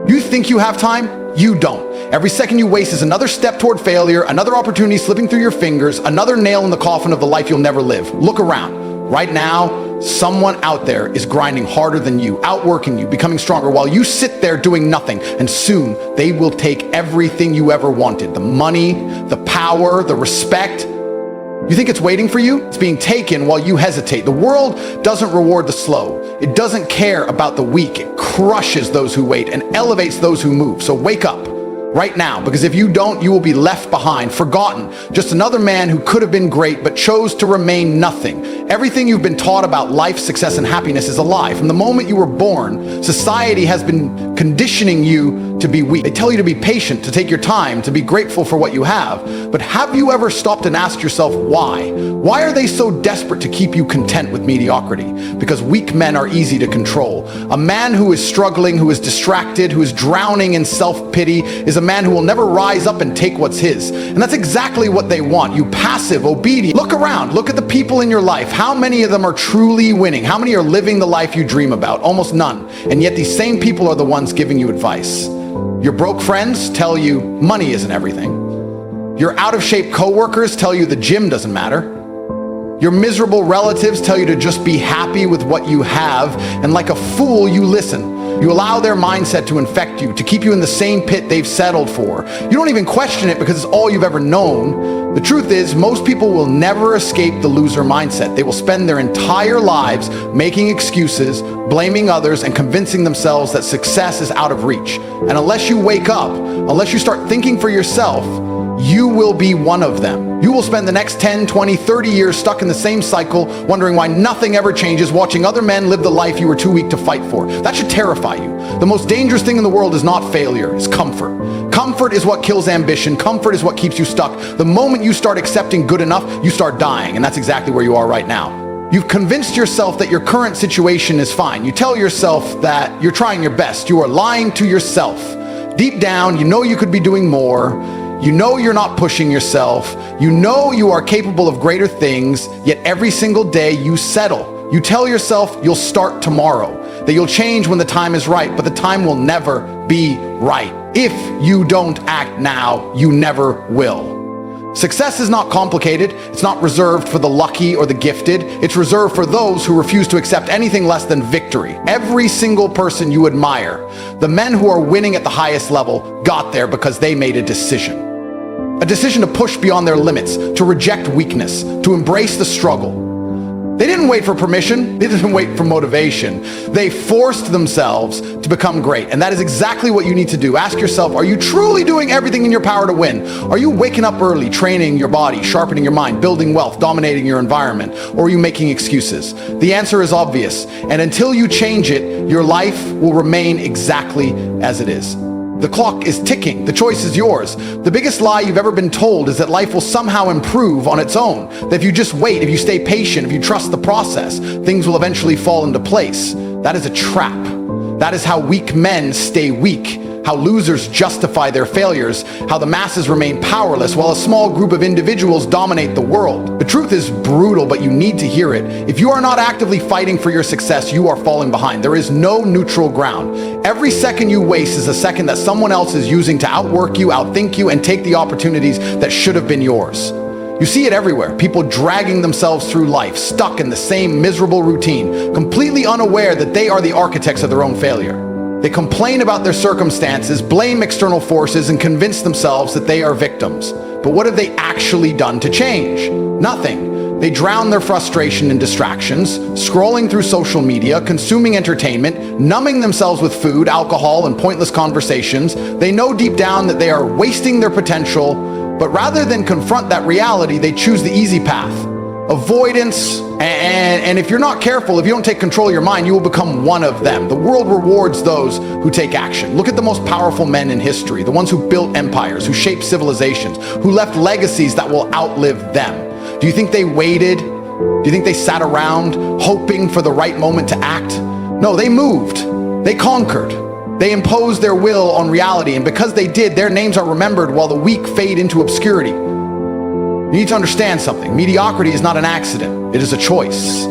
You think you have time? You don't. Every second you waste is another step toward failure, another opportunity slipping through your fingers, another nail in the coffin of the life you'll never live. Look around. Right now, someone out there is grinding harder than you, outworking you, becoming stronger, while you sit there doing nothing. And soon, they will take everything you ever wanted. The money, the power, the respect. You think it's waiting for you? It's being taken while you hesitate. The world doesn't reward the slow. It doesn't care about the weak. It crushes those who wait and elevates those who move. So wake up right now, because if you don't, you will be left behind, forgotten, just another man who could have been great but chose to remain nothing. Everything you've been taught about life, success, and happiness is a lie. From the moment you were born, society has been conditioning you to be weak. They tell you to be patient, to take your time, to be grateful for what you have. But have you ever stopped and asked yourself why? Why are they so desperate to keep you content with mediocrity? Because weak men are easy to control. A man who is struggling, who is distracted, who is drowning in self-pity is a man who will never rise up and take what's his. And that's exactly what they want. You passive, obedient. Look around. Look at the people in your life. How many of them are truly winning? How many are living the life you dream about? Almost none. And yet these same people are the ones giving you advice. Your broke friends tell you money isn't everything. Your out-of-shape coworkers tell you the gym doesn't matter. Your miserable relatives tell you to just be happy with what you have, and like a fool, you listen. You allow their mindset to infect you, to keep you in the same pit they've settled for. You don't even question it because it's all you've ever known. The truth is, most people will never escape the loser mindset. They will spend their entire lives making excuses, blaming others, and convincing themselves that success is out of reach. And unless you wake up, unless you start thinking for yourself, you will be one of them. You will spend the next 10, 20, 30 years stuck in the same cycle, wondering why nothing ever changes, watching other men live the life you were too weak to fight for. That should terrify you. The most dangerous thing in the world is not failure, it's comfort. Comfort is what kills ambition. Comfort is what keeps you stuck. The moment you start accepting good enough, you start dying, and that's exactly where you are right now. You've convinced yourself that your current situation is fine. You tell yourself that you're trying your best. You are lying to yourself. Deep down, you know you could be doing more. You know you're not pushing yourself. You know you are capable of greater things, yet every single day you settle. You tell yourself you'll start tomorrow, that you'll change when the time is right, but the time will never be right. If you don't act now, you never will. Success is not complicated. It's not reserved for the lucky or the gifted. It's reserved for those who refuse to accept anything less than victory. Every single person you admire, the men who are winning at the highest level, got there because they made a decision. A decision to push beyond their limits, to reject weakness, to embrace the struggle. They didn't wait for permission. They didn't wait for motivation. They forced themselves to become great. And that is exactly what you need to do. Ask yourself, are you truly doing everything in your power to win? Are you waking up early, training your body, sharpening your mind, building wealth, dominating your environment? Or are you making excuses? The answer is obvious. And until you change it, your life will remain exactly as it is. The clock is ticking. The choice is yours. The biggest lie you've ever been told is that life will somehow improve on its own. That if you just wait, if you stay patient, if you trust the process, things will eventually fall into place. That is a trap. That is how weak men stay weak. How losers justify their failures, how the masses remain powerless while a small group of individuals dominate the world. The truth is brutal, but you need to hear it. If you are not actively fighting for your success, you are falling behind. There is no neutral ground. Every second you waste is a second that someone else is using to outwork you, outthink you, and take the opportunities that should have been yours. You see it everywhere. People dragging themselves through life, stuck in the same miserable routine, completely unaware that they are the architects of their own failure. They complain about their circumstances, blame external forces, and convince themselves that they are victims. But what have they actually done to change? Nothing. They drown their frustration in distractions, scrolling through social media, consuming entertainment, numbing themselves with food, alcohol, and pointless conversations. They know deep down that they are wasting their potential, but rather than confront that reality, they choose the easy path. Avoidance, and if you're not careful, if you don't take control of your mind, you will become one of them. The world rewards those who take action. Look at the most powerful men in history, the ones who built empires, who shaped civilizations, who left legacies that will outlive them. Do you think they waited? Do you think they sat around hoping for the right moment to act? No, they moved. They conquered. They imposed their will on reality, and because they did, their names are remembered while the weak fade into obscurity. You need to understand something. Mediocrity is not an accident. It is a choice.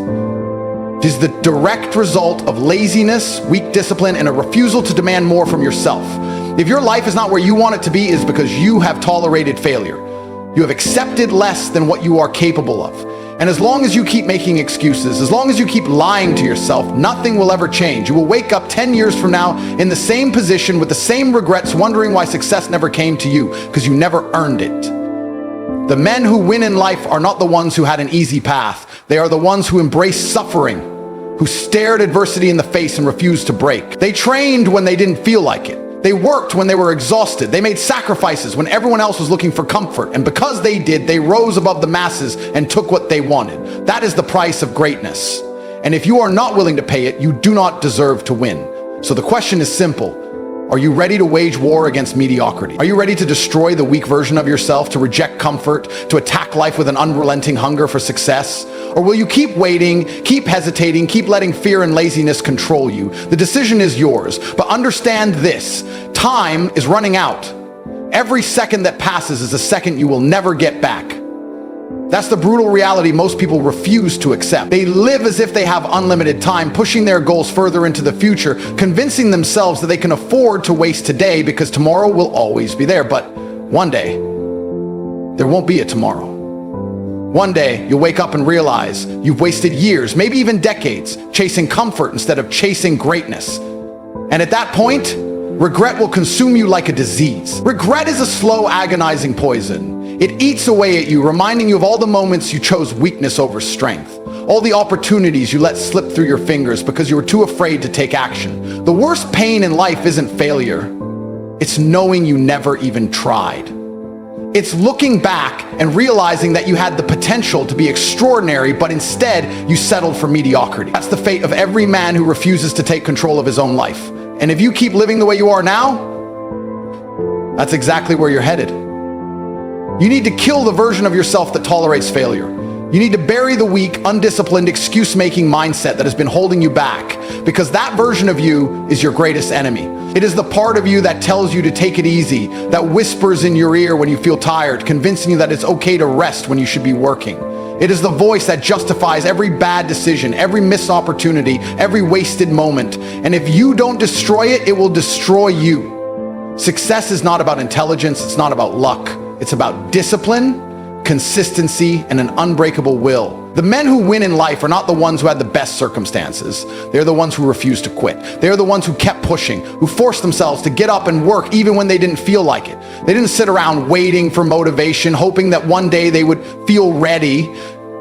It is the direct result of laziness, weak discipline, and a refusal to demand more from yourself. If your life is not where you want it to be, it is because you have tolerated failure. You have accepted less than what you are capable of. And as long as you keep making excuses, as long as you keep lying to yourself, nothing will ever change. You will wake up 10 years from now in the same position with the same regrets, wondering why success never came to you, because you never earned it. The men who win in life are not the ones who had an easy path. They are the ones who embraced suffering, who stared adversity in the face and refused to break. They trained when they didn't feel like it. They worked when they were exhausted. They made sacrifices when everyone else was looking for comfort. And because they did, they rose above the masses and took what they wanted. That is the price of greatness. And if you are not willing to pay it, you do not deserve to win. So the question is simple. Are you ready to wage war against mediocrity? Are you ready to destroy the weak version of yourself, to reject comfort, to attack life with an unrelenting hunger for success? Or will you keep waiting, keep hesitating, keep letting fear and laziness control you? The decision is yours, but understand this: time is running out. Every second that passes is a second you will never get back. That's the brutal reality most people refuse to accept. They live as if they have unlimited time, pushing their goals further into the future, convincing themselves that they can afford to waste today because tomorrow will always be there. But one day, there won't be a tomorrow. One day, you'll wake up and realize you've wasted years, maybe even decades, chasing comfort instead of chasing greatness. And at that point, regret will consume you like a disease. Regret is a slow, agonizing poison. It eats away at you, reminding you of all the moments you chose weakness over strength, all the opportunities you let slip through your fingers because you were too afraid to take action. The worst pain in life isn't failure. It's knowing you never even tried. It's looking back and realizing that you had the potential to be extraordinary, but instead you settled for mediocrity. That's the fate of every man who refuses to take control of his own life. And if you keep living the way you are now, that's exactly where you're headed. You need to kill the version of yourself that tolerates failure. You need to bury the weak, undisciplined, excuse-making mindset that has been holding you back, because that version of you is your greatest enemy. It is the part of you that tells you to take it easy, that whispers in your ear when you feel tired, convincing you that it's okay to rest when you should be working. It is the voice that justifies every bad decision, every missed opportunity, every wasted moment. And if you don't destroy it, it will destroy you. Success is not about intelligence, it's not about luck. It's about discipline, consistency, and an unbreakable will. The men who win in life are not the ones who had the best circumstances. They're the ones who refused to quit. They're the ones who kept pushing, who forced themselves to get up and work even when they didn't feel like it. They didn't sit around waiting for motivation, hoping that one day they would feel ready.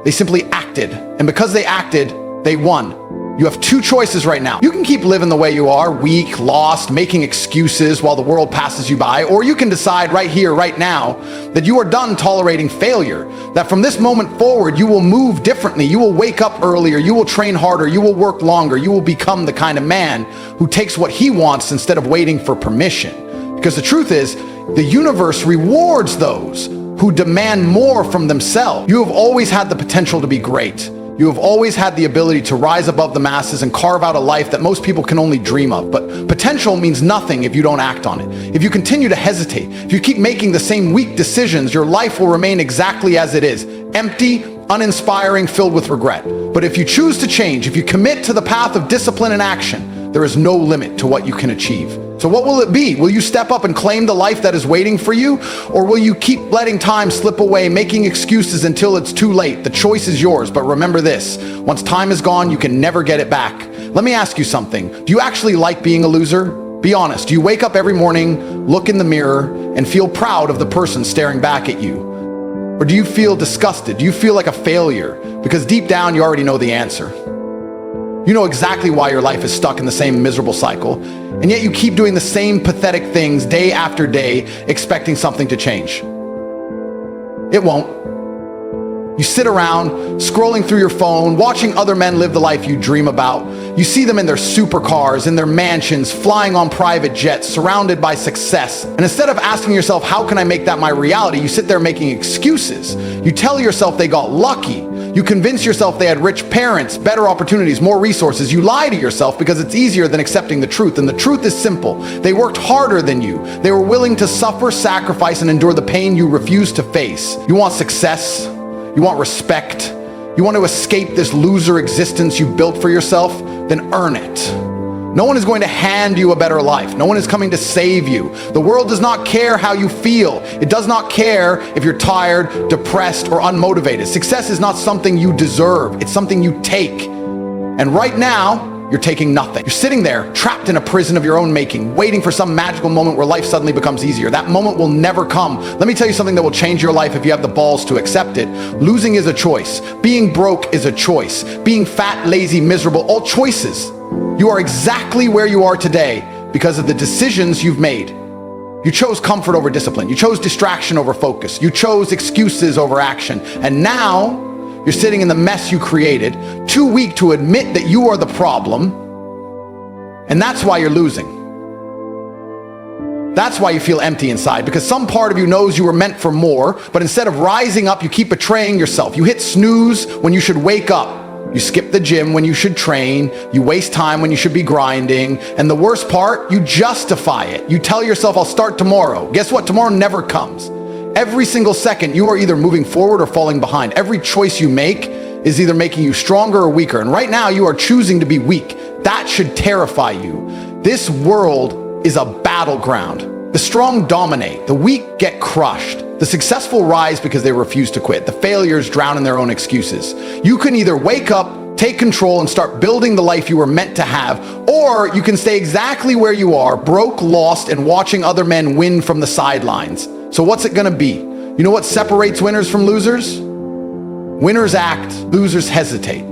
They simply acted. And because they acted, they won. You have two choices right now. You can keep living the way you are, weak, lost, making excuses while the world passes you by, or you can decide right here, right now, that you are done tolerating failure, that from this moment forward, you will move differently, you will wake up earlier, you will train harder, you will work longer, you will become the kind of man who takes what he wants instead of waiting for permission. Because the truth is, the universe rewards those who demand more from themselves. You have always had the potential to be great. You have always had the ability to rise above the masses and carve out a life that most people can only dream of. But potential means nothing if you don't act on it. If you continue to hesitate, if you keep making the same weak decisions, your life will remain exactly as it is, empty, uninspiring, filled with regret. But if you choose to change, if you commit to the path of discipline and action, there is no limit to what you can achieve. So what will it be? Will you step up and claim the life that is waiting for you? Or will you keep letting time slip away, making excuses until it's too late? The choice is yours, but remember this: once time is gone, you can never get it back. Let me ask you something. Do you actually like being a loser? Be honest. Do you wake up every morning, look in the mirror, and feel proud of the person staring back at you? Or do you feel disgusted? Do you feel like a failure? Because deep down, you already know the answer. You know exactly why your life is stuck in the same miserable cycle, and yet you keep doing the same pathetic things day after day, expecting something to change. It won't. You sit around, scrolling through your phone, watching other men live the life you dream about. You see them in their supercars, in their mansions, flying on private jets, surrounded by success. And instead of asking yourself, how can I make that my reality? You sit there making excuses. You tell yourself they got lucky. You convince yourself they had rich parents, better opportunities, more resources. You lie to yourself because it's easier than accepting the truth. And the truth is simple. They worked harder than you. They were willing to suffer, sacrifice, and endure the pain you refuse to face. You want success. You want respect. You want to escape this loser existence you built for yourself? Then earn it. No one is going to hand you a better life. No one is coming to save you. The world does not care how you feel. It does not care if you're tired, depressed, or unmotivated. Success is not something you deserve. It's something you take. And right now, you're taking nothing. You're sitting there, trapped in a prison of your own making, waiting for some magical moment where life suddenly becomes easier. That moment will never come. Let me tell you something that will change your life if you have the balls to accept it. Losing is a choice. Being broke is a choice. Being fat, lazy, miserable, all choices. You are exactly where you are today because of the decisions you've made. You chose comfort over discipline. You chose distraction over focus. You chose excuses over action. And now you're sitting in the mess you created, too weak to admit that you are the problem. And that's why you're losing. That's why you feel empty inside, because some part of you knows you were meant for more, but instead of rising up, you keep betraying yourself. You hit snooze when you should wake up. You skip the gym when you should train. You waste time when you should be grinding. And the worst part, you justify it. You tell yourself, I'll start tomorrow. Guess what? Tomorrow never comes. Every single second, you are either moving forward or falling behind. Every choice you make is either making you stronger or weaker. And right now, you are choosing to be weak. That should terrify you. This world is a battleground. The strong dominate. The weak get crushed. The successful rise because they refuse to quit. The failures drown in their own excuses. You can either wake up, take control, and start building the life you were meant to have, or you can stay exactly where you are, broke, lost, and watching other men win from the sidelines. So what's it gonna be? You know what separates winners from losers? Winners act, losers hesitate.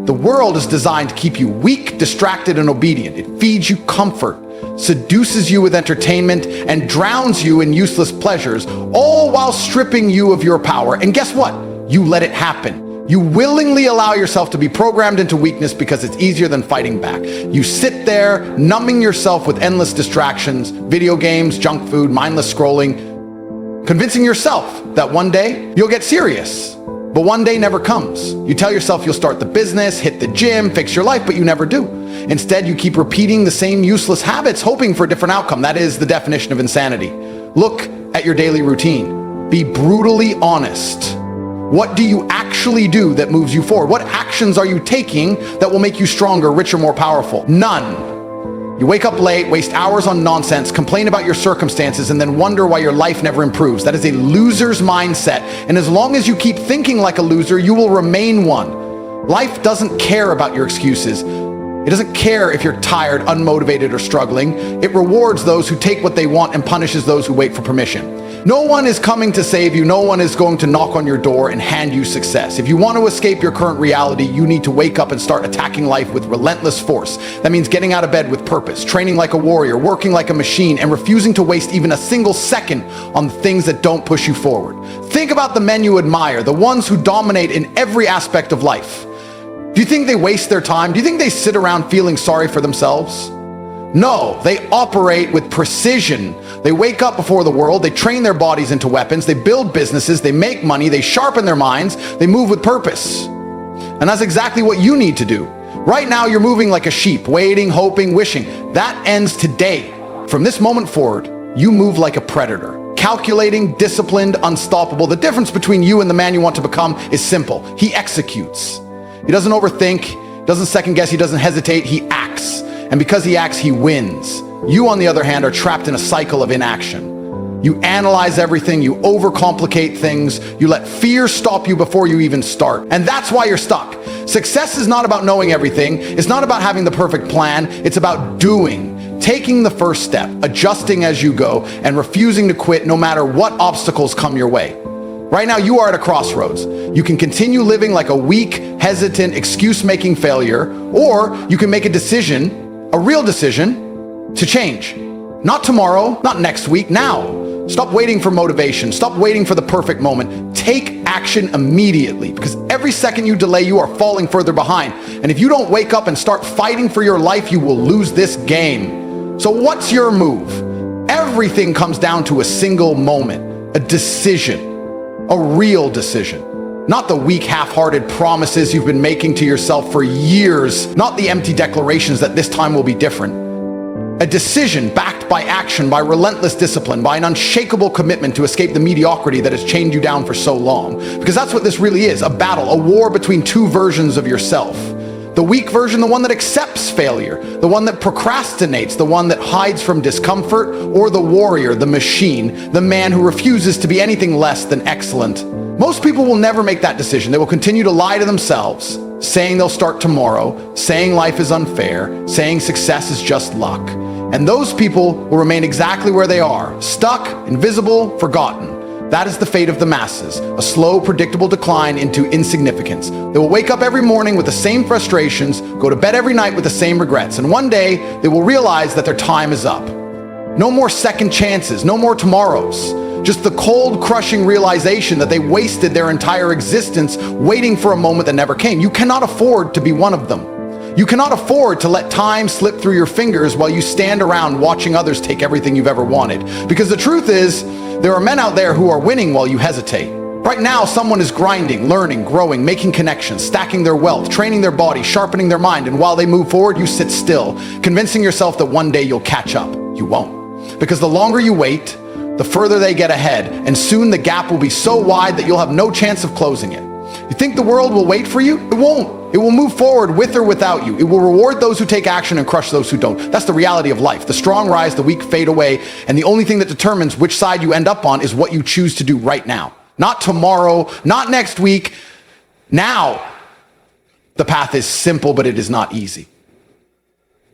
The world is designed to keep you weak, distracted, and obedient. It feeds you comfort, seduces you with entertainment, and drowns you in useless pleasures, all while stripping you of your power. And guess what? You let it happen. You willingly allow yourself to be programmed into weakness because it's easier than fighting back. You sit there, numbing yourself with endless distractions, video games, junk food, mindless scrolling, convincing yourself that one day you'll get serious. But one day never comes. You tell yourself you'll start the business, hit the gym, fix your life, but you never do. Instead, you keep repeating the same useless habits, hoping for a different outcome. That is the definition of insanity. Look at your daily routine. Be brutally honest. What do you actually do that moves you forward? What actions are you taking that will make you stronger, richer, more powerful? None. You wake up late, waste hours on nonsense, complain about your circumstances, and then wonder why your life never improves. That is a loser's mindset. And as long as you keep thinking like a loser, you will remain one. Life doesn't care about your excuses. It doesn't care if you're tired, unmotivated, or struggling. It rewards those who take what they want and punishes those who wait for permission. No one is coming to save you. No one is going to knock on your door and hand you success. If you want to escape your current reality, you need to wake up and start attacking life with relentless force. That means getting out of bed with purpose, training like a warrior, working like a machine, and refusing to waste even a single second on the things that don't push you forward. Think about the men you admire, the ones who dominate in every aspect of life. Do you think they waste their time? Do you think they sit around feeling sorry for themselves? No, they operate with precision. They wake up before the world, they train their bodies into weapons, they build businesses, they make money, they sharpen their minds, they move with purpose. And that's exactly what you need to do. Right now, you're moving like a sheep, waiting, hoping, wishing. That ends today. From this moment forward, you move like a predator. Calculating, disciplined, unstoppable. The difference between you and the man you want to become is simple. He executes. He doesn't overthink, doesn't second guess, he doesn't hesitate, he acts. And because he acts, he wins. You, on the other hand, are trapped in a cycle of inaction. You analyze everything, you overcomplicate things, you let fear stop you before you even start. And that's why you're stuck. Success is not about knowing everything, it's not about having the perfect plan, it's about doing. Taking the first step, adjusting as you go, and refusing to quit no matter what obstacles come your way. Right now, you are at a crossroads. You can continue living like a weak, hesitant, excuse-making failure, or you can make a decision, a real decision, to change. Not tomorrow, not next week, now. Stop waiting for motivation. Stop waiting for the perfect moment. Take action immediately, because every second you delay, you are falling further behind. And if you don't wake up and start fighting for your life, you will lose this game. So what's your move? Everything comes down to a single moment, a decision. A real decision. Not the weak, half-hearted promises you've been making to yourself for years. Not the empty declarations that this time will be different. A decision backed by by action, by relentless discipline, by an unshakable commitment to escape the mediocrity that has chained you down for so long. Because that's what this really is, a battle, a war between two versions of yourself. The weak version, the one that accepts failure, the one that procrastinates, the one that hides from discomfort, or the warrior, the machine, the man who refuses to be anything less than excellent. Most people will never make that decision. They will continue to lie to themselves, saying they'll start tomorrow, saying life is unfair, saying success is just luck. And those people will remain exactly where they are, stuck, invisible, forgotten. That is the fate of the masses, a slow, predictable decline into insignificance. They will wake up every morning with the same frustrations, go to bed every night with the same regrets, and one day they will realize that their time is up. No more second chances, no more tomorrows. Just the cold, crushing realization that they wasted their entire existence waiting for a moment that never came. You cannot afford to be one of them. You cannot afford to let time slip through your fingers while you stand around watching others take everything you've ever wanted. Because the truth is, there are men out there who are winning while you hesitate. Right now, someone is grinding, learning, growing, making connections, stacking their wealth, training their body, sharpening their mind, and while they move forward, you sit still, convincing yourself that one day you'll catch up. You won't. Because the longer you wait, the further they get ahead, and soon the gap will be so wide that you'll have no chance of closing it. You think the world will wait for you? It won't. It will move forward with or without you. It will reward those who take action and crush those who don't. That's the reality of life. The strong rise, the weak fade away, and the only thing that determines which side you end up on is what you choose to do right now. Not tomorrow, not next week, now. The path is simple, but it is not easy.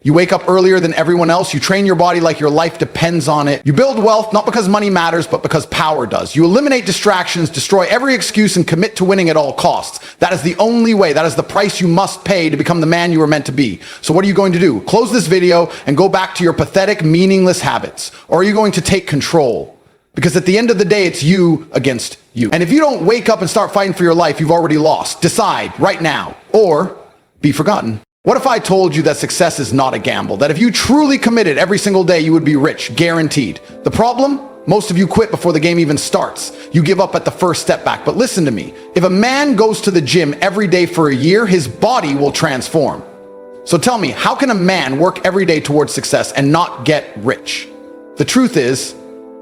You wake up earlier than everyone else. You train your body like your life depends on it. You build wealth, not because money matters, but because power does. You eliminate distractions, destroy every excuse, and commit to winning at all costs. That is the only way. That is the price you must pay to become the man you were meant to be. So what are you going to do? Close this video and go back to your pathetic, meaningless habits. Or are you going to take control? Because at the end of the day, it's you against you. And if you don't wake up and start fighting for your life, you've already lost. Decide right now, or be forgotten. What if I told you that success is not a gamble? That if you truly committed every single day, you would be rich, guaranteed. The problem? Most of you quit before the game even starts. You give up at the first step back. But listen to me. If a man goes to the gym every day for a year, his body will transform. So tell me, how can a man work every day towards success and not get rich? The truth is,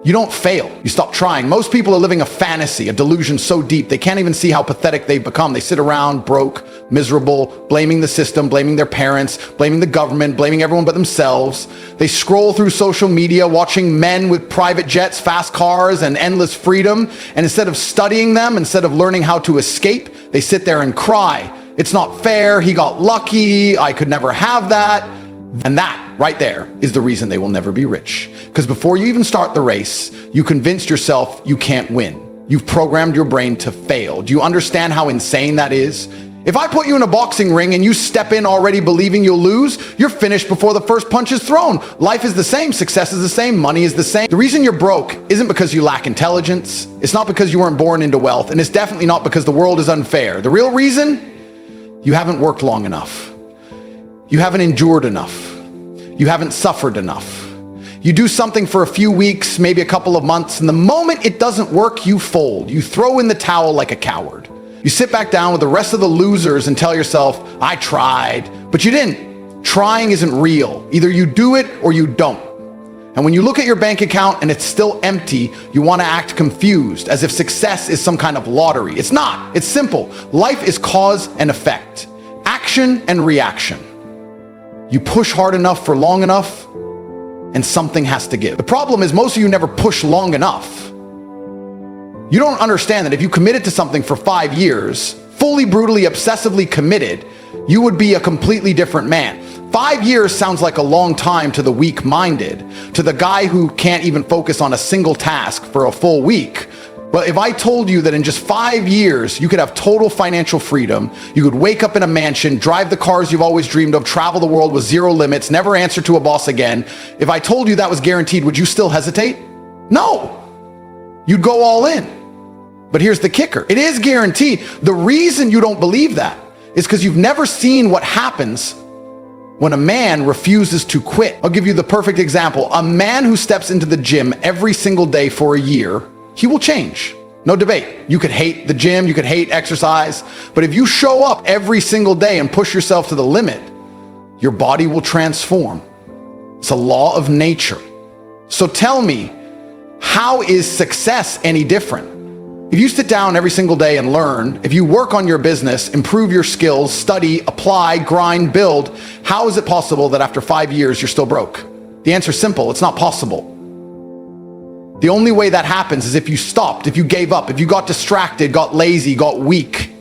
you don't fail. You stop trying. Most people are living a fantasy, a delusion so deep they can't even see how pathetic they've become. They sit around broke, miserable, blaming the system, blaming their parents, blaming the government, blaming everyone but themselves. They scroll through social media, watching men with private jets, fast cars, and endless freedom. And instead of studying them, instead of learning how to escape, they sit there and cry. It's not fair. He got lucky. I could never have that. And that right there is the reason they will never be rich. Because before you even start the race, you convinced yourself you can't win. You've programmed your brain to fail. Do you understand how insane that is? If I put you in a boxing ring and you step in already believing you'll lose, you're finished before the first punch is thrown. Life is the same. Success is the same. Money is the same. The reason you're broke isn't because you lack intelligence. It's not because you weren't born into wealth. And it's definitely not because the world is unfair. The real reason? You haven't worked long enough. You haven't endured enough. You haven't suffered enough. You do something for a few weeks, maybe a couple of months, and the moment it doesn't work, you fold. You throw in the towel like a coward. You sit back down with the rest of the losers and tell yourself, I tried, but you didn't. Trying isn't real. Either you do it or you don't. And when you look at your bank account and it's still empty, you want to act confused, as if success is some kind of lottery. It's not. It's simple. Life is cause and effect, action and reaction. You push hard enough for long enough, and something has to give. The problem is most of you never push long enough. You don't understand that if you committed to something for 5 years, fully, brutally, obsessively committed, you would be a completely different man. 5 years sounds like a long time to the weak-minded, to the guy who can't even focus on a single task for a full week. But if I told you that in just 5 years, you could have total financial freedom, you could wake up in a mansion, drive the cars you've always dreamed of, travel the world with zero limits, never answer to a boss again, if I told you that was guaranteed, would you still hesitate? No. You'd go all in. But here's the kicker. It is guaranteed. The reason you don't believe that is because you've never seen what happens when a man refuses to quit. I'll give you the perfect example. A man who steps into the gym every single day for a year, he will change. No debate. You could hate the gym, you could hate exercise, but if you show up every single day and push yourself to the limit, your body will transform. It's a law of nature. So tell me, how is success any different? If you sit down every single day and learn, if you work on your business, improve your skills, study, apply, grind, build, how is it possible that after 5 years you're still broke? The answer is simple, it's not possible. The only way that happens is if you stopped, if you gave up, if you got distracted, got lazy, got weak.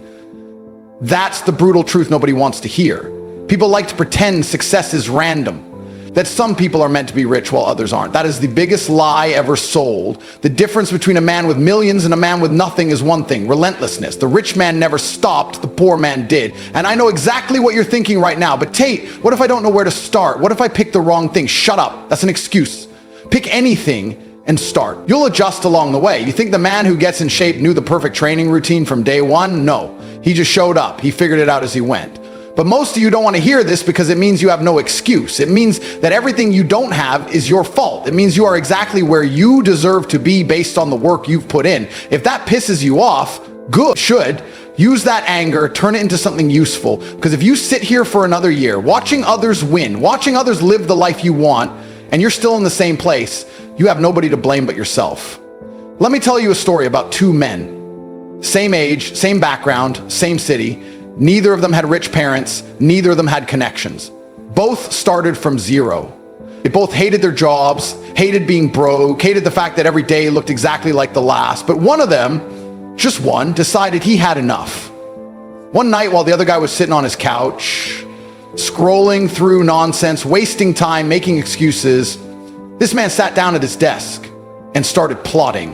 That's the brutal truth nobody wants to hear. People like to pretend success is random, that some people are meant to be rich while others aren't. That is the biggest lie ever sold. The difference between a man with millions and a man with nothing is one thing: relentlessness. The rich man never stopped, the poor man did. And I know exactly what you're thinking right now, but Tate, what if I don't know where to start? What if I pick the wrong thing? Shut up, that's an excuse. Pick anything and start. You'll adjust along the way. You think the man who gets in shape knew the perfect training routine from day one? No, he just showed up. He figured it out as he went. But most of you don't want to hear this because it means you have no excuse. It means that everything you don't have is your fault. It means you are exactly where you deserve to be based on the work you've put in. If that pisses you off, good, should. Use that anger, turn it into something useful. Because if you sit here for another year, watching others win, watching others live the life you want, and you're still in the same place, you have nobody to blame but yourself. Let me tell you a story about two men. Same age, same background, same city. Neither of them had rich parents. Neither of them had connections. Both started from zero. They both hated their jobs, hated being broke, hated the fact that every day looked exactly like the last. But one of them, just one, decided he had enough. One night while the other guy was sitting on his couch, scrolling through nonsense, wasting time, making excuses, this man sat down at his desk and started plotting.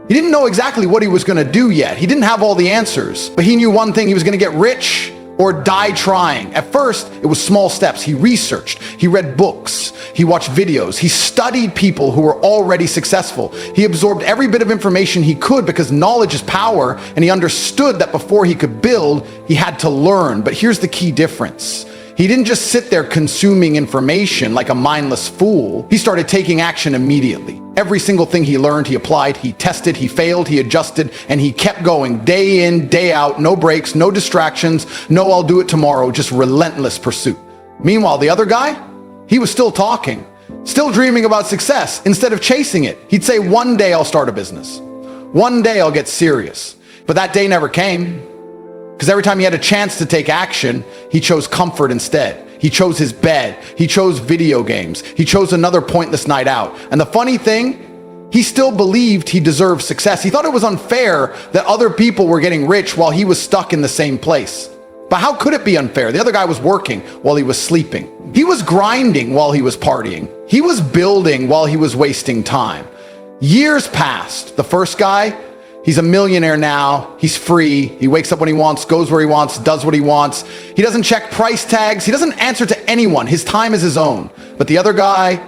He didn't know exactly what he was going to do yet. He didn't have all the answers, but he knew one thing: he was going to get rich or die trying. At first, it was small steps. He researched, he read books, he watched videos, he studied people who were already successful. He absorbed every bit of information he could because knowledge is power, and he understood that before he could build, he had to learn. But here's the key difference. He didn't just sit there consuming information like a mindless fool. He started taking action immediately. Every single thing he learned, he applied, he tested, he failed, he adjusted, and he kept going day in, day out, no breaks, no distractions, no I'll do it tomorrow, just relentless pursuit. Meanwhile, the other guy, he was still talking, still dreaming about success. Instead of chasing it, he'd say, one day I'll start a business. One day I'll get serious. But that day never came. Because every time he had a chance to take action, he chose comfort instead. He chose his bed. He chose video games. He chose another pointless night out. And the funny thing, he still believed he deserved success. He thought it was unfair that other people were getting rich while he was stuck in the same place. But how could it be unfair? The other guy was working while he was sleeping. He was grinding while he was partying. He was building while he was wasting time. Years passed. The first guy, he's a millionaire now. He's free. He wakes up when he wants, goes where he wants, does what he wants. He doesn't check price tags. He doesn't answer to anyone. His time is his own. But the other guy,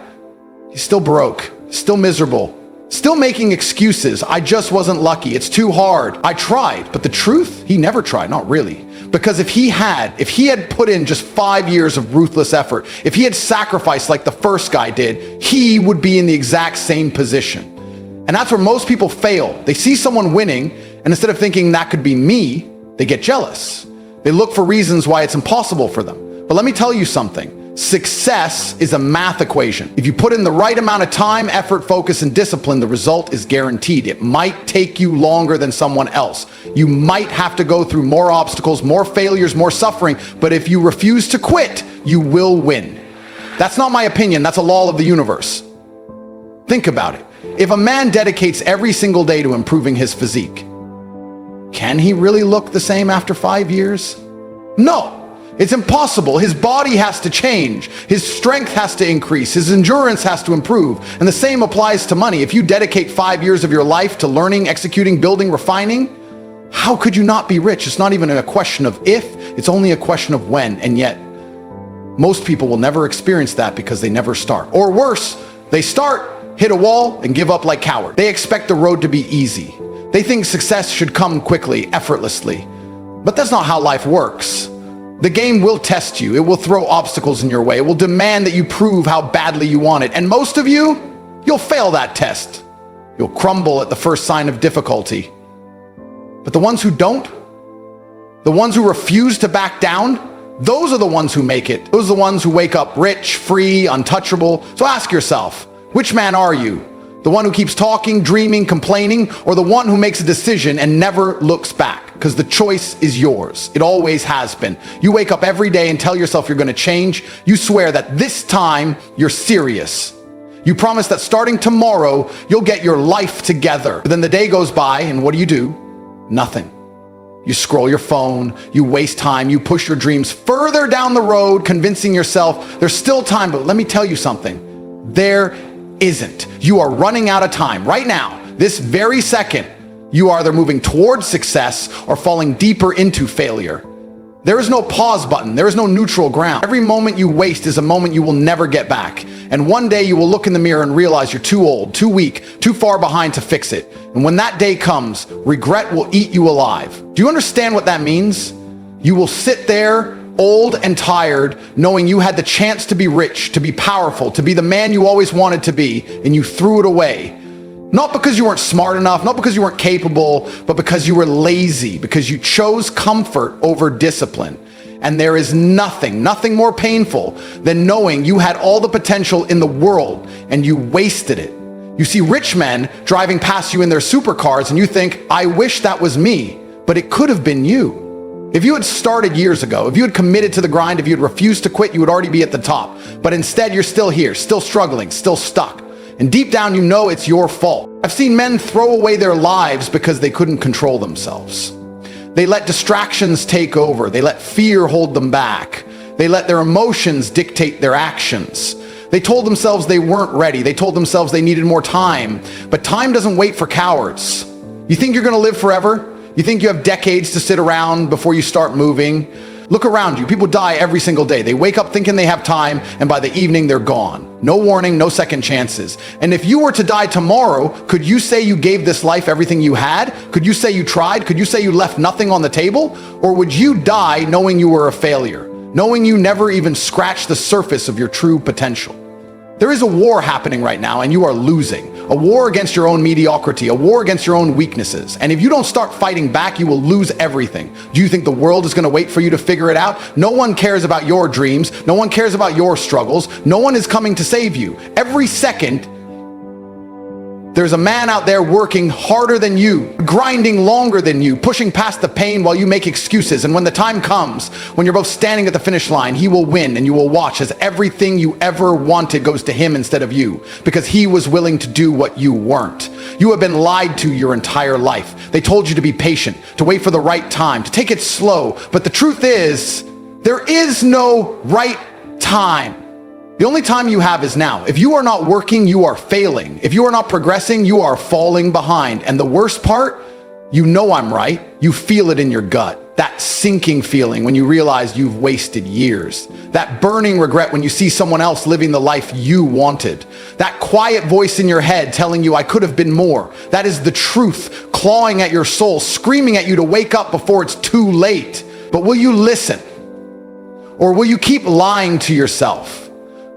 he's still broke, still miserable, still making excuses. I just wasn't lucky. It's too hard. I tried. But the truth, he never tried. Not really. Because if he had put in just 5 years of ruthless effort, if he had sacrificed like the first guy did, he would be in the exact same position. And that's where most people fail. They see someone winning, and instead of thinking that could be me, they get jealous. They look for reasons why it's impossible for them. But let me tell you something. Success is a math equation. If you put in the right amount of time, effort, focus, and discipline, the result is guaranteed. It might take you longer than someone else. You might have to go through more obstacles, more failures, more suffering, but if you refuse to quit, you will win. That's not my opinion. That's a law of the universe. Think about it. If a man dedicates every single day to improving his physique, can he really look the same after 5 years? No, it's impossible. His body has to change. His strength has to increase. His endurance has to improve. And the same applies to money. If you dedicate 5 years of your life to learning, executing, building, refining, how could you not be rich? It's not even a question of if, it's only a question of when. And yet, most people will never experience that because they never start. Or worse, they start, hit a wall, and give up like cowards. They expect the road to be easy. They think success should come quickly, effortlessly. But that's not how life works. The game will test you. It will throw obstacles in your way. It will demand that you prove how badly you want it. And most of you, you'll fail that test. You'll crumble at the first sign of difficulty. But the ones who don't, the ones who refuse to back down, those are the ones who make it. Those are the ones who wake up rich, free, untouchable. So ask yourself, Which man are you? The one who keeps talking, dreaming, complaining, or the one who makes a decision and never looks back? Because the choice is yours. It always has been. You wake up every day and tell yourself you're going to change. You swear that this time you're serious. You promise that starting tomorrow, you'll get your life together. But then the day goes by, and what do? Nothing. You scroll your phone, you waste time, you push your dreams further down the road, convincing yourself there's still time. But let me tell you something. There isn't. You are running out of time. Right now, this very second, you are either moving towards success or falling deeper into failure. There is no pause button. There is no neutral ground. Every moment you waste is a moment you will never get back. And one day you will look in the mirror and realize you're too old, too weak, too far behind to fix it. And when that day comes, regret will eat you alive. Do you understand what that means? You will sit there old and tired, knowing you had the chance to be rich, to be powerful, to be the man you always wanted to be, and you threw it away. Not because you weren't smart enough, not because you weren't capable, but because you were lazy, because you chose comfort over discipline. And there is nothing more painful than knowing you had all the potential in the world and you wasted it. You see rich men driving past you in their supercars and you think, I wish that was me, but it could have been you. If you had started years ago, if you had committed to the grind, if you had refused to quit, you would already be at the top. But instead, you're still here, still struggling, still stuck. And deep down, you know it's your fault. I've seen men throw away their lives because they couldn't control themselves. They let distractions take over. They let fear hold them back. They let their emotions dictate their actions. They told themselves they weren't ready. They told themselves they needed more time. But time doesn't wait for cowards. You think you're going to live forever? You think you have decades to sit around before you start moving? Look around you. People die every single day. They wake up thinking they have time, and by the evening, they're gone. No warning, no second chances. And if you were to die tomorrow, could you say you gave this life everything you had? Could you say you tried? Could you say you left nothing on the table? Or would you die knowing you were a failure, knowing you never even scratched the surface of your true potential? There is a war happening right now, and you are losing. A war against your own mediocrity, a war against your own weaknesses. And if you don't start fighting back, you will lose everything. Do you think the world is going to wait for you to figure it out? No one cares about your dreams. No one cares about your struggles. No one is coming to save you. Every second, there's a man out there working harder than you, grinding longer than you, pushing past the pain while you make excuses. And when the time comes, when you're both standing at the finish line, he will win, and you will watch as everything you ever wanted goes to him instead of you, because he was willing to do what you weren't. You have been lied to your entire life. They told you to be patient, to wait for the right time, to take it slow. But the truth is, there is no right time. The only time you have is now. If you are not working, you are failing. If you are not progressing, you are falling behind. And the worst part, you know I'm right. You feel it in your gut. That sinking feeling when you realize you've wasted years. That burning regret when you see someone else living the life you wanted. That quiet voice in your head telling you I could have been more. That is the truth clawing at your soul, screaming at you to wake up before it's too late. But will you listen? Or will you keep lying to yourself?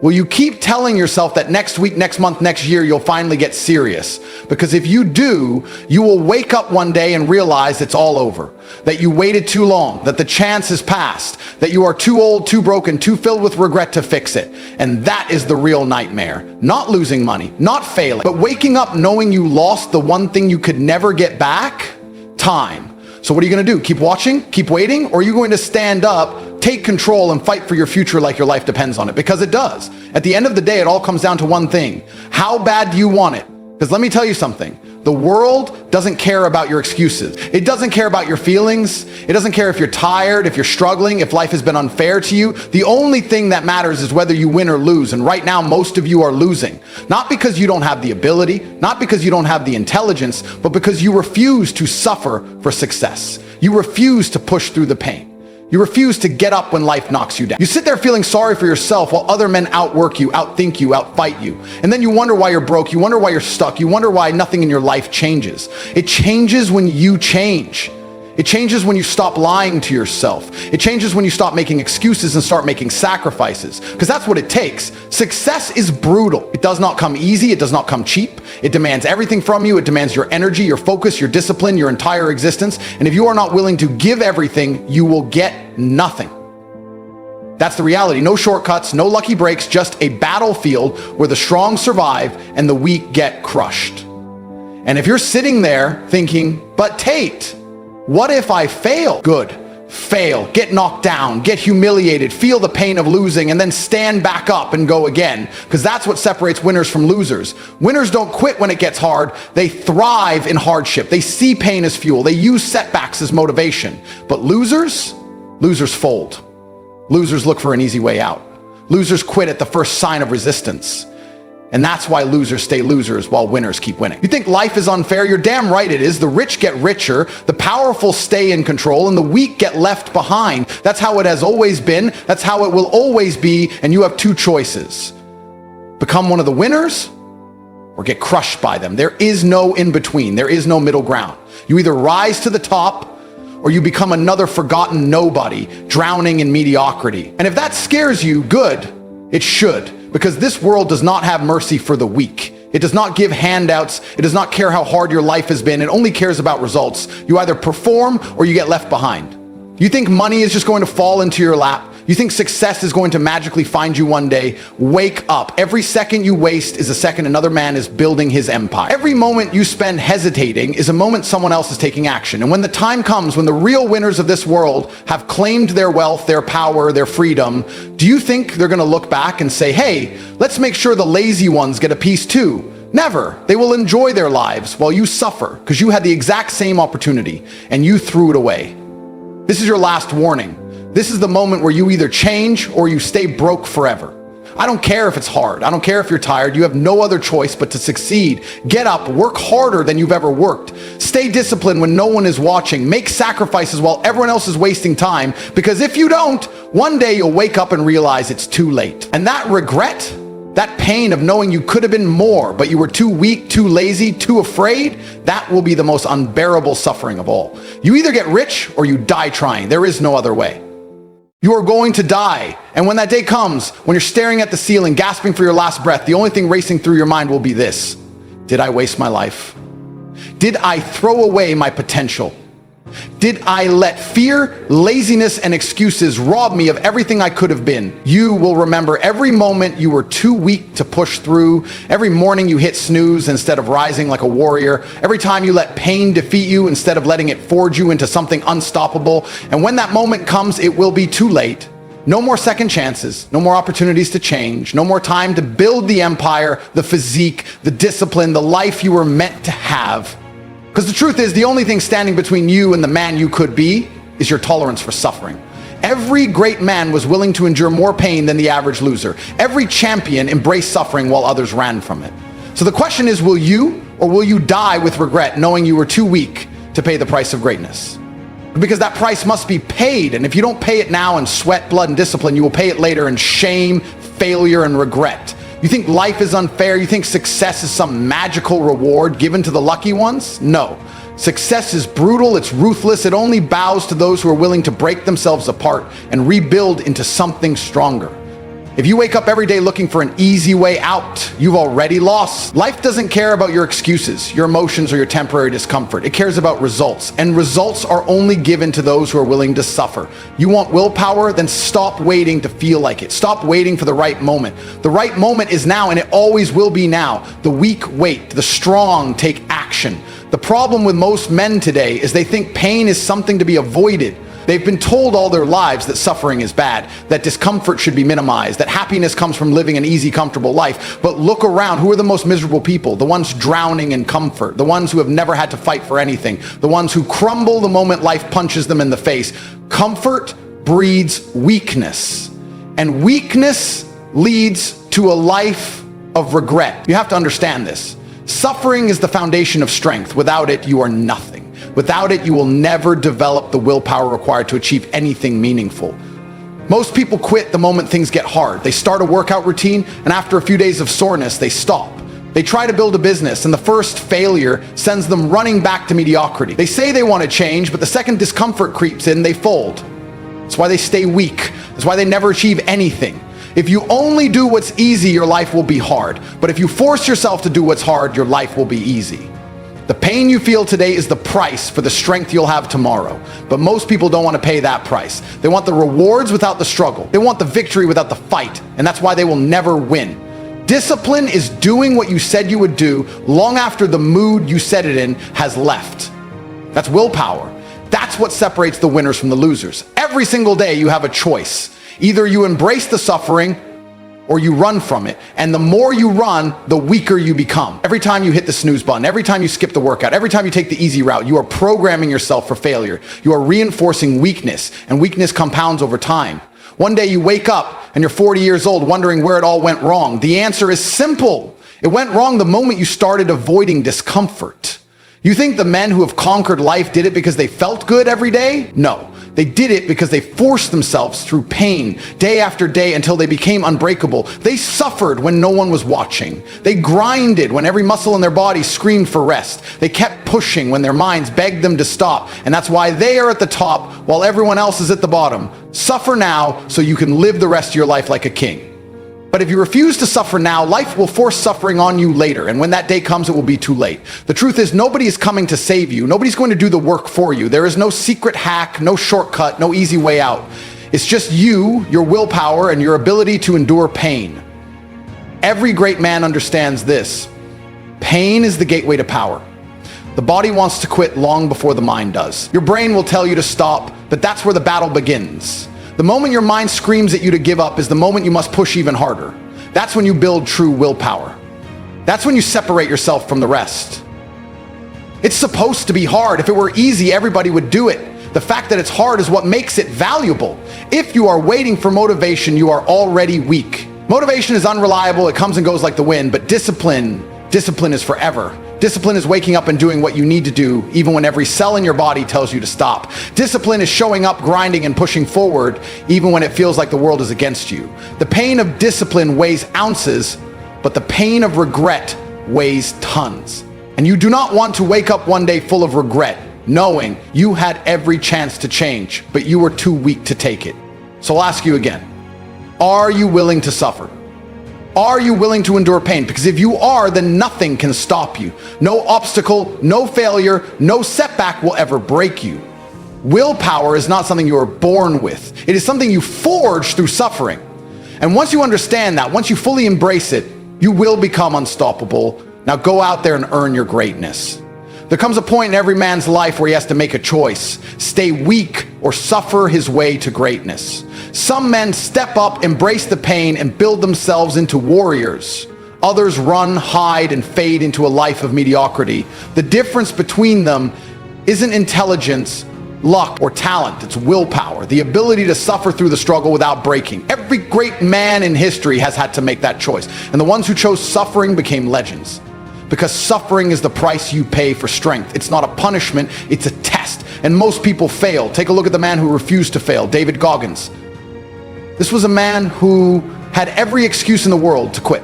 Will you keep telling yourself that next week, next month, next year, you'll finally get serious? Because if you do, you will wake up one day and realize it's all over. That you waited too long, that the chance has passed, that you are too old, too broken, too filled with regret to fix it. And that is the real nightmare. Not losing money, not failing, but waking up knowing you lost the one thing you could never get back: time. So what are you going to do? Keep watching? Keep waiting? Or are you going to stand up, take control, and fight for your future like your life depends on it? Because it does. At the end of the day, it all comes down to one thing. How bad do you want it? Because let me tell you something. The world doesn't care about your excuses. It doesn't care about your feelings. It doesn't care if you're tired, if you're struggling, if life has been unfair to you. The only thing that matters is whether you win or lose. And right now, most of you are losing. Not because you don't have the ability, not because you don't have the intelligence, but because you refuse to suffer for success. You refuse to push through the pain. You refuse to get up when life knocks you down. You sit there feeling sorry for yourself while other men outwork you, outthink you, outfight you. And then you wonder why you're broke. You wonder why you're stuck. You wonder why nothing in your life changes. It changes when you change. It changes when you stop lying to yourself. It changes when you stop making excuses and start making sacrifices. Because that's what it takes. Success is brutal. It does not come easy. It does not come cheap. It demands everything from you. It demands your energy, your focus, your discipline, your entire existence. And if you are not willing to give everything, you will get nothing. That's the reality. No shortcuts, no lucky breaks, just a battlefield where the strong survive and the weak get crushed. And if you're sitting there thinking, but Tate, what if I fail? Good. Fail, get knocked down, get humiliated, feel the pain of losing, and then stand back up and go again. Because that's what separates winners from losers. Winners don't quit when it gets hard. They thrive in hardship. They see pain as fuel. They use setbacks as motivation. But losers fold. Losers look for an easy way out. Losers quit at the first sign of resistance. And that's why losers stay losers while winners keep winning. You think life is unfair? You're damn right it is. The rich get richer, the powerful stay in control, and the weak get left behind. That's how it has always been. That's how it will always be. And you have two choices. Become one of the winners or get crushed by them. There is no in between. There is no middle ground. You either rise to the top or you become another forgotten nobody, drowning in mediocrity. And if that scares you, good, it should. Because this world does not have mercy for the weak. It does not give handouts. It does not care how hard your life has been. It only cares about results. You either perform or you get left behind. You think money is just going to fall into your lap? You think success is going to magically find you one day? Wake up. Every second you waste is a second another man is building his empire. Every moment you spend hesitating is a moment someone else is taking action. And when the time comes, when the real winners of this world have claimed their wealth, their power, their freedom, do you think they're going to look back and say, hey, let's make sure the lazy ones get a piece too? Never. They will enjoy their lives while you suffer because you had the exact same opportunity and you threw it away. This is your last warning. This is the moment where you either change or you stay broke forever. I don't care if it's hard. I don't care if you're tired. You have no other choice but to succeed. Get up, work harder than you've ever worked. Stay disciplined when no one is watching. Make sacrifices while everyone else is wasting time. Because if you don't, one day you'll wake up and realize it's too late. And that regret, that pain of knowing you could have been more, but you were too weak, too lazy, too afraid, that will be the most unbearable suffering of all. You either get rich or you die trying. There is no other way. You are going to die. And when that day comes, when you're staring at the ceiling, gasping for your last breath, the only thing racing through your mind will be this: did I waste my life? Did I throw away my potential? Did I let fear, laziness, and excuses rob me of everything I could have been? You will remember every moment you were too weak to push through, every morning you hit snooze instead of rising like a warrior, every time you let pain defeat you instead of letting it forge you into something unstoppable. And when that moment comes, it will be too late. No more second chances, no more opportunities to change, no more time to build the empire, the physique, the discipline, the life you were meant to have. Because the truth is, the only thing standing between you and the man you could be is your tolerance for suffering. Every great man was willing to endure more pain than the average loser. Every champion embraced suffering while others ran from it. So the question is, will you or will you die with regret knowing you were too weak to pay the price of greatness? Because that price must be paid. And if you don't pay it now in sweat, blood, and discipline, you will pay it later in shame, failure, and regret. You think life is unfair? You think success is some magical reward given to the lucky ones? No. Success is brutal, it's ruthless, it only bows to those who are willing to break themselves apart and rebuild into something stronger. If you wake up every day looking for an easy way out, you've already lost. Life doesn't care about your excuses, your emotions, or your temporary discomfort. It cares about results, and results are only given to those who are willing to suffer. You want willpower? Then stop waiting to feel like it. Stop waiting for the right moment. The right moment is now, and it always will be now. The weak wait, the strong take action. The problem with most men today is they think pain is something to be avoided. They've been told all their lives that suffering is bad, that discomfort should be minimized, that happiness comes from living an easy, comfortable life. But look around, who are the most miserable people? The ones drowning in comfort, the ones who have never had to fight for anything, the ones who crumble the moment life punches them in the face. Comfort breeds weakness, and weakness leads to a life of regret. You have to understand this. Suffering is the foundation of strength. Without it, you are nothing. Without it, you will never develop the willpower required to achieve anything meaningful. Most people quit the moment things get hard. They start a workout routine, and after a few days of soreness, they stop. They try to build a business, and the first failure sends them running back to mediocrity. They say they want to change, but the second discomfort creeps in, they fold. That's why they stay weak. That's why they never achieve anything. If you only do what's easy, your life will be hard. But if you force yourself to do what's hard, your life will be easy. The pain you feel today is the price for the strength you'll have tomorrow. But most people don't want to pay that price. They want the rewards without the struggle. They want the victory without the fight. And that's why they will never win. Discipline is doing what you said you would do long after the mood you said it in has left. That's willpower. That's what separates the winners from the losers. Every single day you have a choice. Either you embrace the suffering or you run from it. And the more you run, the weaker you become. Every time you hit the snooze button, every time you skip the workout, every time you take the easy route, you are programming yourself for failure. You are reinforcing weakness, and weakness compounds over time. One day you wake up and you're 40 years old wondering where it all went wrong. The answer is simple. It went wrong the moment you started avoiding discomfort. You think the men who have conquered life did it because they felt good every day? No. They did it because they forced themselves through pain day after day until they became unbreakable. They suffered when no one was watching. They grinded when every muscle in their body screamed for rest. They kept pushing when their minds begged them to stop. And that's why they are at the top while everyone else is at the bottom. Suffer now so you can live the rest of your life like a king. But if you refuse to suffer now, life will force suffering on you later. And when that day comes, it will be too late. The truth is, nobody is coming to save you. Nobody's going to do the work for you. There is no secret hack, no shortcut, no easy way out. It's just you, your willpower, and your ability to endure pain. Every great man understands this. Pain is the gateway to power. The body wants to quit long before the mind does. Your brain will tell you to stop, but that's where the battle begins. The moment your mind screams at you to give up is the moment you must push even harder. That's when you build true willpower. That's when you separate yourself from the rest. It's supposed to be hard. If it were easy, everybody would do it. The fact that it's hard is what makes it valuable. If you are waiting for motivation, you are already weak. Motivation is unreliable. It comes and goes like the wind, but discipline is forever. Discipline is waking up and doing what you need to do, even when every cell in your body tells you to stop. Discipline is showing up, grinding, and pushing forward, even when it feels like the world is against you. The pain of discipline weighs ounces, but the pain of regret weighs tons. And you do not want to wake up one day full of regret, knowing you had every chance to change, but you were too weak to take it. So I'll ask you again, are you willing to suffer? Are you willing to endure pain? Because if you are, then nothing can stop you. No obstacle, no failure, no setback will ever break you. Willpower is not something you are born with. It is something you forge through suffering. And once you understand that, once you fully embrace it, you will become unstoppable. Now go out there and earn your greatness. There comes a point in every man's life where he has to make a choice: stay weak or suffer his way to greatness. Some men step up, embrace the pain, and build themselves into warriors. Others run, hide, and fade into a life of mediocrity. The difference between them isn't intelligence, luck, or talent. It's willpower, the ability to suffer through the struggle without breaking. Every great man in history has had to make that choice. And the ones who chose suffering became legends. Because suffering is the price you pay for strength. It's not a punishment, it's a test. And most people fail. Take a look at the man who refused to fail, David Goggins. This was a man who had every excuse in the world to quit.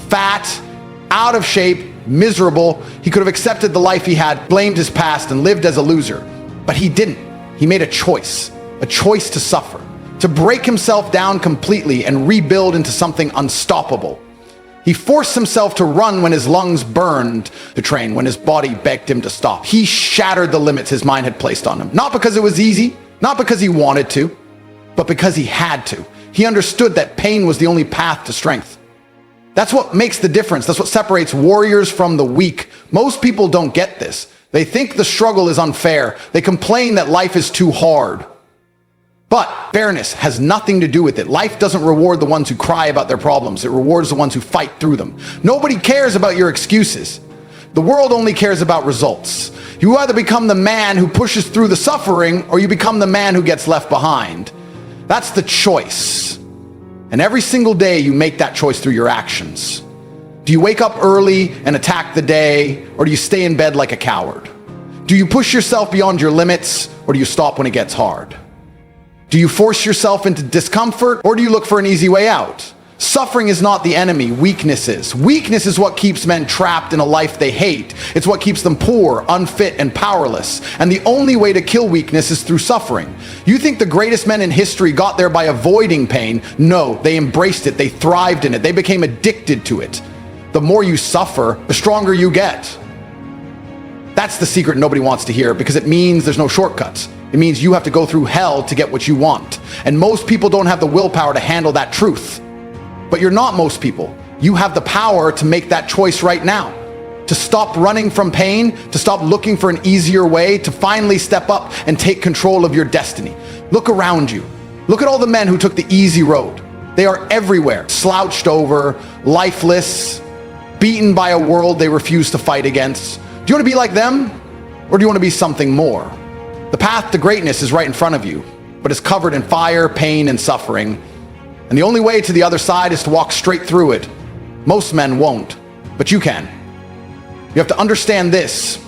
Fat, out of shape, miserable. He could have accepted the life he had, blamed his past, and lived as a loser. But he didn't. He made a choice to suffer, to break himself down completely and rebuild into something unstoppable. He forced himself to run when his lungs burned, to train when his body begged him to stop. He shattered the limits his mind had placed on him. Not because it was easy, not because he wanted to, but because he had to. He understood that pain was the only path to strength. That's what makes the difference. That's what separates warriors from the weak. Most people don't get this. They think the struggle is unfair. They complain that life is too hard. But fairness has nothing to do with it. Life doesn't reward the ones who cry about their problems. It rewards the ones who fight through them. Nobody cares about your excuses. The world only cares about results. You either become the man who pushes through the suffering, or you become the man who gets left behind. That's the choice. And every single day you make that choice through your actions. Do you wake up early and attack the day, or do you stay in bed like a coward? Do you push yourself beyond your limits, or do you stop when it gets hard? Do you force yourself into discomfort, or do you look for an easy way out? Suffering is not the enemy, weakness is. Weakness is what keeps men trapped in a life they hate. It's what keeps them poor, unfit, and powerless. And the only way to kill weakness is through suffering. You think the greatest men in history got there by avoiding pain? No, they embraced it, they thrived in it, they became addicted to it. The more you suffer, the stronger you get. That's the secret nobody wants to hear, because it means there's no shortcuts. It means you have to go through hell to get what you want. And most people don't have the willpower to handle that truth. But you're not most people. You have the power to make that choice right now. To stop running from pain, to stop looking for an easier way, to finally step up and take control of your destiny. Look around you. Look at all the men who took the easy road. They are everywhere, slouched over, lifeless, beaten by a world they refuse to fight against. Do you want to be like them? Or do you want to be something more? The path to greatness is right in front of you, but it's covered in fire, pain, and suffering. And the only way to the other side is to walk straight through it. Most men won't, but you can. You have to understand this.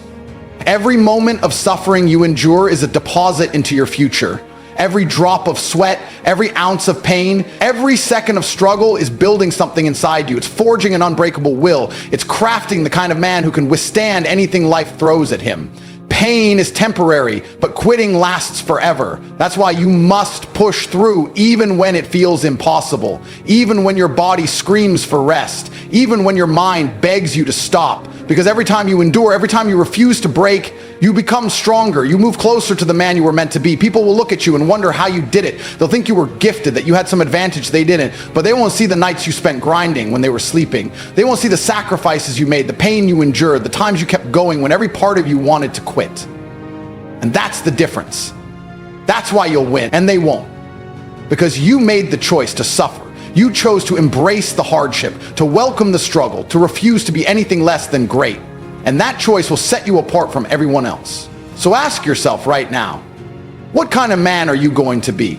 Every moment of suffering you endure is a deposit into your future. Every drop of sweat, every ounce of pain, every second of struggle is building something inside you. It's forging an unbreakable will. It's crafting the kind of man who can withstand anything life throws at him. Pain is temporary, but quitting lasts forever. That's why you must push through even when it feels impossible, even when your body screams for rest, even when your mind begs you to stop. Because every time you endure, every time you refuse to break, you become stronger. You move closer to the man you were meant to be. People will look at you and wonder how you did it. They'll think you were gifted, that you had some advantage they didn't, but they won't see the nights you spent grinding when they were sleeping. They won't see the sacrifices you made, the pain you endured, the times you kept going when every part of you wanted to quit. And that's the difference. That's why you'll win, and they won't. Because you made the choice to suffer. You chose to embrace the hardship, to welcome the struggle, to refuse to be anything less than great. And that choice will set you apart from everyone else. So ask yourself right now, what kind of man are you going to be?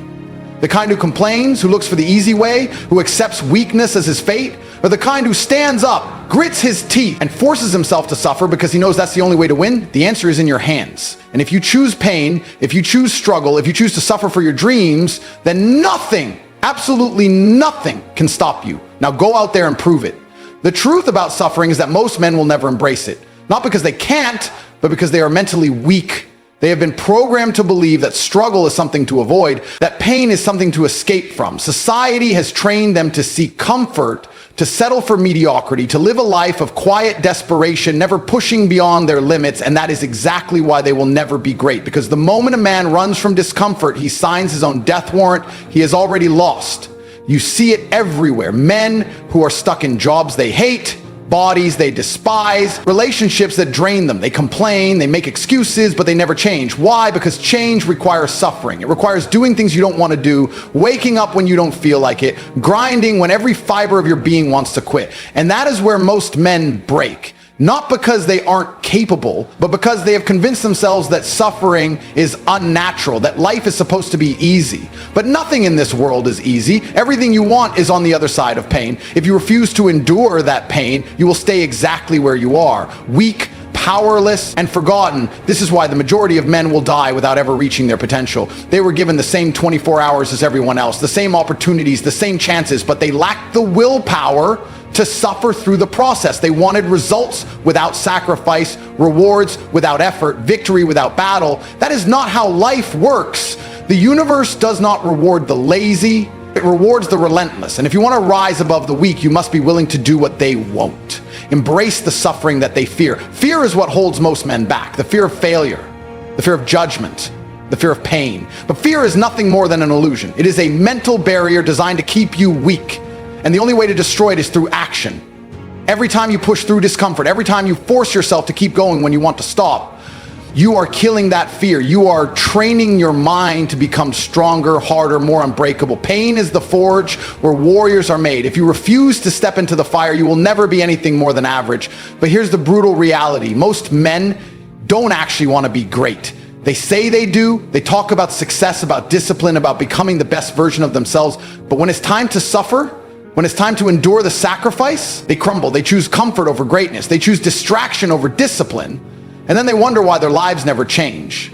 The kind who complains, who looks for the easy way, who accepts weakness as his fate? Or the kind who stands up, grits his teeth, and forces himself to suffer because he knows that's the only way to win? The answer is in your hands. And if you choose pain, if you choose struggle, if you choose to suffer for your dreams, then nothing, absolutely nothing can stop you. Now go out there and prove it. The truth about suffering is that most men will never embrace it. Not because they can't, but because they are mentally weak. They have been programmed to believe that struggle is something to avoid, that pain is something to escape from. Society has trained them to seek comfort, to settle for mediocrity, to live a life of quiet desperation, never pushing beyond their limits, and that is exactly why they will never be great. Because the moment a man runs from discomfort, he signs his own death warrant. He has already lost. You see it everywhere. Men who are stuck in jobs they hate, bodies they despise, relationships that drain them. They complain, they make excuses, but they never change. Why? Because change requires suffering. It requires doing things you don't want to do, waking up when you don't feel like it, grinding when every fiber of your being wants to quit. And that is where most men break. Not because they aren't capable, but because they have convinced themselves that suffering is unnatural, that life is supposed to be easy. But nothing in this world is easy. Everything you want is on the other side of pain. If you refuse to endure that pain, you will stay exactly where you are, weak, powerless, and forgotten. This is why the majority of men will die without ever reaching their potential. They were given the same 24 hours as everyone else, the same opportunities, the same chances, but they lacked the willpower to suffer through the process. They wanted results without sacrifice, rewards without effort, victory without battle. That is not how life works. The universe does not reward the lazy, it rewards the relentless. And if you want to rise above the weak, you must be willing to do what they won't. Embrace the suffering that they fear. Fear is what holds most men back. The fear of failure, the fear of judgment, the fear of pain. But fear is nothing more than an illusion. It is a mental barrier designed to keep you weak. And the only way to destroy it is through action. Every time you push through discomfort, every time you force yourself to keep going when you want to stop, you are killing that fear. You are training your mind to become stronger, harder, more unbreakable. Pain is the forge where warriors are made. If you refuse to step into the fire, you will never be anything more than average. But here's the brutal reality. Most men don't actually want to be great. They say they do. They talk about success, about discipline, about becoming the best version of themselves. But when it's time to suffer, when it's time to endure the sacrifice, they crumble. They choose comfort over greatness. They choose distraction over discipline. And then they wonder why their lives never change.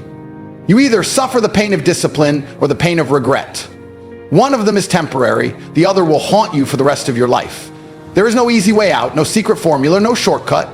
You either suffer the pain of discipline or the pain of regret. One of them is temporary. The other will haunt you for the rest of your life. There is no easy way out, no secret formula, no shortcut.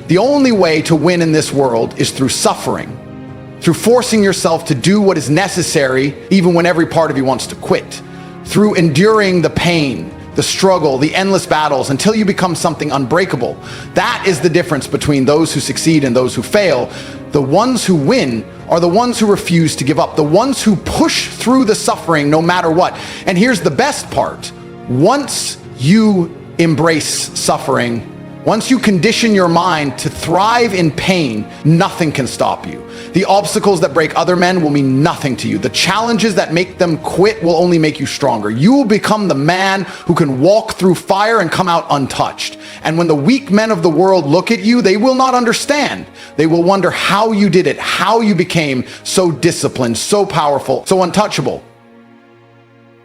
The only way to win in this world is through suffering, through forcing yourself to do what is necessary even when every part of you wants to quit, through enduring the pain, the struggle, the endless battles, until you become something unbreakable. That is the difference between those who succeed and those who fail. The ones who win are the ones who refuse to give up, the ones who push through the suffering no matter what. And here's the best part. Once you embrace suffering, once you condition your mind to thrive in pain, nothing can stop you. The obstacles that break other men will mean nothing to you. The challenges that make them quit will only make you stronger. You will become the man who can walk through fire and come out untouched. And when the weak men of the world look at you, they will not understand. They will wonder how you did it, how you became so disciplined, so powerful, so untouchable.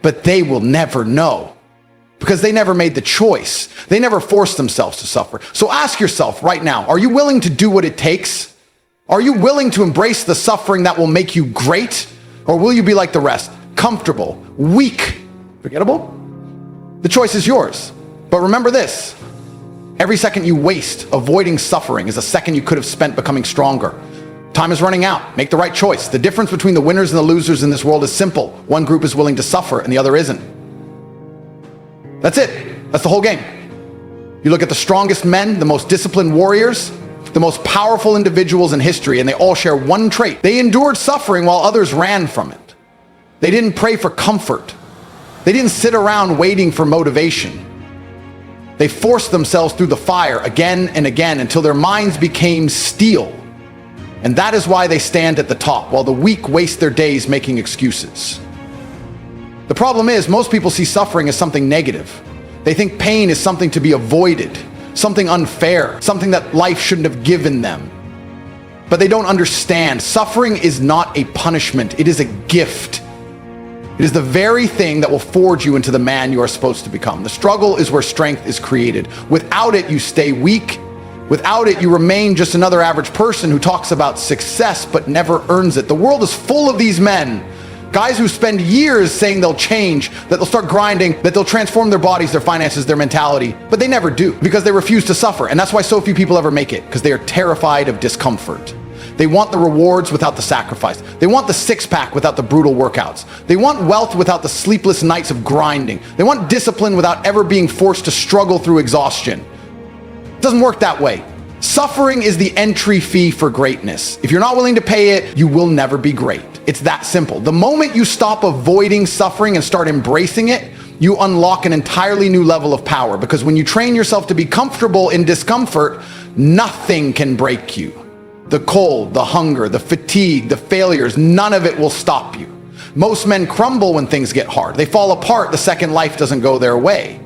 But they will never know, because they never made the choice. They never forced themselves to suffer. So ask yourself right now, are you willing to do what it takes? Are you willing to embrace the suffering that will make you great? Or will you be like the rest, comfortable, weak, forgettable? The choice is yours. But remember this, every second you waste avoiding suffering is a second you could have spent becoming stronger. Time is running out. Make the right choice. The difference between the winners and the losers in this world is simple. One group is willing to suffer and the other isn't. That's it. That's the whole game. You look at the strongest men, the most disciplined warriors, the most powerful individuals in history, and they all share one trait. They endured suffering while others ran from it. They didn't pray for comfort. They didn't sit around waiting for motivation. They forced themselves through the fire again and again until their minds became steel. And that is why they stand at the top, while the weak waste their days making excuses. The problem is, most people see suffering as something negative. They think pain is something to be avoided, something unfair, something that life shouldn't have given them. But they don't understand. Suffering is not a punishment. It is a gift. It is the very thing that will forge you into the man you are supposed to become. The struggle is where strength is created. Without it, you stay weak. Without it, you remain just another average person who talks about success but never earns it. The world is full of these men. Guys who spend years saying they'll change, that they'll start grinding, that they'll transform their bodies, their finances, their mentality, but they never do because they refuse to suffer. And that's why so few people ever make it, because they are terrified of discomfort. They want the rewards without the sacrifice. They want the six-pack without the brutal workouts. They want wealth without the sleepless nights of grinding. They want discipline without ever being forced to struggle through exhaustion. It doesn't work that way. Suffering is the entry fee for greatness. If you're not willing to pay it, you will never be great. It's that simple. The moment you stop avoiding suffering and start embracing it, you unlock an entirely new level of power, because when you train yourself to be comfortable in discomfort, nothing can break you. The cold, the hunger, the fatigue, the failures, none of it will stop you. Most men crumble when things get hard. They fall apart the second life doesn't go their way.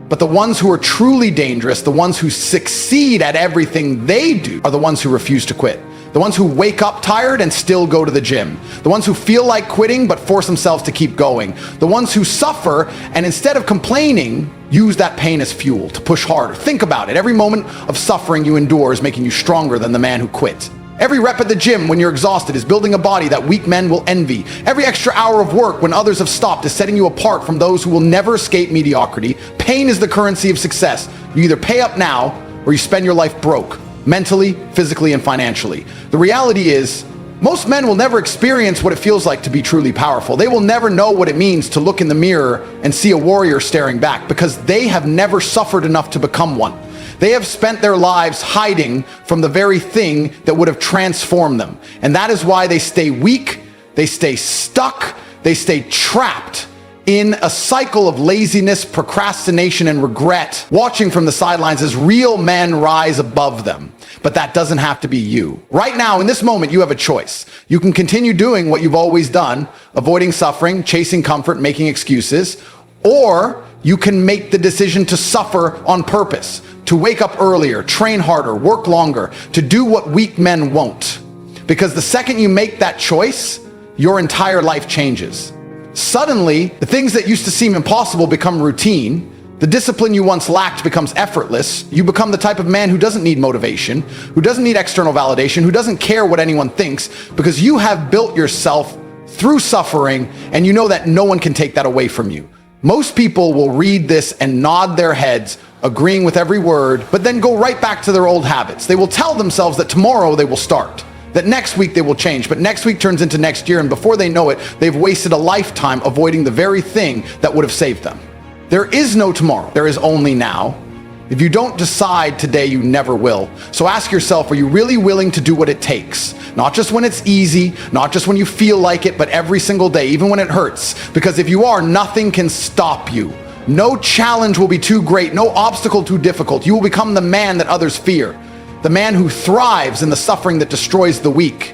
But the ones who are truly dangerous, the ones who succeed at everything they do, are the ones who refuse to quit. The ones who wake up tired and still go to the gym. The ones who feel like quitting but force themselves to keep going. The ones who suffer and instead of complaining, use that pain as fuel to push harder. Think about it. Every moment of suffering you endure is making you stronger than the man who quit. Every rep at the gym when you're exhausted is building a body that weak men will envy. Every extra hour of work when others have stopped is setting you apart from those who will never escape mediocrity. Pain is the currency of success. You either pay up now or you spend your life broke, mentally, physically, and financially. The reality is, most men will never experience what it feels like to be truly powerful. They will never know what it means to look in the mirror and see a warrior staring back, because they have never suffered enough to become one. They have spent their lives hiding from the very thing that would have transformed them. And that is why they stay weak, they stay stuck, they stay trapped in a cycle of laziness, procrastination, and regret, watching from the sidelines as real men rise above them. But that doesn't have to be you. Right now, in this moment, you have a choice. You can continue doing what you've always done, avoiding suffering, chasing comfort, making excuses, or you can make the decision to suffer on purpose, to wake up earlier, train harder, work longer, to do what weak men won't. Because the second you make that choice, your entire life changes. Suddenly, the things that used to seem impossible become routine. The discipline you once lacked becomes effortless. You become the type of man who doesn't need motivation, who doesn't need external validation, who doesn't care what anyone thinks, because you have built yourself through suffering, and you know that no one can take that away from you. Most people will read this and nod their heads, agreeing with every word, but then go right back to their old habits. They will tell themselves that tomorrow they will start, that next week they will change, but next week turns into next year, and before they know it, they've wasted a lifetime avoiding the very thing that would have saved them. There is no tomorrow. There is only now. If you don't decide today, you never will. So ask yourself, are you really willing to do what it takes? Not just when it's easy, not just when you feel like it, but every single day, even when it hurts. Because if you are, nothing can stop you. No challenge will be too great, no obstacle too difficult. You will become the man that others fear, the man who thrives in the suffering that destroys the weak.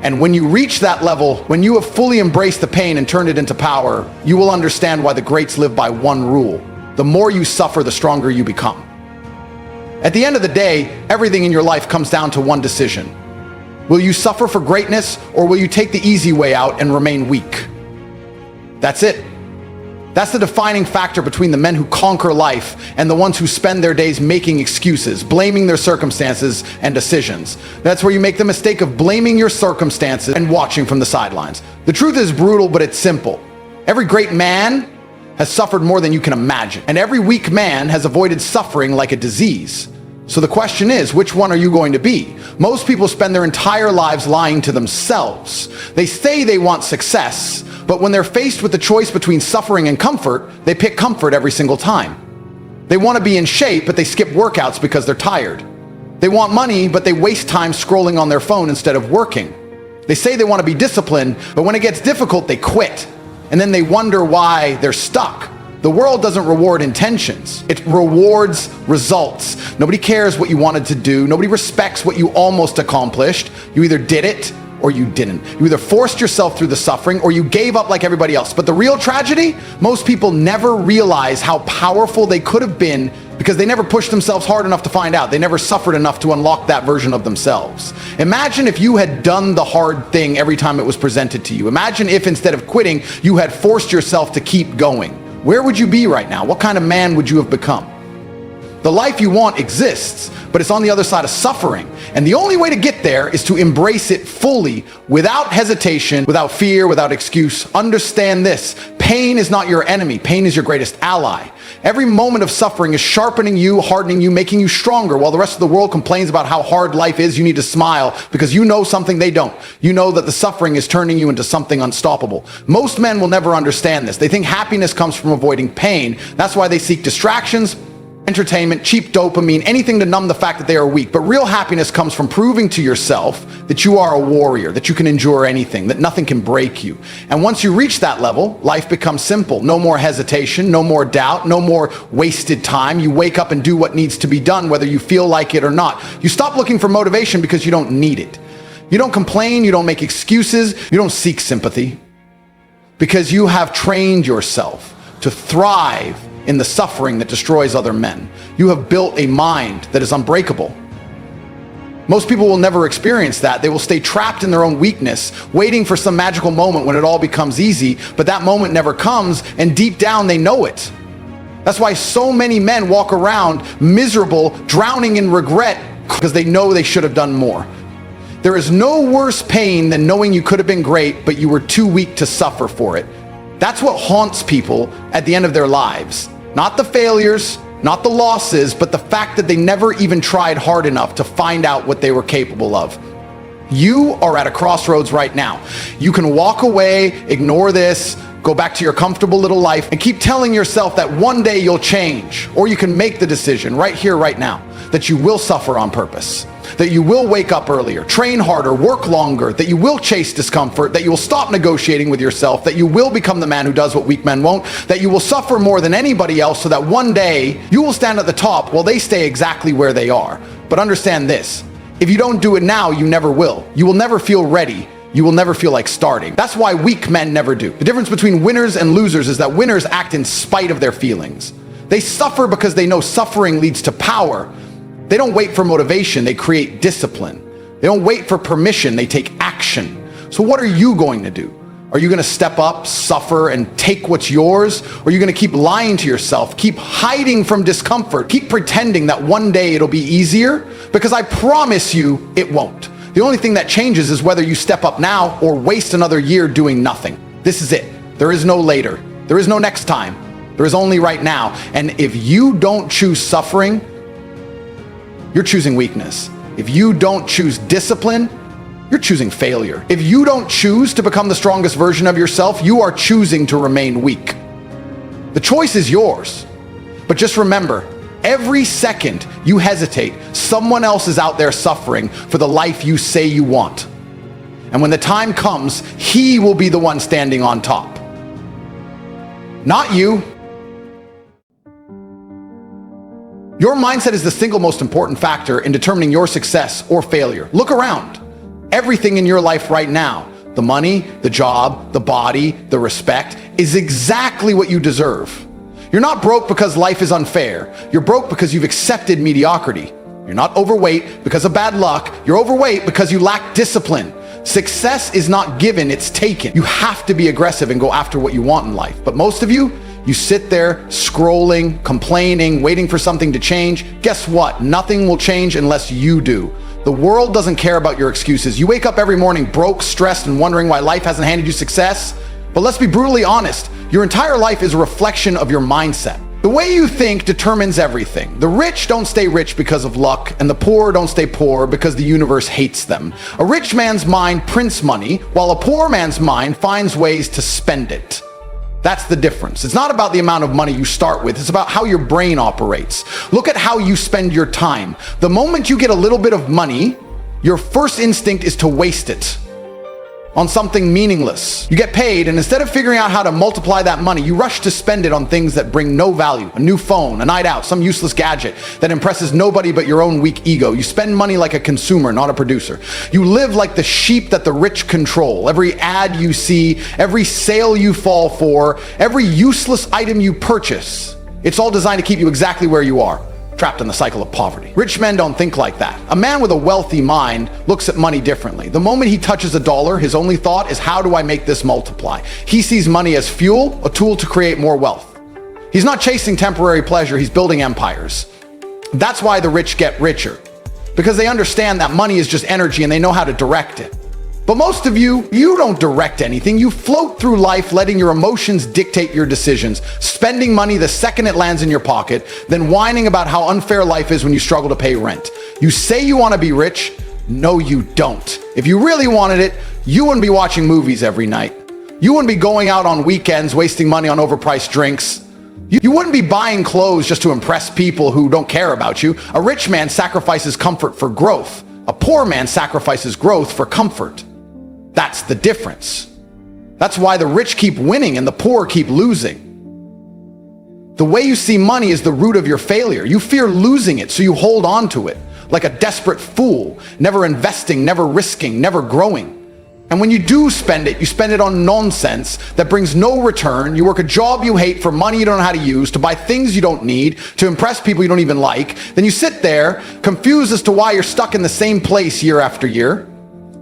And when you reach that level, when you have fully embraced the pain and turned it into power, you will understand why the greats live by one rule. The more you suffer, the stronger you become. At the end of the day, everything in your life comes down to one decision. Will you suffer for greatness, or will you take the easy way out and remain weak? That's it. That's the defining factor between the men who conquer life and the ones who spend their days making excuses, blaming their circumstances and decisions. That's where you make the mistake of blaming your circumstances and watching from the sidelines. The truth is brutal, but it's simple. Every great man has suffered more than you can imagine, and every weak man has avoided suffering like a disease. So the question is, which one are you going to be? Most people spend their entire lives lying to themselves. They say they want success, but when they're faced with the choice between suffering and comfort, they pick comfort every single time. They want to be in shape, but they skip workouts because they're tired. They want money, but they waste time scrolling on their phone instead of working. They say they want to be disciplined, but when it gets difficult, they quit. And then they wonder why they're stuck. The world doesn't reward intentions. It rewards results. Nobody cares what you wanted to do. Nobody respects what you almost accomplished. You either did it or you didn't. You either forced yourself through the suffering or you gave up like everybody else. But the real tragedy, most people never realize how powerful they could have been because they never pushed themselves hard enough to find out. They never suffered enough to unlock that version of themselves. Imagine if you had done the hard thing every time it was presented to you. Imagine if instead of quitting, you had forced yourself to keep going. Where would you be right now? What kind of man would you have become? The life you want exists, but it's on the other side of suffering. And the only way to get there is to embrace it fully, without hesitation, without fear, without excuse. Understand this: pain is not your enemy. Pain is your greatest ally. Every moment of suffering is sharpening you, hardening you, making you stronger. While the rest of the world complains about how hard life is, you need to smile because you know something they don't. You know that the suffering is turning you into something unstoppable. Most men will never understand this. They think happiness comes from avoiding pain. That's why they seek distractions, entertainment, cheap dopamine, anything to numb the fact that they are weak. But real happiness comes from proving to yourself that you are a warrior, that you can endure anything, that nothing can break you. And once you reach that level, life becomes simple. No more hesitation, no more doubt, no more wasted time. You wake up and do what needs to be done, whether you feel like it or not. You stop looking for motivation because you don't need it. You don't complain, you don't make excuses, you don't seek sympathy, because you have trained yourself to thrive in the suffering that destroys other men. You have built a mind that is unbreakable. Most people will never experience that. They will stay trapped in their own weakness, waiting for some magical moment when it all becomes easy, but that moment never comes, and deep down they know it. That's why so many men walk around miserable, drowning in regret, because they know they should have done more. There is no worse pain than knowing you could have been great, but you were too weak to suffer for it. That's what haunts people at the end of their lives. Not the failures, not the losses, but the fact that they never even tried hard enough to find out what they were capable of. You are at a crossroads right now. You can walk away, ignore this, go back to your comfortable little life, and keep telling yourself that one day you'll change. Or you can make the decision right here, right now, that you will suffer on purpose, that you will wake up earlier, train harder, work longer, that you will chase discomfort, that you will stop negotiating with yourself, that you will become the man who does what weak men won't, that you will suffer more than anybody else so that one day you will stand at the top while they stay exactly where they are. But understand this: if you don't do it now, you never will. You will never feel ready. You will never feel like starting. That's why weak men never do. The difference between winners and losers is that winners act in spite of their feelings. They suffer because they know suffering leads to power. They don't wait for motivation, they create discipline. They don't wait for permission, they take action. So what are you going to do? Are you going to step up, suffer, and take what's yours? Or are you going to keep lying to yourself, keep hiding from discomfort, keep pretending that one day it'll be easier? Because I promise you, it won't. The only thing that changes is whether you step up now or waste another year doing nothing. This is it. There is no later. There is no next time. There is only right now. And if you don't choose suffering, you're choosing weakness. If you don't choose discipline, you're choosing failure. If you don't choose to become the strongest version of yourself, you are choosing to remain weak. The choice is yours. But just remember, every second you hesitate, someone else is out there suffering for the life you say you want. And when the time comes, he will be the one standing on top. Not you. Your mindset is the single most important factor in determining your success or failure. Look around. Everything in your life right now, the money, the job, the body, the respect, is exactly what you deserve. You're not broke because life is unfair. You're broke because you've accepted mediocrity. You're not overweight because of bad luck. You're overweight because you lack discipline. Success is not given, it's taken. You have to be aggressive and go after what you want in life. But most of you sit there scrolling, complaining, waiting for something to change. Guess what? Nothing will change unless you do. The world doesn't care about your excuses. You wake up every morning broke, stressed, and wondering why life hasn't handed you success. But let's be brutally honest. Your entire life is a reflection of your mindset. The way you think determines everything. The rich don't stay rich because of luck, and the poor don't stay poor because the universe hates them. A rich man's mind prints money, while a poor man's mind finds ways to spend it. That's the difference. It's not about the amount of money you start with. It's about how your brain operates. Look at how you spend your time. The moment you get a little bit of money, your first instinct is to waste it on something meaningless. You get paid, and instead of figuring out how to multiply that money, you rush to spend it on things that bring no value. A new phone, a night out, some useless gadget that impresses nobody but your own weak ego. You spend money like a consumer, not a producer. You live like the sheep that the rich control. Every ad you see, every sale you fall for, every useless item you purchase, it's all designed to keep you exactly where you are, trapped in the cycle of poverty. Rich men don't think like that. A man with a wealthy mind looks at money differently. The moment he touches a dollar, his only thought is, how do I make this multiply? He sees money as fuel, a tool to create more wealth. He's not chasing temporary pleasure, he's building empires. That's why the rich get richer, because they understand that money is just energy and they know how to direct it. But most of you don't direct anything. You float through life letting your emotions dictate your decisions, spending money the second it lands in your pocket, then whining about how unfair life is when you struggle to pay rent. You say you want to be rich. No, you don't. If you really wanted it, you wouldn't be watching movies every night. You wouldn't be going out on weekends wasting money on overpriced drinks. You wouldn't be buying clothes just to impress people who don't care about you. A rich man sacrifices comfort for growth. A poor man sacrifices growth for comfort. That's the difference. That's why the rich keep winning and the poor keep losing. The way you see money is the root of your failure. You fear losing it, so you hold on to it like a desperate fool, never investing, never risking, never growing. And when you do spend it, you spend it on nonsense that brings no return. You work a job you hate for money you don't know how to use, to buy things you don't need, to impress people you don't even like. Then you sit there, confused as to why you're stuck in the same place year after year.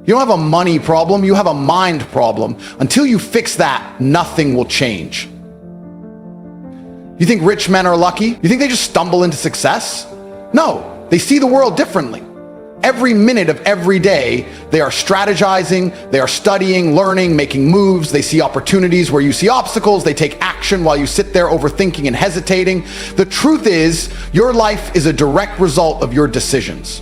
You don't have a money problem, you have a mind problem. Until you fix that, nothing will change. You think rich men are lucky? You think they just stumble into success? No, they see the world differently. Every minute of every day, they are strategizing, they are studying, learning, making moves. They see opportunities where you see obstacles. They take action while you sit there overthinking and hesitating. The truth is, your life is a direct result of your decisions.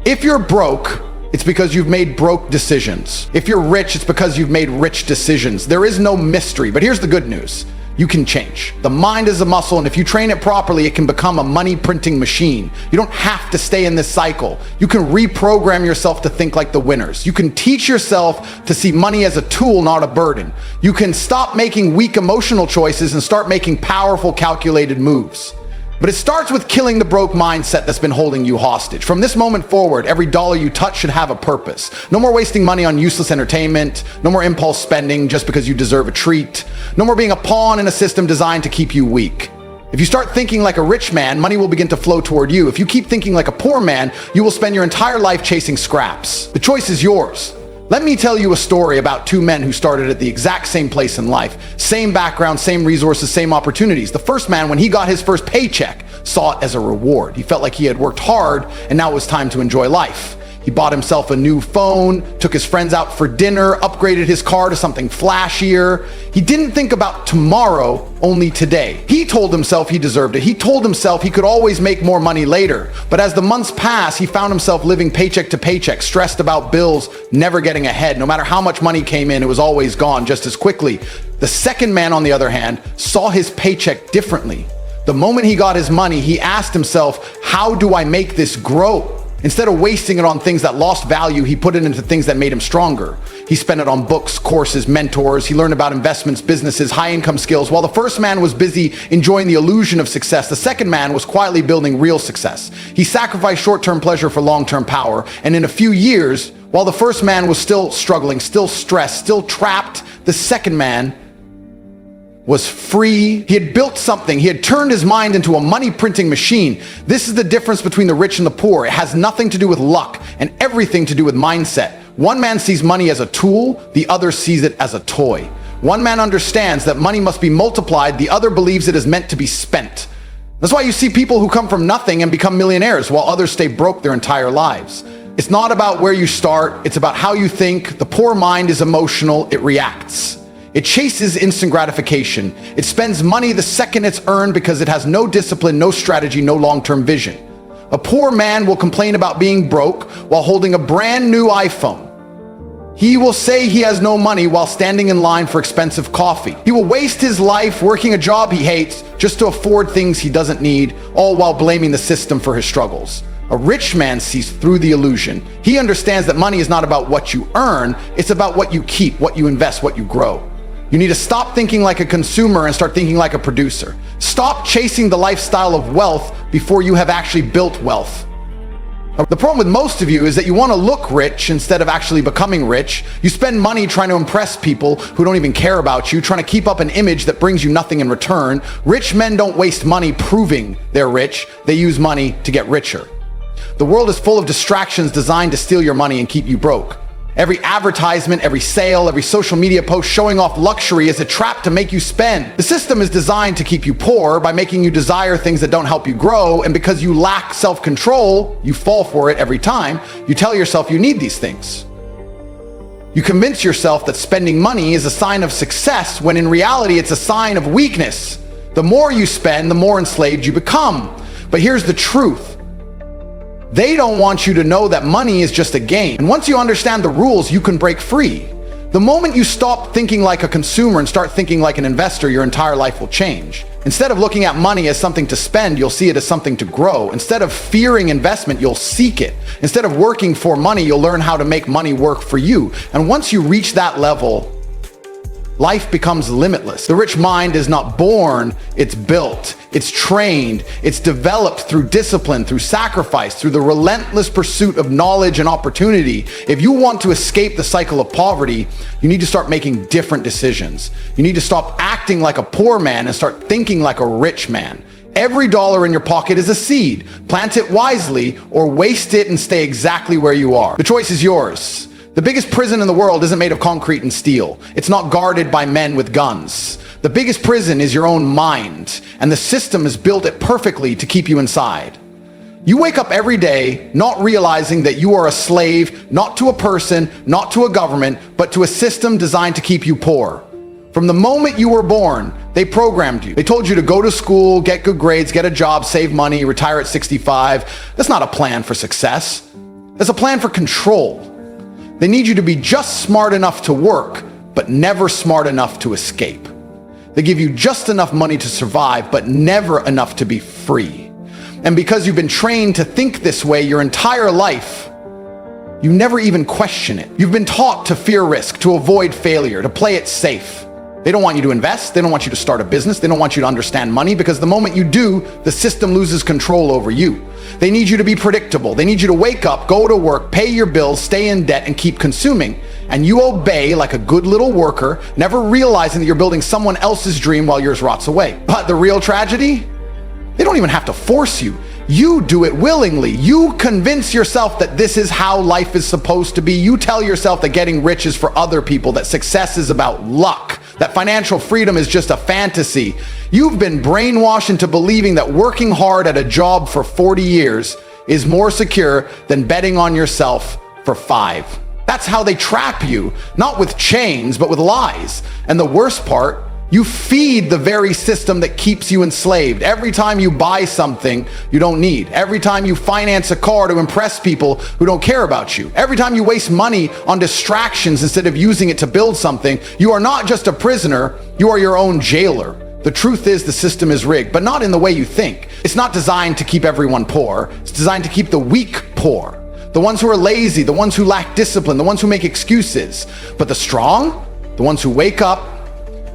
If you're broke, it's because you've made broke decisions. If you're rich, it's because you've made rich decisions. There is no mystery, but here's the good news. You can change. The mind is a muscle, and if you train it properly, it can become a money printing machine. You don't have to stay in this cycle. You can reprogram yourself to think like the winners. You can teach yourself to see money as a tool, not a burden. You can stop making weak emotional choices and start making powerful, calculated moves. But it starts with killing the broke mindset that's been holding you hostage. From this moment forward, every dollar you touch should have a purpose. No more wasting money on useless entertainment. No more impulse spending just because you deserve a treat. No more being a pawn in a system designed to keep you weak. If you start thinking like a rich man, money will begin to flow toward you. If you keep thinking like a poor man, you will spend your entire life chasing scraps. The choice is yours. Let me tell you a story about two men who started at the exact same place in life. Same background, same resources, same opportunities. The first man, when he got his first paycheck, saw it as a reward. He felt like he had worked hard and now it was time to enjoy life. He bought himself a new phone, took his friends out for dinner, upgraded his car to something flashier. He didn't think about tomorrow, only today. He told himself he deserved it. He told himself he could always make more money later. But as the months passed, he found himself living paycheck to paycheck, stressed about bills, never getting ahead. No matter how much money came in, it was always gone just as quickly. The second man, on the other hand, saw his paycheck differently. The moment he got his money, he asked himself, how do I make this grow? Instead of wasting it on things that lost value, he put it into things that made him stronger. He spent it on books, courses, mentors. He learned about investments, businesses, high income skills. While the first man was busy enjoying the illusion of success, the second man was quietly building real success. He sacrificed short-term pleasure for long-term power. And in a few years, while the first man was still struggling, still stressed, still trapped, the second man was free. He had built something. He had turned his mind into a money printing machine. This is the difference between the rich and the poor. It has nothing to do with luck and everything to do with mindset. One man sees money as a tool, the other sees it as a toy. One man understands that money must be multiplied, the other believes it is meant to be spent. That's why you see people who come from nothing and become millionaires while others stay broke their entire lives. It's not about where you start, it's about how you think. The poor mind is emotional, it reacts. It chases instant gratification. It spends money the second it's earned because it has no discipline, no strategy, no long-term vision. A poor man will complain about being broke while holding a brand new iPhone. He will say he has no money while standing in line for expensive coffee. He will waste his life working a job he hates just to afford things he doesn't need, all while blaming the system for his struggles. A rich man sees through the illusion. He understands that money is not about what you earn, it's about what you keep, what you invest, what you grow. You need to stop thinking like a consumer and start thinking like a producer. Stop chasing the lifestyle of wealth before you have actually built wealth. The problem with most of you is that you want to look rich instead of actually becoming rich. You spend money trying to impress people who don't even care about you, trying to keep up an image that brings you nothing in return. Rich men don't waste money proving they're rich. They use money to get richer. The world is full of distractions designed to steal your money and keep you broke. Every advertisement, every sale, every social media post showing off luxury is a trap to make you spend. The system is designed to keep you poor by making you desire things that don't help you grow, and because you lack self-control, you fall for it every time. You tell yourself you need these things. You convince yourself that spending money is a sign of success, when in reality it's a sign of weakness. The more you spend, the more enslaved you become. But here's the truth. They don't want you to know that money is just a game. And once you understand the rules, you can break free. The moment you stop thinking like a consumer and start thinking like an investor, your entire life will change. Instead of looking at money as something to spend, you'll see it as something to grow. Instead of fearing investment, you'll seek it. Instead of working for money, you'll learn how to make money work for you. And once you reach that level, life becomes limitless. The rich mind is not born, it's built. It's trained, it's developed through discipline, through sacrifice, through the relentless pursuit of knowledge and opportunity. If you want to escape the cycle of poverty, you need to start making different decisions. You need to stop acting like a poor man and start thinking like a rich man. Every dollar in your pocket is a seed. Plant it wisely or waste it and stay exactly where you are. The choice is yours. The biggest prison in the world isn't made of concrete and steel. It's not guarded by men with guns. The biggest prison is your own mind, and the system has built it perfectly to keep you inside. You wake up every day not realizing that you are a slave, not to a person, not to a government, but to a system designed to keep you poor. From the moment you were born, they programmed you. They told you to go to school, get good grades, get a job, save money, retire at 65. That's not a plan for success. That's a plan for control. They need you to be just smart enough to work, but never smart enough to escape. They give you just enough money to survive, but never enough to be free. And because you've been trained to think this way your entire life, you never even question it. You've been taught to fear risk, to avoid failure, to play it safe. They don't want you to invest. They don't want you to start a business. They don't want you to understand money, because the moment you do, the system loses control over you. They need you to be predictable. They need you to wake up, go to work, pay your bills, stay in debt, and keep consuming. And you obey like a good little worker, never realizing that you're building someone else's dream while yours rots away. But the real tragedy? They don't even have to force you. You do it willingly. You convince yourself that this is how life is supposed to be. You tell yourself that getting rich is for other people, that success is about luck, that financial freedom is just a fantasy. You've been brainwashed into believing that working hard at a job for 40 years is more secure than betting on yourself for 5. That's how they trap you, not with chains, but with lies. And the worst part, you feed the very system that keeps you enslaved. Every time you buy something you don't need, every time you finance a car to impress people who don't care about you, every time you waste money on distractions instead of using it to build something, you are not just a prisoner, you are your own jailer. The truth is the system is rigged, but not in the way you think. It's not designed to keep everyone poor. It's designed to keep the weak poor. The ones who are lazy, the ones who lack discipline, the ones who make excuses. But the strong, the ones who wake up,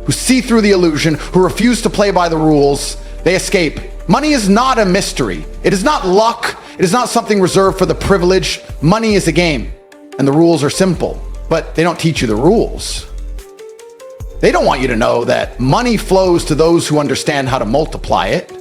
who see through the illusion, who refuse to play by the rules, they escape. Money is not a mystery. It is not luck. It is not something reserved for the privileged. Money is a game, and the rules are simple, but they don't teach you the rules. They don't want you to know that money flows to those who understand how to multiply it.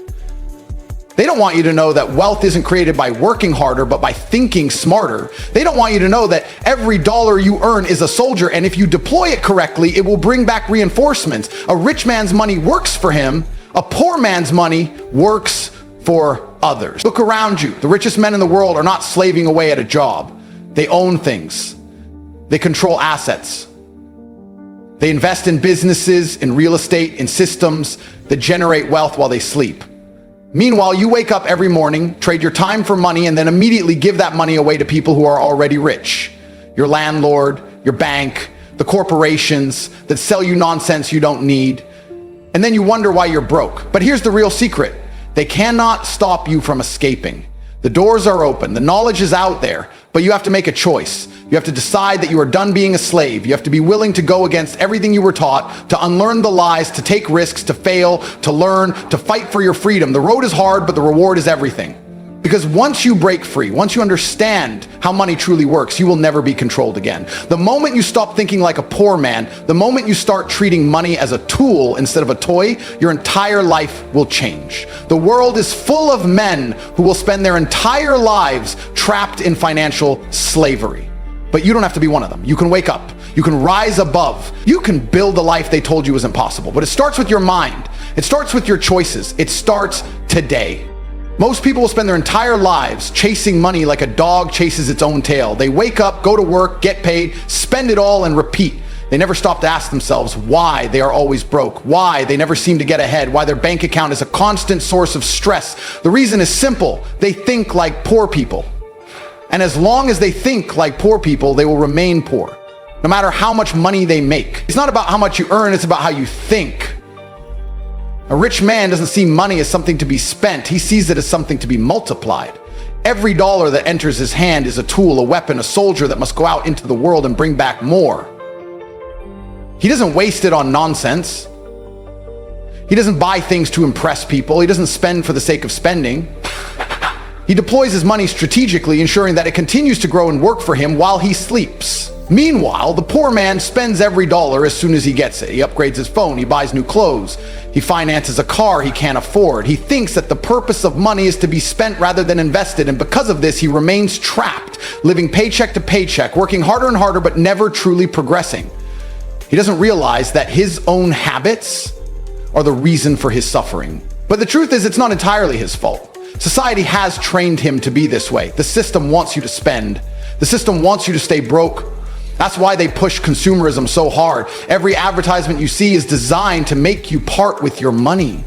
They don't want you to know that wealth isn't created by working harder, but by thinking smarter. They don't want you to know that every dollar you earn is a soldier, and if you deploy it correctly, it will bring back reinforcements. A rich man's money works for him. A poor man's money works for others. Look around you. The richest men in the world are not slaving away at a job. They own things. They control assets. They invest in businesses, in real estate, in systems that generate wealth while they sleep. Meanwhile, you wake up every morning, trade your time for money, and then immediately give that money away to people who are already rich. Your landlord, your bank, the corporations that sell you nonsense you don't need. And then you wonder why you're broke. But here's the real secret. They cannot stop you from escaping. The doors are open. The knowledge is out there, but you have to make a choice. You have to decide that you are done being a slave. You have to be willing to go against everything you were taught, to unlearn the lies, to take risks, to fail, to learn, to fight for your freedom. The road is hard, but the reward is everything. Because once you break free, once you understand how money truly works, you will never be controlled again. The moment you stop thinking like a poor man, the moment you start treating money as a tool instead of a toy, your entire life will change. The world is full of men who will spend their entire lives trapped in financial slavery. But you don't have to be one of them. You can wake up. You can rise above. You can build the life they told you was impossible. But it starts with your mind. It starts with your choices. It starts today. Most people will spend their entire lives chasing money like a dog chases its own tail. They wake up, go to work, get paid, spend it all, and repeat. They never stop to ask themselves why they are always broke, why they never seem to get ahead, why their bank account is a constant source of stress. The reason is simple. They think like poor people. And as long as they think like poor people, they will remain poor, no matter how much money they make. It's not about how much you earn, it's about how you think. A rich man doesn't see money as something to be spent. He sees it as something to be multiplied. Every dollar that enters his hand is a tool, a weapon, a soldier that must go out into the world and bring back more. He doesn't waste it on nonsense. He doesn't buy things to impress people. He doesn't spend for the sake of spending. He deploys his money strategically, ensuring that it continues to grow and work for him while he sleeps. Meanwhile, the poor man spends every dollar as soon as he gets it. He upgrades his phone, he buys new clothes, he finances a car he can't afford. He thinks that the purpose of money is to be spent rather than invested, and because of this, he remains trapped, living paycheck to paycheck, working harder and harder, but never truly progressing. He doesn't realize that his own habits are the reason for his suffering. But the truth is, it's not entirely his fault. Society has trained him to be this way. The system wants you to spend. The system wants you to stay broke. That's why they push consumerism so hard. Every advertisement you see is designed to make you part with your money.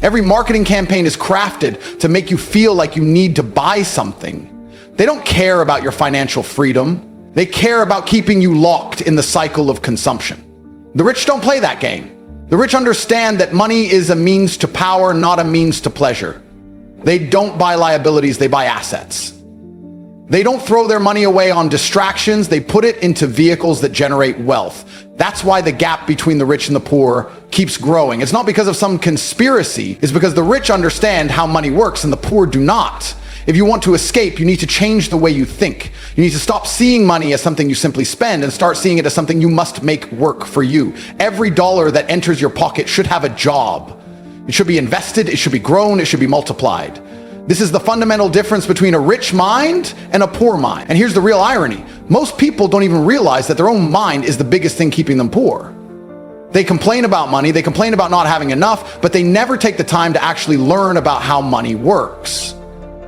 Every marketing campaign is crafted to make you feel like you need to buy something. They don't care about your financial freedom. They care about keeping you locked in the cycle of consumption. The rich don't play that game. The rich understand that money is a means to power, not a means to pleasure. They don't buy liabilities, they buy assets. They don't throw their money away on distractions, they put it into vehicles that generate wealth. That's why the gap between the rich and the poor keeps growing. It's not because of some conspiracy, it's because the rich understand how money works and the poor do not. If you want to escape, you need to change the way you think. You need to stop seeing money as something you simply spend and start seeing it as something you must make work for you. Every dollar that enters your pocket should have a job. It should be invested, it should be grown, it should be multiplied. This is the fundamental difference between a rich mind and a poor mind. And here's the real irony. Most people don't even realize that their own mind is the biggest thing keeping them poor. They complain about money, they complain about not having enough, but they never take the time to actually learn about how money works.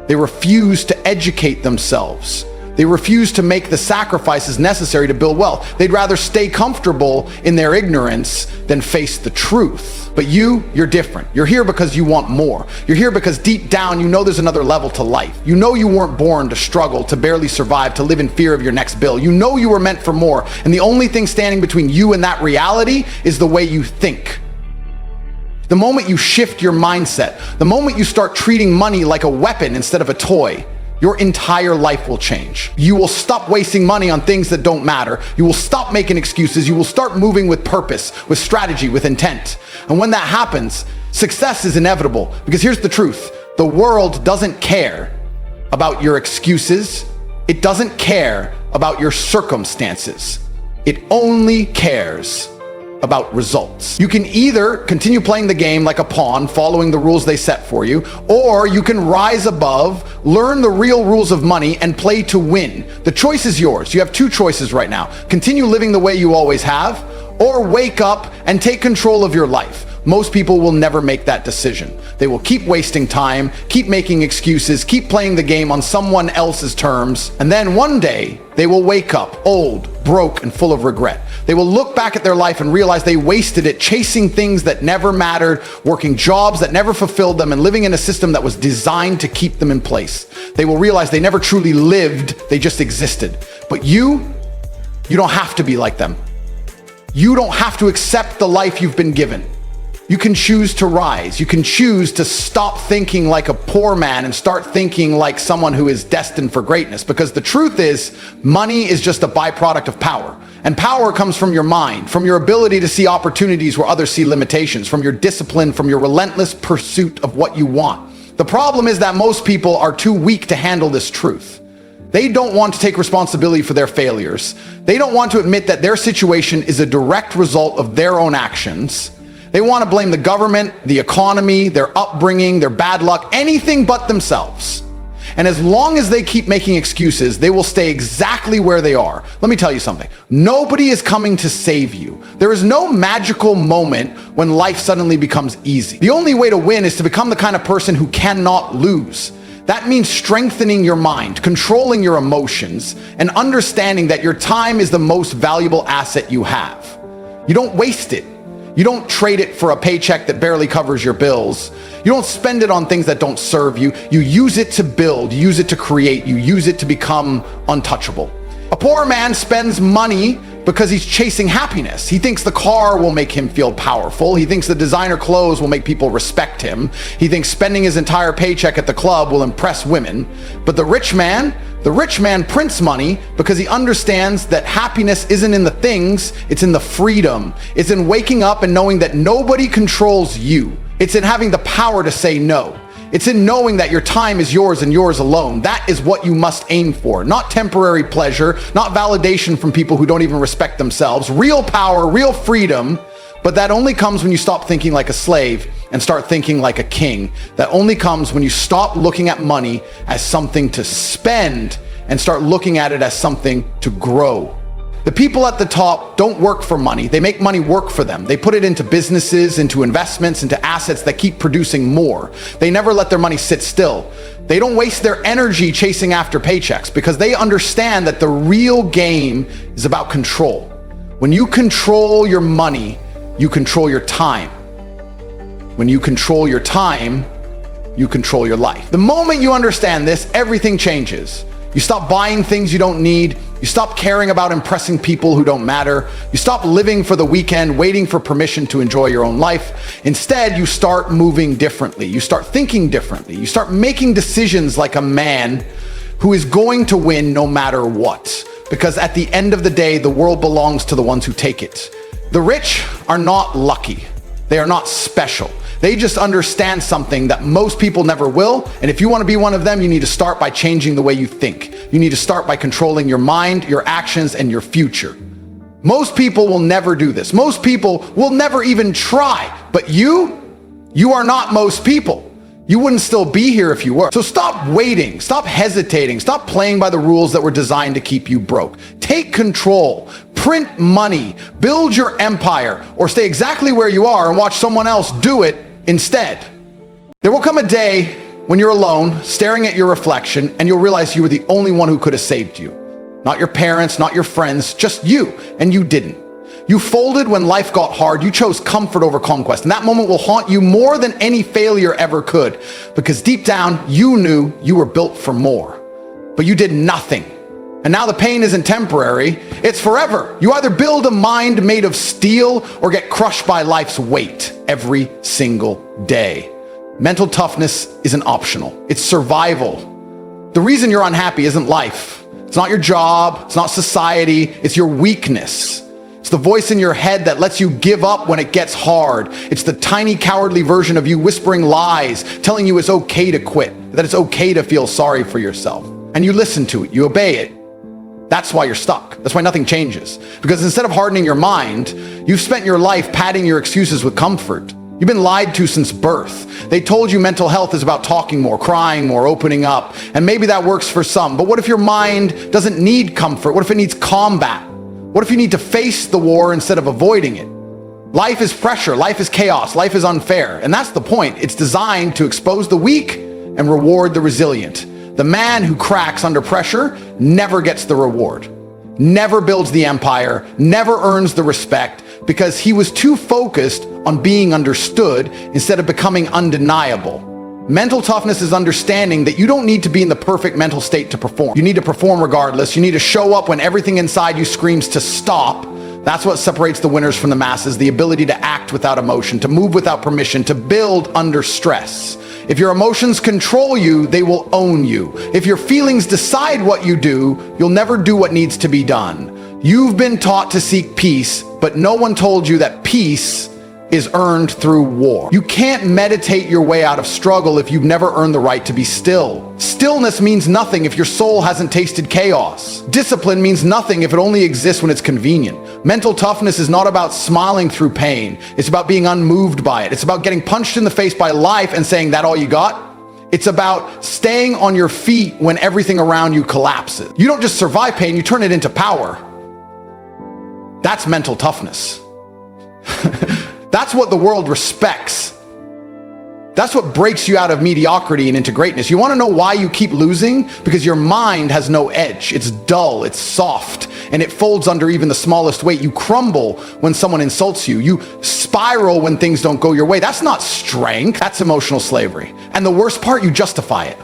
They refuse to educate themselves. They refuse to make the sacrifices necessary to build wealth. They'd rather stay comfortable in their ignorance than face the truth. But you're different. You're here because you want more. You're here because deep down you know there's another level to life. You know you weren't born to struggle, to barely survive, to live in fear of your next bill. You know you were meant for more. And the only thing standing between you and that reality is the way you think. The moment you shift your mindset, the moment you start treating money like a weapon instead of a toy, your entire life will change. You will stop wasting money on things that don't matter. You will stop making excuses. You will start moving with purpose, with strategy, with intent. And when that happens, success is inevitable. Because here's the truth. The world doesn't care about your excuses. It doesn't care about your circumstances. It only cares about results. You can either continue playing the game like a pawn, following the rules they set for you, or you can rise above, learn the real rules of money, and play to win. The choice is yours. You have two choices right now. Continue living the way you always have, or wake up and take control of your life. Most people will never make that decision. They will keep wasting time, keep making excuses, keep playing the game on someone else's terms, and then one day they will wake up old, broke, and full of regret. They will look back at their life and realize they wasted it chasing things that never mattered, working jobs that never fulfilled them, and living in a system that was designed to keep them in place. They will realize they never truly lived, they just existed. But you don't have to be like them. You don't have to accept the life you've been given. You can choose to rise. You can choose to stop thinking like a poor man and start thinking like someone who is destined for greatness. Because the truth is, money is just a byproduct of power. And power comes from your mind, from your ability to see opportunities where others see limitations, from your discipline, from your relentless pursuit of what you want. The problem is that most people are too weak to handle this truth. They don't want to take responsibility for their failures. They don't want to admit that their situation is a direct result of their own actions. They want to blame the government, the economy, their upbringing, their bad luck, anything but themselves. And as long as they keep making excuses, they will stay exactly where they are. Let me tell you something. Nobody is coming to save you. There is no magical moment when life suddenly becomes easy. The only way to win is to become the kind of person who cannot lose. That means strengthening your mind, controlling your emotions, and understanding that your time is the most valuable asset you have. You don't waste it. You don't trade it for a paycheck that barely covers your bills. You don't spend it on things that don't serve you. You use it to build, you use it to create, you use it to become untouchable. A poor man spends money because he's chasing happiness. He thinks the car will make him feel powerful. He thinks the designer clothes will make people respect him. He thinks spending his entire paycheck at the club will impress women. But the rich man prints money because he understands that happiness isn't in the things, it's in the freedom. It's in waking up and knowing that nobody controls you. It's in having the power to say no. It's in knowing that your time is yours and yours alone. That is what you must aim for. Not temporary pleasure, not validation from people who don't even respect themselves. Real power, real freedom. But that only comes when you stop thinking like a slave and start thinking like a king. That only comes when you stop looking at money as something to spend and start looking at it as something to grow. The people at the top don't work for money. They make money work for them. They put it into businesses, into investments, into assets that keep producing more. They never let their money sit still. They don't waste their energy chasing after paychecks because they understand that the real game is about control. When you control your money, you control your time. When you control your time, you control your life. The moment you understand this, everything changes. You stop buying things you don't need. You stop caring about impressing people who don't matter. You stop living for the weekend, waiting for permission to enjoy your own life. Instead, you start moving differently. You start thinking differently. You start making decisions like a man who is going to win no matter what. Because at the end of the day, the world belongs to the ones who take it. The rich are not lucky. They are not special. They just understand something that most people never will. And if you want to be one of them, you need to start by changing the way you think. You need to start by controlling your mind, your actions, and your future. Most people will never do this. Most people will never even try. But you are not most people. You wouldn't still be here if you were. So stop waiting, stop hesitating, stop playing by the rules that were designed to keep you broke. Take control, print money, build your empire, or stay exactly where you are and watch someone else do it instead. There will come a day when you're alone, staring at your reflection, and you'll realize you were the only one who could have saved you. Not your parents, not your friends, just you, and you didn't. You folded when life got hard. You chose comfort over conquest, and that moment will haunt you more than any failure ever could, because deep down, you knew you were built for more, but you did nothing. And now the pain isn't temporary, it's forever. You either build a mind made of steel or get crushed by life's weight every single day. Mental toughness isn't optional, it's survival. The reason you're unhappy isn't life. It's not your job, it's not society, it's your weakness. It's the voice in your head that lets you give up when it gets hard. It's the tiny cowardly version of you whispering lies, telling you it's okay to quit, that it's okay to feel sorry for yourself. And you listen to it, you obey it. That's why you're stuck. That's why nothing changes. Because instead of hardening your mind, you've spent your life padding your excuses with comfort. You've been lied to since birth. They told you mental health is about talking more, crying more, opening up. And maybe that works for some. But what if your mind doesn't need comfort? What if it needs combat? What if you need to face the war instead of avoiding it? Life is pressure. Life is chaos. Life is unfair. And that's the point. It's designed to expose the weak and reward the resilient. The man who cracks under pressure never gets the reward, never builds the empire, never earns the respect, because he was too focused on being understood instead of becoming undeniable. Mental toughness is understanding that you don't need to be in the perfect mental state to perform. You need to perform regardless. You need to show up when everything inside you screams to stop. That's what separates the winners from the masses, the ability to act without emotion, to move without permission, to build under stress. If your emotions control you, they will own you. If your feelings decide what you do, you'll never do what needs to be done. You've been taught to seek peace, but no one told you that peace is earned through war. You can't meditate your way out of struggle if you've never earned the right to be still. Stillness means nothing if your soul hasn't tasted chaos. Discipline means nothing if it only exists when it's convenient. Mental toughness is not about smiling through pain. It's about being unmoved by it. It's about getting punched in the face by life and saying, "That all you got?" It's about staying on your feet when everything around you collapses. You don't just survive pain, you turn it into power. That's mental toughness. That's what the world respects. That's what breaks you out of mediocrity and into greatness. You want to know why you keep losing? Because your mind has no edge. It's dull, it's soft, and it folds under even the smallest weight. You crumble when someone insults you. You spiral when things don't go your way. That's not strength, that's emotional slavery. And the worst part, you justify it.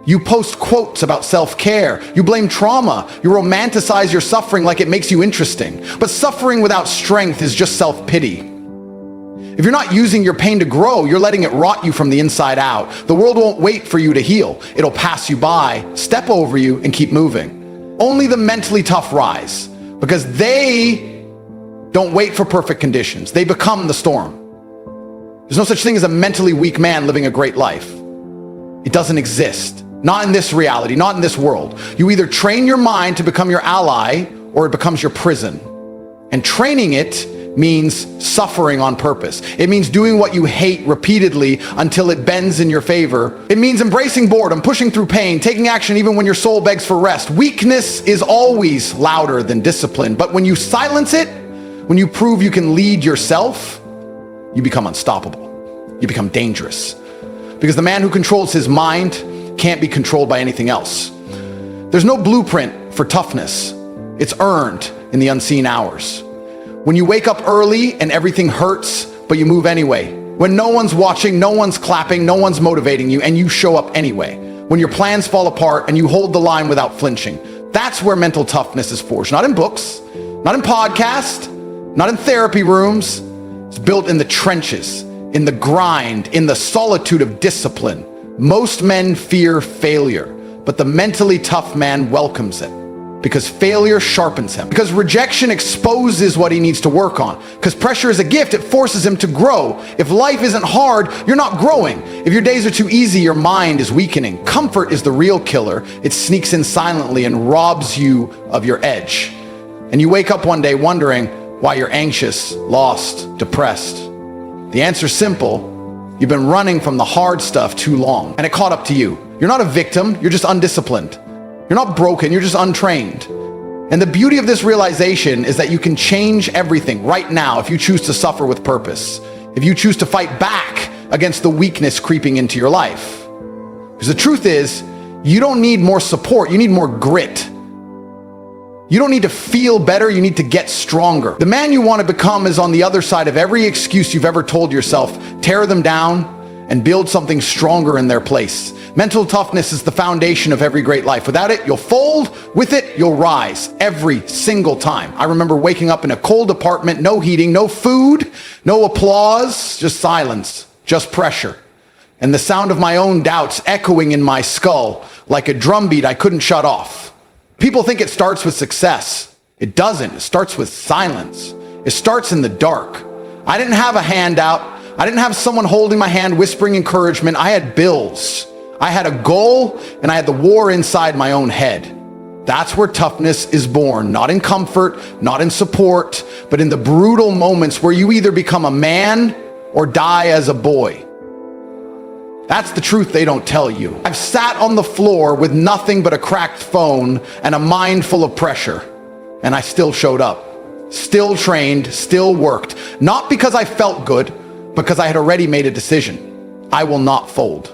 You post quotes about self-care. You blame trauma. You romanticize your suffering like it makes you interesting. But suffering without strength is just self-pity. If you're not using your pain to grow, you're letting it rot you from the inside out. The world won't wait for you to heal. It'll pass you by, step over you, and keep moving. Only the mentally tough rise, because they don't wait for perfect conditions. They become the storm. There's no such thing as a mentally weak man living a great life. It doesn't exist. Not in this reality, not in this world. You either train your mind to become your ally, or it becomes your prison. And training it means suffering on purpose. It means doing what you hate repeatedly until it bends in your favor. It means embracing boredom, pushing through pain, taking action even when your soul begs for rest. Weakness is always louder than discipline, but when you silence it, when you prove you can lead yourself, you become unstoppable. You become dangerous. Because the man who controls his mind can't be controlled by anything else. There's no blueprint for toughness. It's earned in the unseen hours. When you wake up early and everything hurts, but you move anyway. When no one's watching, no one's clapping, no one's motivating you, and you show up anyway. When your plans fall apart and you hold the line without flinching. That's where mental toughness is forged. Not in books, not in podcasts, not in therapy rooms. It's built in the trenches, in the grind, in the solitude of discipline. Most men fear failure, but the mentally tough man welcomes it. Because failure sharpens him. Because rejection exposes what he needs to work on. Because pressure is a gift, it forces him to grow. If life isn't hard, you're not growing. If your days are too easy, your mind is weakening. Comfort is the real killer. It sneaks in silently and robs you of your edge. And you wake up one day wondering why you're anxious, lost, depressed. The answer's simple. You've been running from the hard stuff too long, and it caught up to you. You're not a victim, you're just undisciplined. You're not broken, you're just untrained. And the beauty of this realization is that you can change everything right now if you choose to suffer with purpose. If you choose to fight back against the weakness creeping into your life. Because the truth is, you don't need more support, you need more grit. You don't need to feel better, you need to get stronger. The man you want to become is on the other side of every excuse you've ever told yourself. Tear them down and build something stronger in their place. Mental toughness is the foundation of every great life. Without it, you'll fold. With it, you'll rise every single time. I remember waking up in a cold apartment, no heating, no food, no applause, just silence, just pressure. And the sound of my own doubts echoing in my skull like a drumbeat I couldn't shut off. People think it starts with success. It doesn't. It starts with silence. It starts in the dark. I didn't have a handout. I didn't have someone holding my hand whispering encouragement. I had bills. I had a goal, and I had the war inside my own head. That's where toughness is born, not in comfort, not in support, but in the brutal moments where you either become a man or die as a boy. That's the truth they don't tell you. I've sat on the floor with nothing but a cracked phone and a mind full of pressure, and I still showed up, still trained, still worked. Not because I felt good, because I had already made a decision. I will not fold.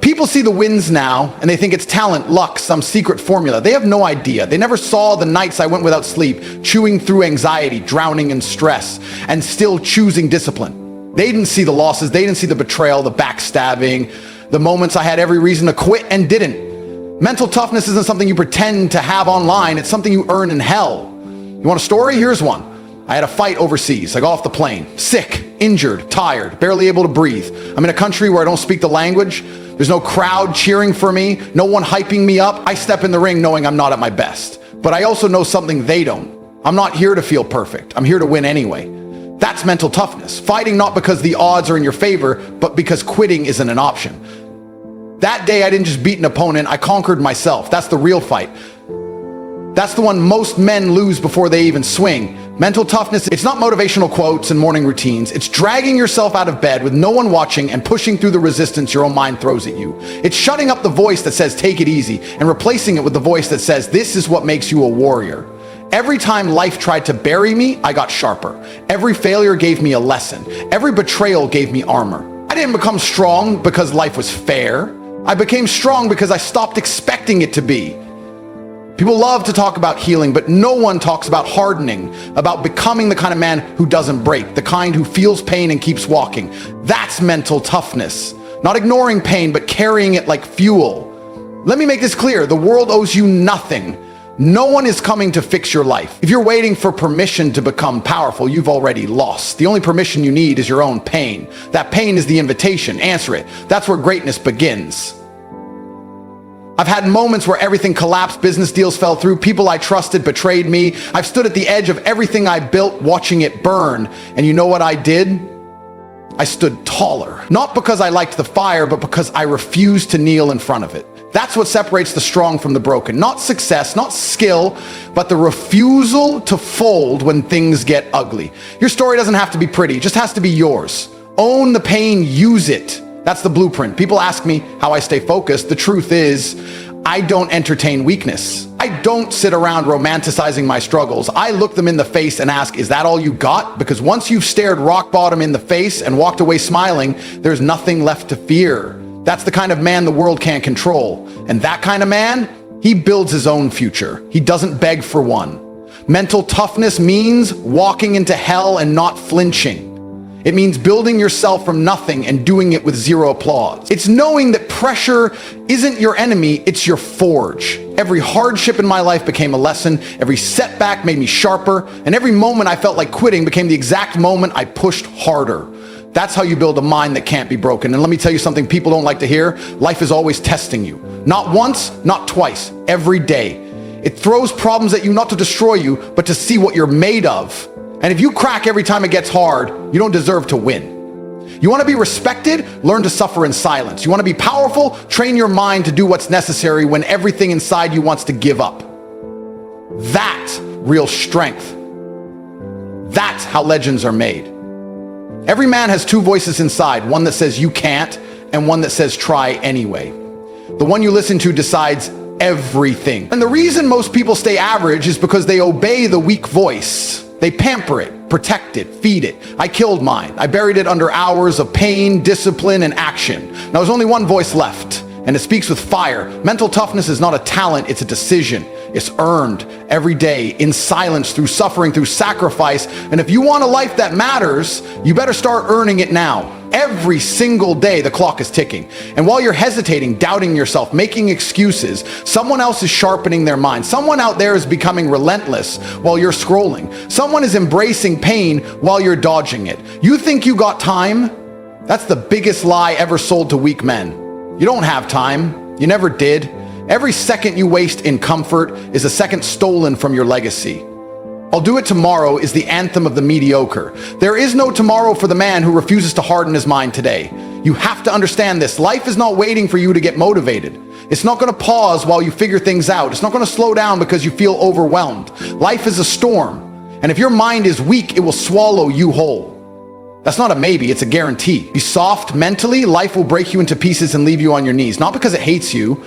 People see the wins now, and they think it's talent, luck, some secret formula. They have no idea. They never saw the nights I went without sleep, chewing through anxiety, drowning in stress, and still choosing discipline. They didn't see the losses. They didn't see the betrayal, the backstabbing, the moments I had every reason to quit and didn't. Mental toughness isn't something you pretend to have online. It's something you earn in hell. You want a story? Here's one. I had a fight overseas. I got off the plane, sick, injured, tired, barely able to breathe. I'm in a country where I don't speak the language. There's no crowd cheering for me, no one hyping me up. I step in the ring knowing I'm not at my best. But I also know something they don't. I'm not here to feel perfect. I'm here to win anyway. That's mental toughness. Fighting not because the odds are in your favor, but because quitting isn't an option. That day I didn't just beat an opponent, I conquered myself. That's the real fight. That's the one most men lose before they even swing. Mental toughness, it's not motivational quotes and morning routines. It's dragging yourself out of bed with no one watching and pushing through the resistance your own mind throws at you. It's shutting up the voice that says, take it easy, and replacing it with the voice that says, this is what makes you a warrior. Every time life tried to bury me, I got sharper. Every failure gave me a lesson. Every betrayal gave me armor. I didn't become strong because life was fair. I became strong because I stopped expecting it to be. People love to talk about healing, but no one talks about hardening, about becoming the kind of man who doesn't break, the kind who feels pain and keeps walking. That's mental toughness. Not ignoring pain, but carrying it like fuel. Let me make this clear. The world owes you nothing. No one is coming to fix your life. If you're waiting for permission to become powerful, you've already lost. The only permission you need is your own pain. That pain is the invitation. Answer it. That's where greatness begins. I've had moments where everything collapsed, business deals fell through, people I trusted betrayed me. I've stood at the edge of everything I built, watching it burn. And you know what I did? I stood taller. Not because I liked the fire, but because I refused to kneel in front of it. That's what separates the strong from the broken. Not success, not skill, but the refusal to fold when things get ugly. Your story doesn't have to be pretty, it just has to be yours. Own the pain, use it. That's the blueprint. People ask me how I stay focused. The truth is, I don't entertain weakness. I don't sit around romanticizing my struggles. I look them in the face and ask, is that all you got? Because once you've stared rock bottom in the face and walked away smiling, there's nothing left to fear. That's the kind of man the world can't control. And that kind of man, he builds his own future. He doesn't beg for one. Mental toughness means walking into hell and not flinching. It means building yourself from nothing and doing it with zero applause. It's knowing that pressure isn't your enemy, it's your forge. Every hardship in my life became a lesson, every setback made me sharper, and every moment I felt like quitting became the exact moment I pushed harder. That's how you build a mind that can't be broken. And let me tell you something people don't like to hear. Life is always testing you. Not once, not twice, every day. It throws problems at you not to destroy you, but to see what you're made of. And if you crack every time it gets hard, you don't deserve to win. You want to be respected? Learn to suffer in silence. You want to be powerful? Train your mind to do what's necessary when everything inside you wants to give up. That's real strength. That's how legends are made. Every man has two voices inside, one that says you can't and one that says try anyway. The one you listen to decides everything. And the reason most people stay average is because they obey the weak voice. They pamper it. protect it, feed it. I killed mine. I buried it under hours of pain, discipline, and action. Now there's only one voice left, and it speaks with fire. Mental toughness is not a talent, it's a decision. It's earned every day in silence, through suffering, through sacrifice. And if you want a life that matters, you better start earning it now. Every single day, the clock is ticking. And while you're hesitating, doubting yourself, making excuses, someone else is sharpening their mind. Someone out there is becoming relentless while you're scrolling. Someone is embracing pain while you're dodging it. You think you got time? That's the biggest lie ever sold to weak men. You don't have time. You never did. Every second you waste in comfort is a second stolen from your legacy. I'll do it tomorrow is the anthem of the mediocre. There is no tomorrow for the man who refuses to harden his mind today. You have to understand this. Life is not waiting for you to get motivated. It's not going to pause while you figure things out. It's not going to slow down because you feel overwhelmed. Life is a storm. And if your mind is weak, it will swallow you whole. That's not a maybe, it's a guarantee. Be soft mentally, life will break you into pieces and leave you on your knees. Not because it hates you,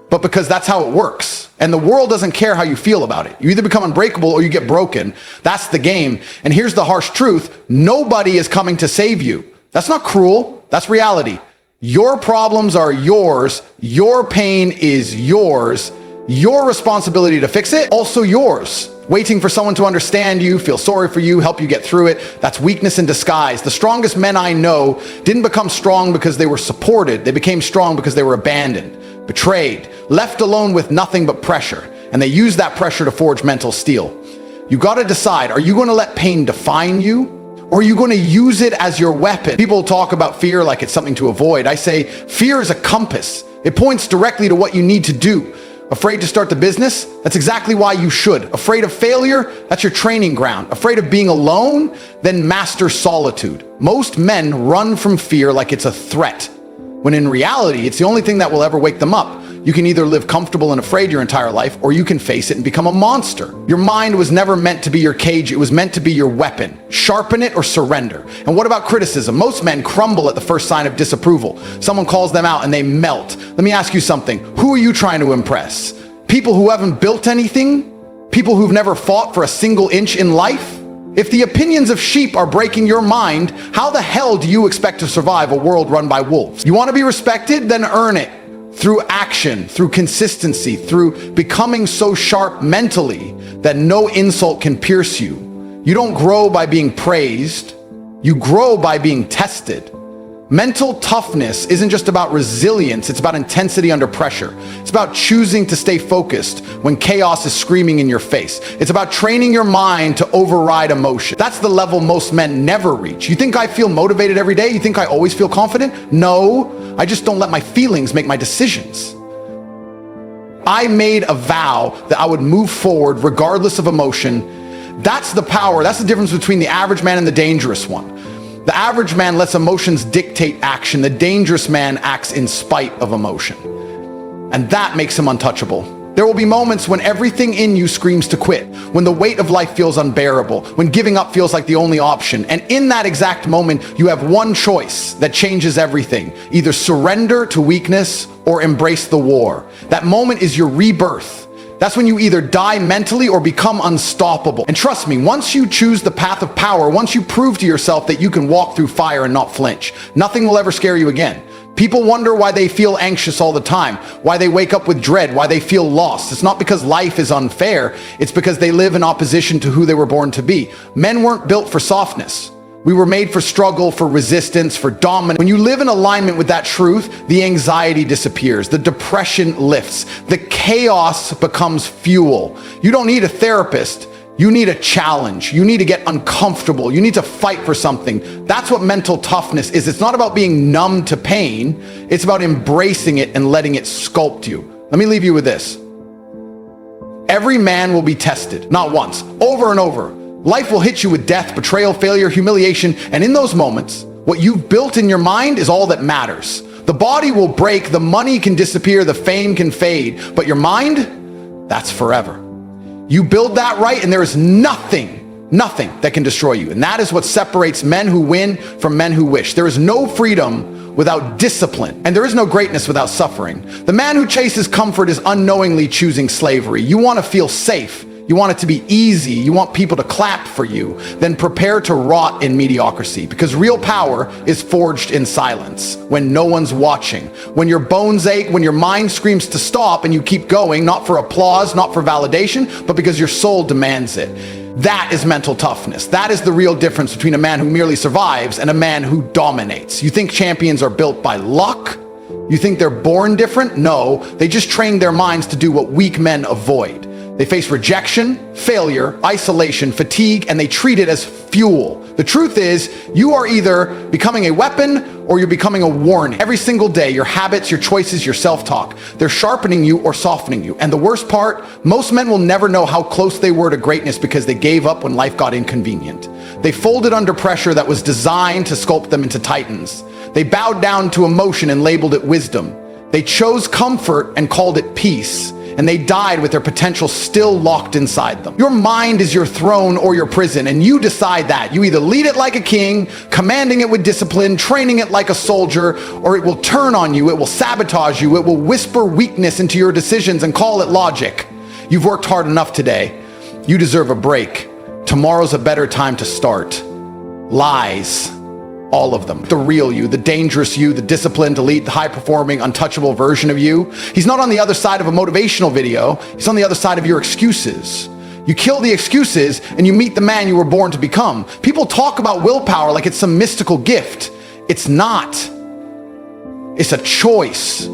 but because that's how it works. And the world doesn't care how you feel about it. You either become unbreakable or you get broken. That's the game. And here's the harsh truth. Nobody is coming to save you. That's not cruel. That's reality. Your problems are yours. Your pain is yours. Your responsibility to fix it, also yours. Waiting for someone to understand you, feel sorry for you, help you get through it, that's weakness in disguise. The strongest men I know didn't become strong because they were supported. They became strong because they were abandoned, betrayed, left alone with nothing but pressure. And they used that pressure to forge mental steel. You gotta decide, are you gonna let pain define you? Or are you going to use it as your weapon? People talk about fear like it's something to avoid. I say fear is a compass. It points directly to what you need to do. Afraid to start the business? That's exactly why you should. Afraid of failure? That's your training ground. Afraid of being alone? Then master solitude. Most men run from fear like it's a threat, when in reality, it's the only thing that will ever wake them up. You can either live comfortable and afraid your entire life, or you can face it and become a monster. Your mind was never meant to be your cage. It was meant to be your weapon. Sharpen it or surrender. And what about criticism? Most men crumble at the first sign of disapproval. Someone calls them out and they melt. Let me ask you something. Who are you trying to impress? People who haven't built anything? People who've never fought for a single inch in life? If the opinions of sheep are breaking your mind, how the hell do you expect to survive a world run by wolves? You want to be respected? Then earn it. Through action, through consistency, through becoming so sharp mentally that no insult can pierce you. You don't grow by being praised. You grow by being tested. Mental toughness isn't just about resilience, it's about intensity under pressure. It's about choosing to stay focused when chaos is screaming in your face. It's about training your mind to override emotion. That's the level most men never reach. You think I feel motivated every day? You think I always feel confident? No, I just don't let my feelings make my decisions. I made a vow that I would move forward regardless of emotion. That's the power. That's the difference between the average man and the dangerous one. The average man lets emotions dictate action. The dangerous man acts in spite of emotion. And that makes him untouchable. There will be moments when everything in you screams to quit, when the weight of life feels unbearable, when giving up feels like the only option. And in that exact moment, you have one choice that changes everything. Either surrender to weakness or embrace the war. That moment is your rebirth. That's when you either die mentally or become unstoppable. And trust me, once you choose the path of power, once you prove to yourself that you can walk through fire and not flinch, nothing will ever scare you again. People wonder why they feel anxious all the time, why they wake up with dread, why they feel lost. It's not because life is unfair. It's because they live in opposition to who they were born to be. Men weren't built for softness. We were made for struggle, for resistance, for dominance. When you live in alignment with that truth, the anxiety disappears, the depression lifts, the chaos becomes fuel. You don't need a therapist. You need a challenge. You need to get uncomfortable. You need to fight for something. That's what mental toughness is. It's not about being numb to pain. It's about embracing it and letting it sculpt you. Let me leave you with this. Every man will be tested, not once, over and over. Life will hit you with death, betrayal, failure, humiliation, and in those moments, what you've built in your mind is all that matters. The body will break, the money can disappear, the fame can fade, but your mind, that's forever. You build that right, and there is nothing that can destroy you. And that is what separates men who win from men who wish. There is no freedom without discipline, and there is no greatness without suffering. The man who chases comfort is unknowingly choosing slavery. You want to feel safe. You want it to be easy. You want people to clap for you. Then prepare to rot in mediocrity, because real power is forged in silence, when no one's watching, when your bones ache, when your mind screams to stop and you keep going, not for applause, not for validation, but because your soul demands it. That is mental toughness. That is the real difference between a man who merely survives and a man who dominates. You think champions are built by luck? You think they're born different? No, they just train their minds to do what weak men avoid. They face rejection, failure, isolation, fatigue, and they treat it as fuel. The truth is, you are either becoming a weapon or you're becoming a warning. Every single day, your habits, your choices, your self-talk, they're sharpening you or softening you. And the worst part, most men will never know how close they were to greatness because they gave up when life got inconvenient. They folded under pressure that was designed to sculpt them into titans. They bowed down to emotion and labeled it wisdom. They chose comfort and called it peace. And they died with their potential still locked inside them. Your mind is your throne or your prison, and you decide that. You either lead it like a king, commanding it with discipline, training it like a soldier, or it will turn on you, it will sabotage you, it will whisper weakness into your decisions and call it logic. You've worked hard enough today. You deserve a break. Tomorrow's a better time to start. Lies. All of them. The real you, the dangerous you, the disciplined, elite, the high-performing, untouchable version of you. He's not on the other side of a motivational video. He's on the other side of your excuses. You kill the excuses and you meet the man you were born to become. People talk about willpower like it's some mystical gift. It's not. It's a choice.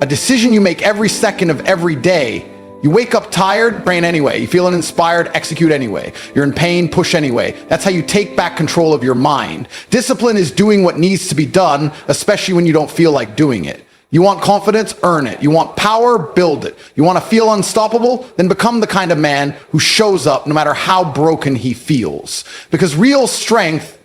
A decision you make every second of every day. You wake up tired, train anyway. You feel uninspired, execute anyway. You're in pain, push anyway. That's how you take back control of your mind. Discipline is doing what needs to be done, especially when you don't feel like doing it. You want confidence? Earn it. You want power? Build it. You want to feel unstoppable? Then become the kind of man who shows up no matter how broken he feels. Because real strength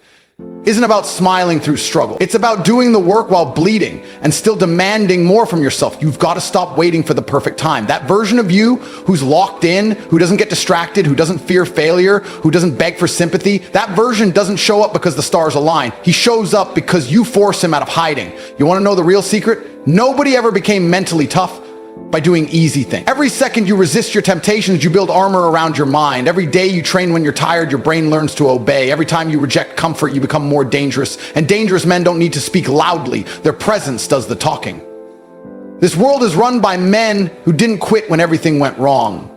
isn't about smiling through struggle. It's about doing the work while bleeding and still demanding more from yourself. You've got to stop waiting for the perfect time. That version of you who's locked in, who doesn't get distracted, who doesn't fear failure, who doesn't beg for sympathy, that version doesn't show up because the stars align. He shows up because you force him out of hiding. You want to know the real secret? Nobody ever became mentally tough by doing easy things. Every second you resist your temptations, you build armor around your mind. Every day you train when you're tired, your brain learns to obey. Every time you reject comfort, you become more dangerous. And dangerous men don't need to speak loudly. Their presence does the talking. This world is run by men who didn't quit when everything went wrong,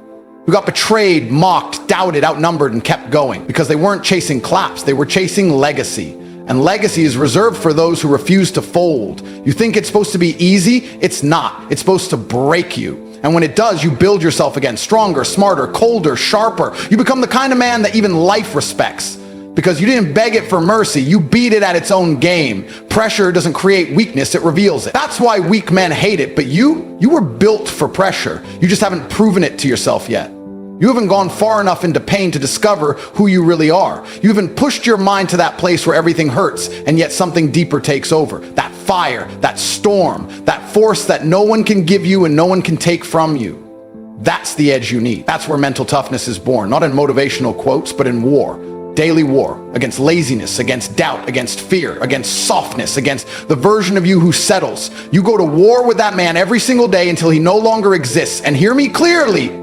who got betrayed, mocked, doubted, outnumbered, and kept going because they weren't chasing claps. They were chasing legacy. And legacy is reserved for those who refuse to fold. You think it's supposed to be easy? It's not. It's supposed to break you. And when it does, you build yourself again, stronger, smarter, colder, sharper. You become the kind of man that even life respects. Because you didn't beg it for mercy, you beat it at its own game. Pressure doesn't create weakness, it reveals it. That's why weak men hate it, but you were built for pressure. You just haven't proven it to yourself yet. You haven't gone far enough into pain to discover who you really are. You haven't pushed your mind to that place where everything hurts, and yet something deeper takes over. That fire, that storm, that force that no one can give you and no one can take from you. That's the edge you need. That's where mental toughness is born, not in motivational quotes, but in war. Daily war against laziness, against doubt, against fear, against softness, against the version of you who settles. You go to war with that man every single day until he no longer exists. And hear me clearly.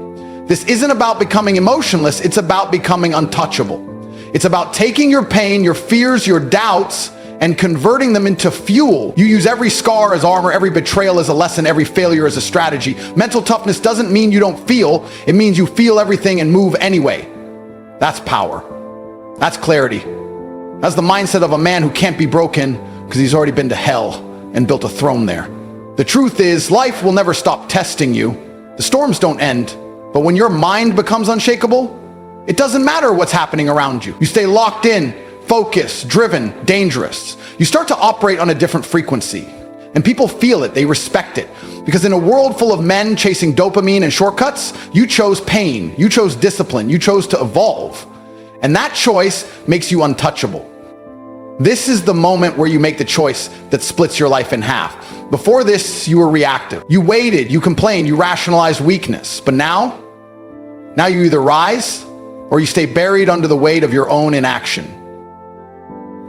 This isn't about becoming emotionless, it's about becoming untouchable. It's about taking your pain, your fears, your doubts, and converting them into fuel. You use every scar as armor, every betrayal as a lesson, every failure as a strategy. Mental toughness doesn't mean you don't feel, it means you feel everything and move anyway. That's power. That's clarity. That's the mindset of a man who can't be broken because he's already been to hell and built a throne there. The truth is, life will never stop testing you. The storms don't end. But when your mind becomes unshakable, it doesn't matter what's happening around you. You stay locked in, focused, driven, dangerous. You start to operate on a different frequency. And people feel it, they respect it. Because in a world full of men chasing dopamine and shortcuts, you chose pain, you chose discipline, you chose to evolve. And that choice makes you untouchable. This is the moment where you make the choice that splits your life in half. Before this, you were reactive. You waited, you complained, you rationalized weakness. But now you either rise or you stay buried under the weight of your own inaction.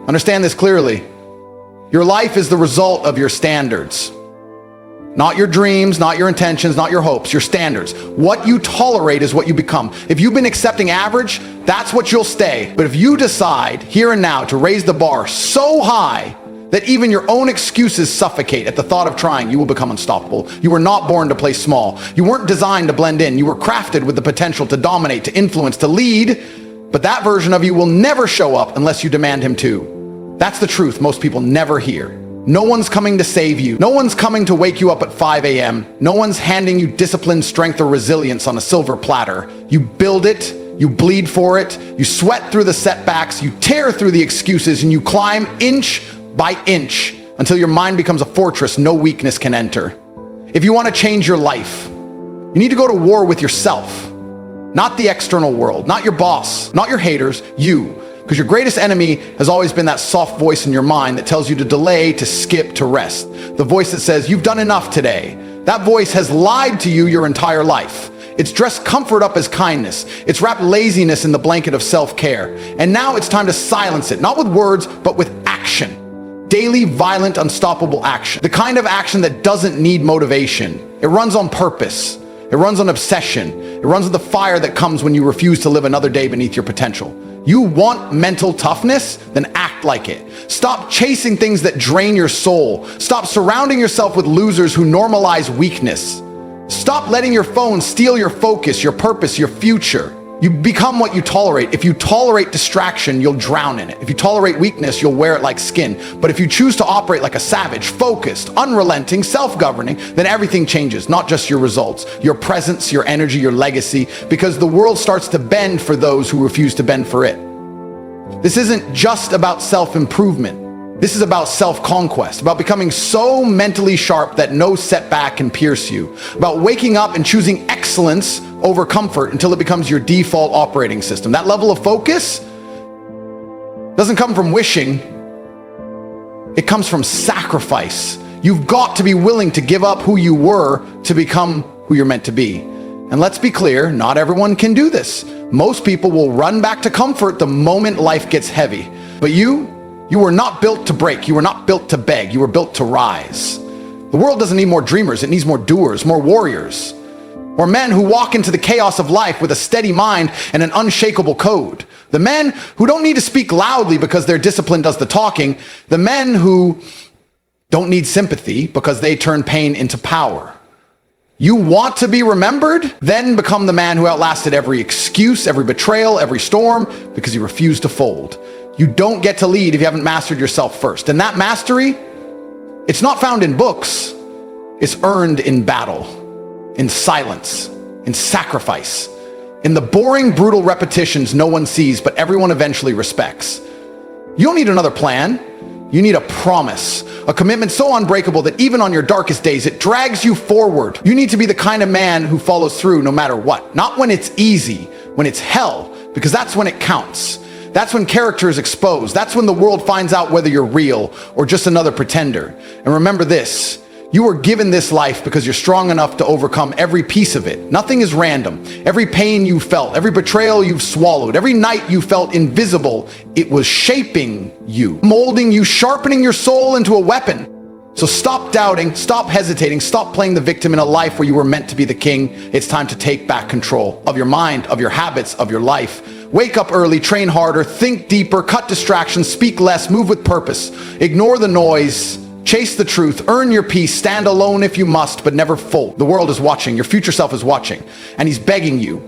Understand this clearly. Your life is the result of your standards. Not your dreams, not your intentions, not your hopes, your standards. What you tolerate is what you become. If you've been accepting average, that's what you'll stay. But if you decide here and now to raise the bar so high that even your own excuses suffocate at the thought of trying, you will become unstoppable. You were not born to play small. You weren't designed to blend in. You were crafted with the potential to dominate, to influence, to lead. But that version of you will never show up unless you demand him to. That's the truth most people never hear. No one's coming to save you. No one's coming to wake you up at 5 a.m. No one's handing you discipline, strength, or resilience on a silver platter. You build it, you bleed for it, you sweat through the setbacks, you tear through the excuses, and you climb inch by inch until your mind becomes a fortress no weakness can enter. If you want to change your life, you need to go to war with yourself, not the external world, not your boss, not your haters, you. Because your greatest enemy has always been that soft voice in your mind that tells you to delay, to skip, to rest. The voice that says, you've done enough today. That voice has lied to you your entire life. It's dressed comfort up as kindness. It's wrapped laziness in the blanket of self-care. And now it's time to silence it, not with words, but with action. Daily, violent, unstoppable action. The kind of action that doesn't need motivation. It runs on purpose. It runs on obsession. It runs with the fire that comes when you refuse to live another day beneath your potential. You want mental toughness? Then act like it. Stop chasing things that drain your soul. Stop surrounding yourself with losers who normalize weakness. Stop letting your phone steal your focus, your purpose, your future. You become what you tolerate. If you tolerate distraction, you'll drown in it. If you tolerate weakness, you'll wear it like skin. But if you choose to operate like a savage, focused, unrelenting, self-governing, then everything changes, not just your results, your presence, your energy, your legacy, because the world starts to bend for those who refuse to bend for it. This isn't just about self-improvement. This is about self-conquest, about becoming so mentally sharp that no setback can pierce you, about waking up and choosing excellence over comfort until it becomes your default operating system. That level of focus doesn't come from wishing, it comes from sacrifice. You've got to be willing to give up who you were to become who you're meant to be. And let's be clear, not everyone can do this. Most people will run back to comfort the moment life gets heavy. But you were not built to break. You were not built to beg. You were built to rise. The world doesn't need more dreamers. It needs more doers, more warriors, or men who walk into the chaos of life with a steady mind and an unshakable code. The men who don't need to speak loudly because their discipline does the talking. The men who don't need sympathy because they turn pain into power. You want to be remembered? Then become the man who outlasted every excuse, every betrayal, every storm, because you refused to fold. You don't get to lead if you haven't mastered yourself first. And that mastery, it's not found in books. It's earned in battle, in silence, in sacrifice, in the boring, brutal repetitions no one sees, but everyone eventually respects. You don't need another plan. You need a promise, a commitment so unbreakable that even on your darkest days, it drags you forward. You need to be the kind of man who follows through no matter what. Not when it's easy, when it's hell, because that's when it counts. That's when character is exposed. That's when the world finds out whether you're real or just another pretender. And remember this, you were given this life because you're strong enough to overcome every piece of it. Nothing is random. Every pain you felt, every betrayal you've swallowed, every night you felt invisible, it was shaping you, molding you, sharpening your soul into a weapon. So stop doubting, stop hesitating, stop playing the victim in a life where you were meant to be the king. It's time to take back control of your mind, of your habits, of your life. Wake up early, train harder, think deeper, cut distractions, speak less, move with purpose. Ignore the noise, chase the truth, earn your peace, stand alone if you must, but never full. The world is watching, your future self is watching, and he's begging you.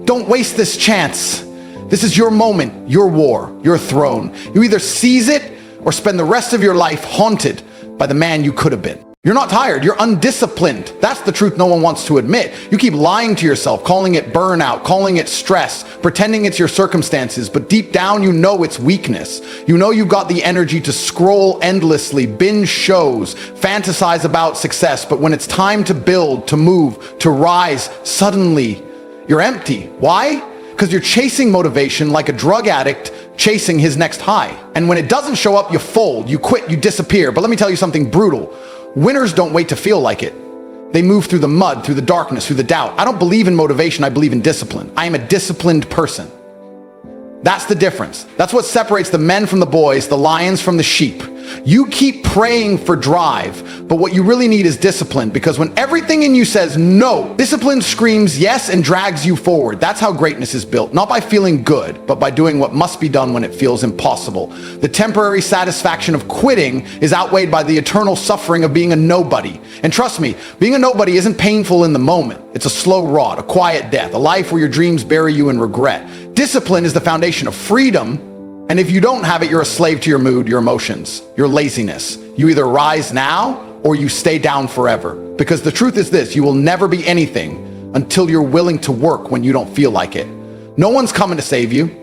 Don't waste this chance. This is your moment, your war, your throne. You either seize it or spend the rest of your life haunted by the man you could have been. You're not tired, you're undisciplined. That's the truth no one wants to admit. You keep lying to yourself, calling it burnout, calling it stress, pretending it's your circumstances, but deep down you know it's weakness. You know you've got the energy to scroll endlessly, binge shows, fantasize about success, but when it's time to build, to move, to rise, suddenly you're empty. Why? Because you're chasing motivation like a drug addict chasing his next high. And when it doesn't show up, you fold, you quit, you disappear. But let me tell you something brutal. Winners don't wait to feel like it. They move through the mud, through the darkness, through the doubt. I don't believe in motivation, I believe in discipline. I am a disciplined person. That's the difference. That's what separates the men from the boys, the lions from the sheep. You keep praying for drive, but what you really need is discipline, because when everything in you says no, discipline screams yes and drags you forward. That's how greatness is built, not by feeling good, but by doing what must be done when it feels impossible. The temporary satisfaction of quitting is outweighed by the eternal suffering of being a nobody. And trust me, being a nobody isn't painful in the moment. It's a slow rot, a quiet death, a life where your dreams bury you in regret. Discipline is the foundation of freedom. And if you don't have it, you're a slave to your mood, your emotions, your laziness. You either rise now or you stay down forever. Because the truth is this, you will never be anything until you're willing to work when you don't feel like it. No one's coming to save you.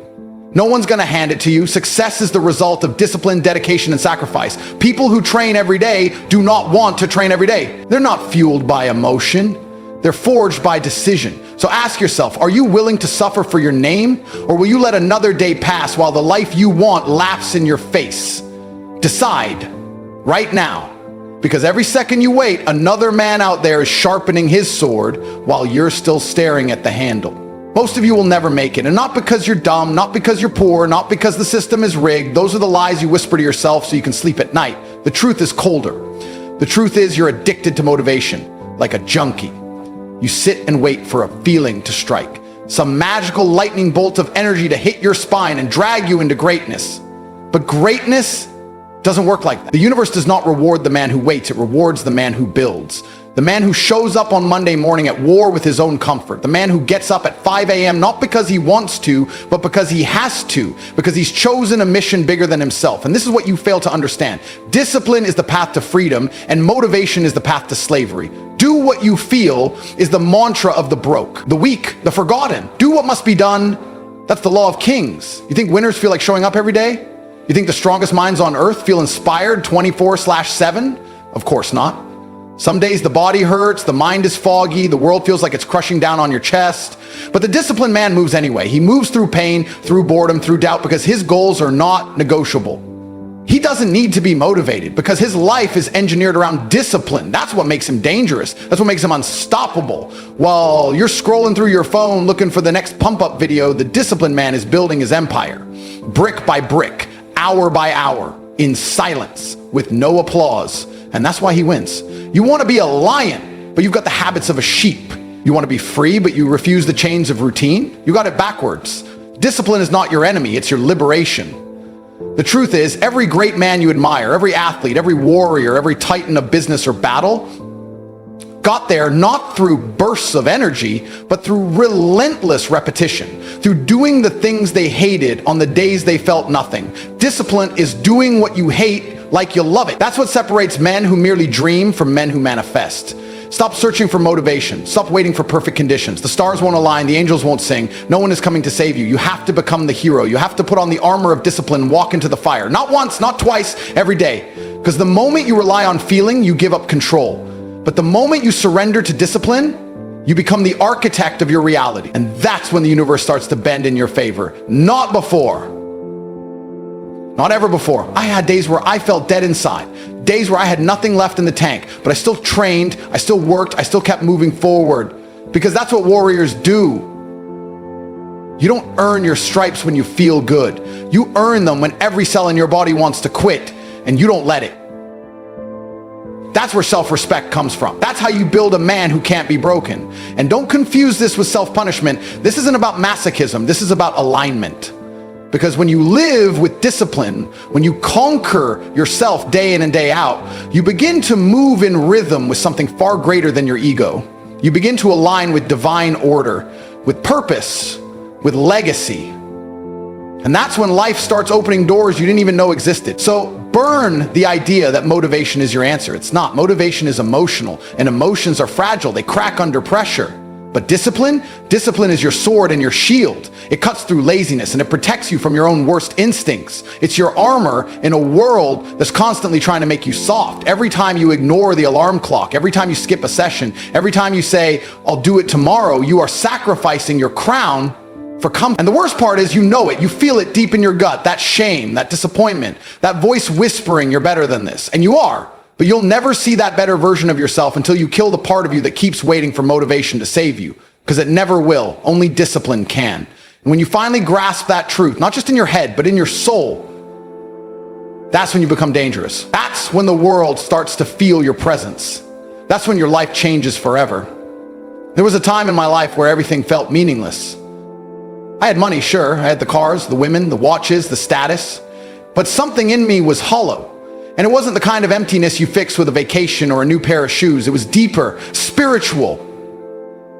No one's gonna hand it to you. Success is the result of discipline, dedication, and sacrifice. People who train every day do not want to train every day. They're not fueled by emotion. They're forged by decision. So ask yourself, are you willing to suffer for your name, or will you let another day pass while the life you want laughs in your face? Decide right now, because every second you wait, another man out there is sharpening his sword while you're still staring at the handle. Most of you will never make it, and not because you're dumb, not because you're poor, not because the system is rigged. Those are the lies you whisper to yourself so you can sleep at night. The truth is colder. The truth is you're addicted to motivation, like a junkie. You sit and wait for a feeling to strike, some magical lightning bolt of energy to hit your spine and drag you into greatness. But greatness doesn't work like that. The universe does not reward the man who waits, it rewards the man who builds. The man who shows up on Monday morning at war with his own comfort. The man who gets up at 5 a.m. not because he wants to, but because he has to, because he's chosen a mission bigger than himself. And this is what you fail to understand. Discipline is the path to freedom, and motivation is the path to slavery. Do what you feel is the mantra of the broke, the weak, the forgotten. Do what must be done. That's the law of kings. You think winners feel like showing up every day? You think the strongest minds on earth feel inspired 24/7? Of course not. Some days the body hurts, the mind is foggy, the world feels like it's crushing down on your chest. But the disciplined man moves anyway. He moves through pain, through boredom, through doubt, because his goals are not negotiable. He doesn't need to be motivated because his life is engineered around discipline. That's what makes him dangerous. That's what makes him unstoppable. While you're scrolling through your phone looking for the next pump-up video, the disciplined man is building his empire, brick by brick, hour by hour, in silence, with no applause. And that's why he wins. You want to be a lion, but you've got the habits of a sheep. You want to be free, but you refuse the chains of routine. You got it backwards. Discipline is not your enemy, it's your liberation. The truth is, every great man you admire, every athlete, every warrior, every titan of business or battle, got there not through bursts of energy, but through relentless repetition, through doing the things they hated on the days they felt nothing. Discipline is doing what you hate like you love it. That's what separates men who merely dream from men who manifest. Stop searching for motivation. Stop waiting for perfect conditions. The stars won't align, the angels won't sing. No one is coming to save you. You have to become the hero. You have to put on the armor of discipline and walk into the fire. Not once, not twice, every day. Because the moment you rely on feeling, you give up control. But the moment you surrender to discipline, you become the architect of your reality. And that's when the universe starts to bend in your favor. Not before. Not ever before. I had days where I felt dead inside. Days where I had nothing left in the tank. But I still trained, I still worked, I still kept moving forward. Because that's what warriors do. You don't earn your stripes when you feel good. You earn them when every cell in your body wants to quit, and you don't let it. That's where self-respect comes from. That's how you build a man who can't be broken. And don't confuse this with self-punishment. This isn't about masochism. This is about alignment. Because when you live with discipline, when you conquer yourself day in and day out, you begin to move in rhythm with something far greater than your ego. You begin to align with divine order, with purpose, with legacy. And that's when life starts opening doors you didn't even know existed. So burn the idea that motivation is your answer. It's not. Motivation is emotional, and emotions are fragile. They crack under pressure. But discipline is your sword and your shield. It cuts through laziness and it protects you from your own worst instincts. It's your armor in a world that's constantly trying to make you soft. Every time you ignore the alarm clock, every time you skip a session, every time you say, I'll do it tomorrow, you are sacrificing your crown for comfort. And the worst part is you know it. You feel it deep in your gut, that shame, that disappointment, that voice whispering you're better than this. And you are. But you'll never see that better version of yourself until you kill the part of you that keeps waiting for motivation to save you. Because it never will. Only discipline can. And when you finally grasp that truth, not just in your head, but in your soul, that's when you become dangerous. That's when the world starts to feel your presence. That's when your life changes forever. There was a time in my life where everything felt meaningless. I had money, sure. I had the cars, the women, the watches, the status. But something in me was hollow. And it wasn't the kind of emptiness you fix with a vacation or a new pair of shoes. It was deeper, spiritual.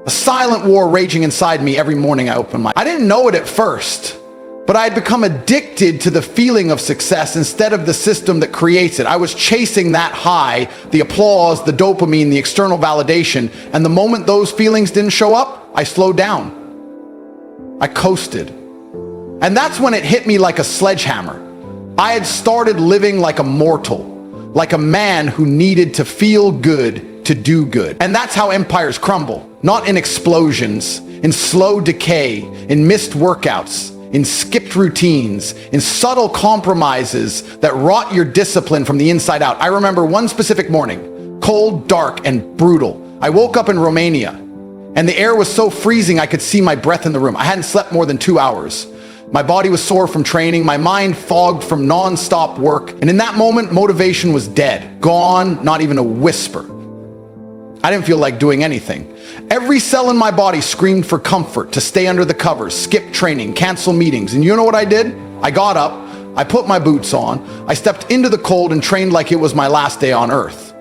A silent war raging inside me every morning I opened my eyes. I didn't know it at first, but I had become addicted to the feeling of success instead of the system that creates it. I was chasing that high, the applause, the dopamine, the external validation. And the moment those feelings didn't show up, I slowed down. I coasted. And that's when it hit me like a sledgehammer. I had started living like a mortal, like a man who needed to feel good to do good. And that's how empires crumble, not in explosions, in slow decay, in missed workouts, in skipped routines, in subtle compromises that rot your discipline from the inside out. I remember one specific morning, cold, dark, and brutal. I woke up in Romania, and the air was so freezing I could see my breath in the room. I hadn't slept more than 2 hours. My body was sore from training, my mind fogged from non-stop work, and in that moment, motivation was dead, gone, not even a whisper. I didn't feel like doing anything. Every cell in my body screamed for comfort, to stay under the covers, skip training, cancel meetings, and you know what I did? I got up, I put my boots on, I stepped into the cold and trained like it was my last day on earth.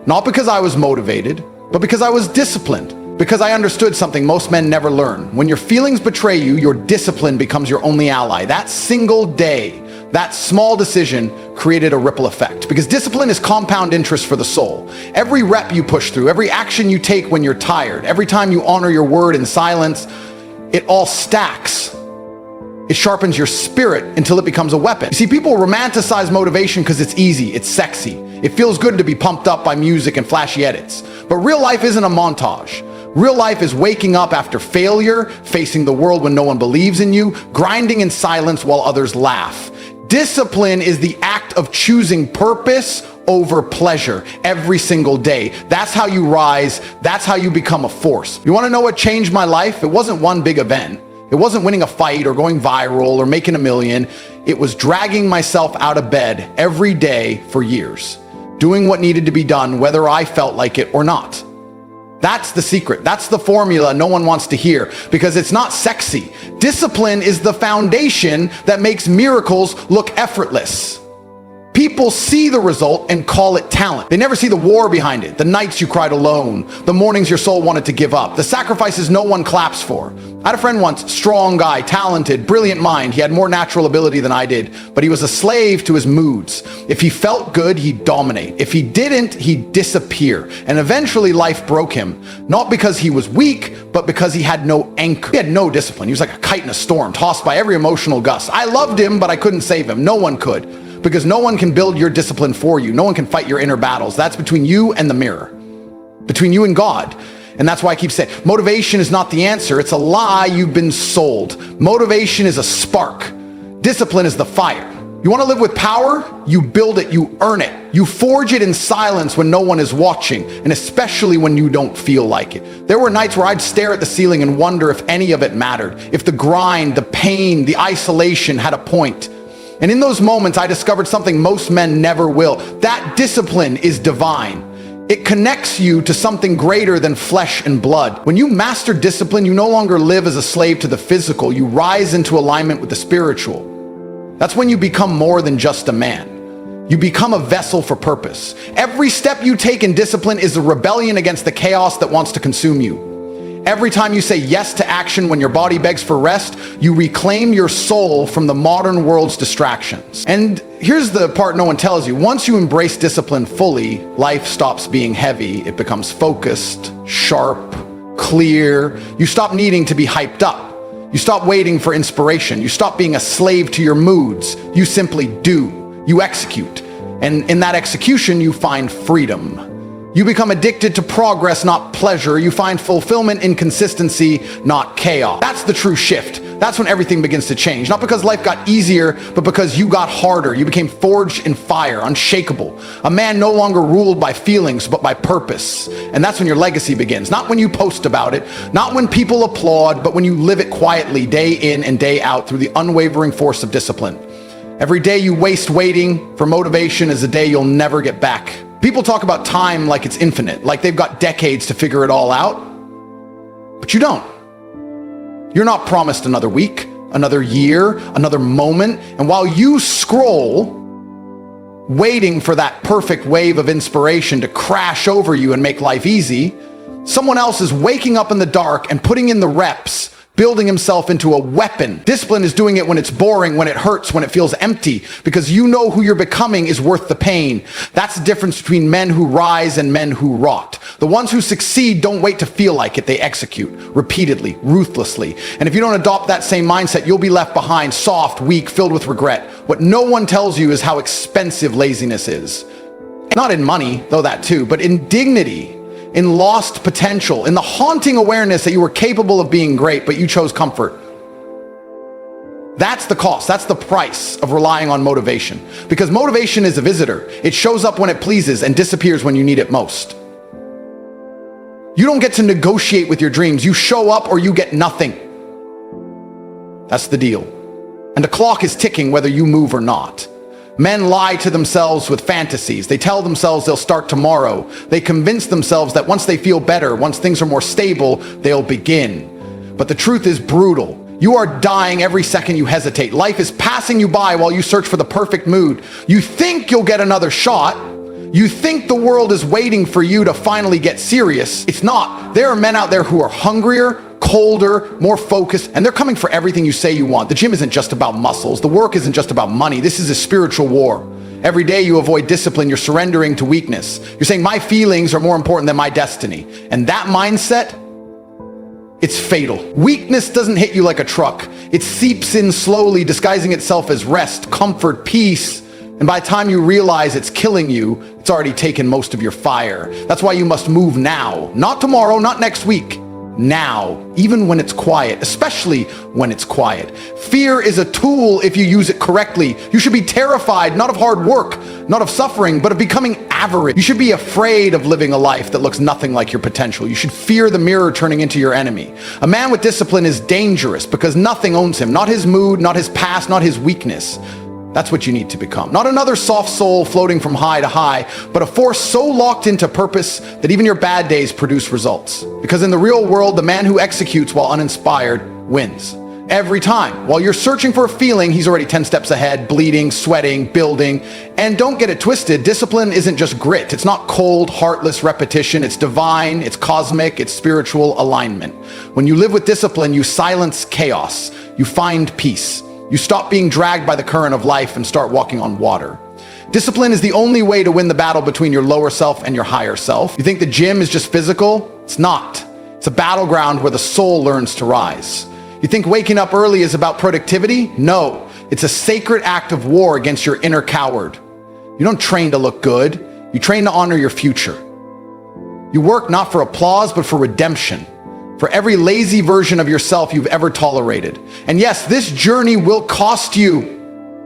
Not because I was motivated, but because I was disciplined. Because I understood something most men never learn. When your feelings betray you, your discipline becomes your only ally. That single day, that small decision created a ripple effect. Because discipline is compound interest for the soul. Every rep you push through, every action you take when you're tired, every time you honor your word in silence, it all stacks. It sharpens your spirit until it becomes a weapon. You see, people romanticize motivation because it's easy, it's sexy. It feels good to be pumped up by music and flashy edits. But real life isn't a montage. Real life is waking up after failure, facing the world when no one believes in you, grinding in silence while others laugh. Discipline is the act of choosing purpose over pleasure every single day. That's how you rise. That's how you become a force. You want to know what changed my life? It wasn't one big event. It wasn't winning a fight or going viral or making $1 million. It was dragging myself out of bed every day for years, doing what needed to be done, whether I felt like it or not. That's the secret. That's the formula no one wants to hear because it's not sexy. Discipline is the foundation that makes miracles look effortless. People see the result and call it talent. They never see the war behind it, the nights you cried alone, the mornings your soul wanted to give up, the sacrifices no one claps for. I had a friend once, strong guy, talented, brilliant mind. He had more natural ability than I did, but he was a slave to his moods. If he felt good, he'd dominate. If he didn't, he'd disappear. And eventually life broke him, not because he was weak, but because he had no anchor. He had no discipline. He was like a kite in a storm, tossed by every emotional gust. I loved him, but I couldn't save him. No one could. Because no one can build your discipline for you. No one can fight your inner battles. That's between you and the mirror, between you and God. And that's why I keep saying, motivation is not the answer. It's a lie you've been sold. Motivation is a spark. Discipline is the fire. You want to live with power? You build it, you earn it. You forge it in silence when no one is watching, and especially when you don't feel like it. There were nights where I'd stare at the ceiling and wonder if any of it mattered, if the grind, the pain, the isolation had a point. And in those moments, I discovered something most men never will. That discipline is divine. It connects you to something greater than flesh and blood. When you master discipline, you no longer live as a slave to the physical. You rise into alignment with the spiritual. That's when you become more than just a man. You become a vessel for purpose. Every step you take in discipline is a rebellion against the chaos that wants to consume you. Every time you say yes to action when your body begs for rest, you reclaim your soul from the modern world's distractions. And here's the part no one tells you. Once you embrace discipline fully, life stops being heavy. It becomes focused, sharp, clear. You stop needing to be hyped up. You stop waiting for inspiration. You stop being a slave to your moods. You simply do. You execute. And in that execution, you find freedom. You become addicted to progress, not pleasure. You find fulfillment in consistency, not chaos. That's the true shift. That's when everything begins to change. Not because life got easier, but because you got harder. You became forged in fire, unshakable. A man no longer ruled by feelings, but by purpose. And that's when your legacy begins. Not when you post about it, not when people applaud, but when you live it quietly, day in and day out, through the unwavering force of discipline. Every day you waste waiting for motivation is a day you'll never get back. People talk about time like it's infinite, like they've got decades to figure it all out. But you don't. You're not promised another week, another year, another moment. And while you scroll, waiting for that perfect wave of inspiration to crash over you and make life easy, someone else is waking up in the dark and putting in the reps, building himself into a weapon. Discipline is doing it when it's boring, when it hurts, when it feels empty, because you know who you're becoming is worth the pain. That's the difference between men who rise and men who rot. The ones who succeed don't wait to feel like it, they execute repeatedly, ruthlessly. And if you don't adopt that same mindset, you'll be left behind, soft, weak, filled with regret. What no one tells you is how expensive laziness is. Not in money, though that too, but in dignity, in lost potential, in the haunting awareness that you were capable of being great, but you chose comfort. That's the cost. That's the price of relying on motivation. Because motivation is a visitor. It shows up when it pleases and disappears when you need it most. You don't get to negotiate with your dreams. You show up or you get nothing. That's the deal. And the clock is ticking whether you move or not. Men lie to themselves with fantasies. They tell themselves they'll start tomorrow. They convince themselves that once they feel better, once things are more stable, they'll begin. But the truth is brutal. You are dying every second you hesitate. Life is passing you by while you search for the perfect mood. You think you'll get another shot. You think the world is waiting for you to finally get serious. It's not. There are men out there who are hungrier, colder, more focused, and they're coming for everything you say you want. The gym isn't just about muscles. The work isn't just about money. This is a spiritual war. Every day you avoid discipline, you're surrendering to weakness. You're saying, my feelings are more important than my destiny. And that mindset, it's fatal. Weakness doesn't hit you like a truck. It seeps in slowly, disguising itself as rest, comfort, peace. And by the time you realize it's killing you, it's already taken most of your fire. That's why you must move now. Not tomorrow, not next week. Now, even when it's quiet, especially when it's quiet. Fear is a tool if you use it correctly. You should be terrified, not of hard work, not of suffering, but of becoming average. You should be afraid of living a life that looks nothing like your potential. You should fear the mirror turning into your enemy. A man with discipline is dangerous because nothing owns him, not his mood, not his past, not his weakness. That's what you need to become. Not another soft soul floating from high to high, but a force so locked into purpose that even your bad days produce results. Because in the real world, the man who executes while uninspired wins. Every time. While you're searching for a feeling, he's already 10 steps ahead, bleeding, sweating, building. And don't get it twisted, discipline isn't just grit. It's not cold, heartless repetition. It's divine, it's cosmic, it's spiritual alignment. When you live with discipline, you silence chaos. You find peace. You stop being dragged by the current of life and start walking on water. Discipline is the only way to win the battle between your lower self and your higher self. You think the gym is just physical? It's not. It's a battleground where the soul learns to rise. You think waking up early is about productivity? No. It's a sacred act of war against your inner coward. You don't train to look good. You train to honor your future. You work not for applause, but for redemption. For every lazy version of yourself you've ever tolerated. And yes, this journey will cost you.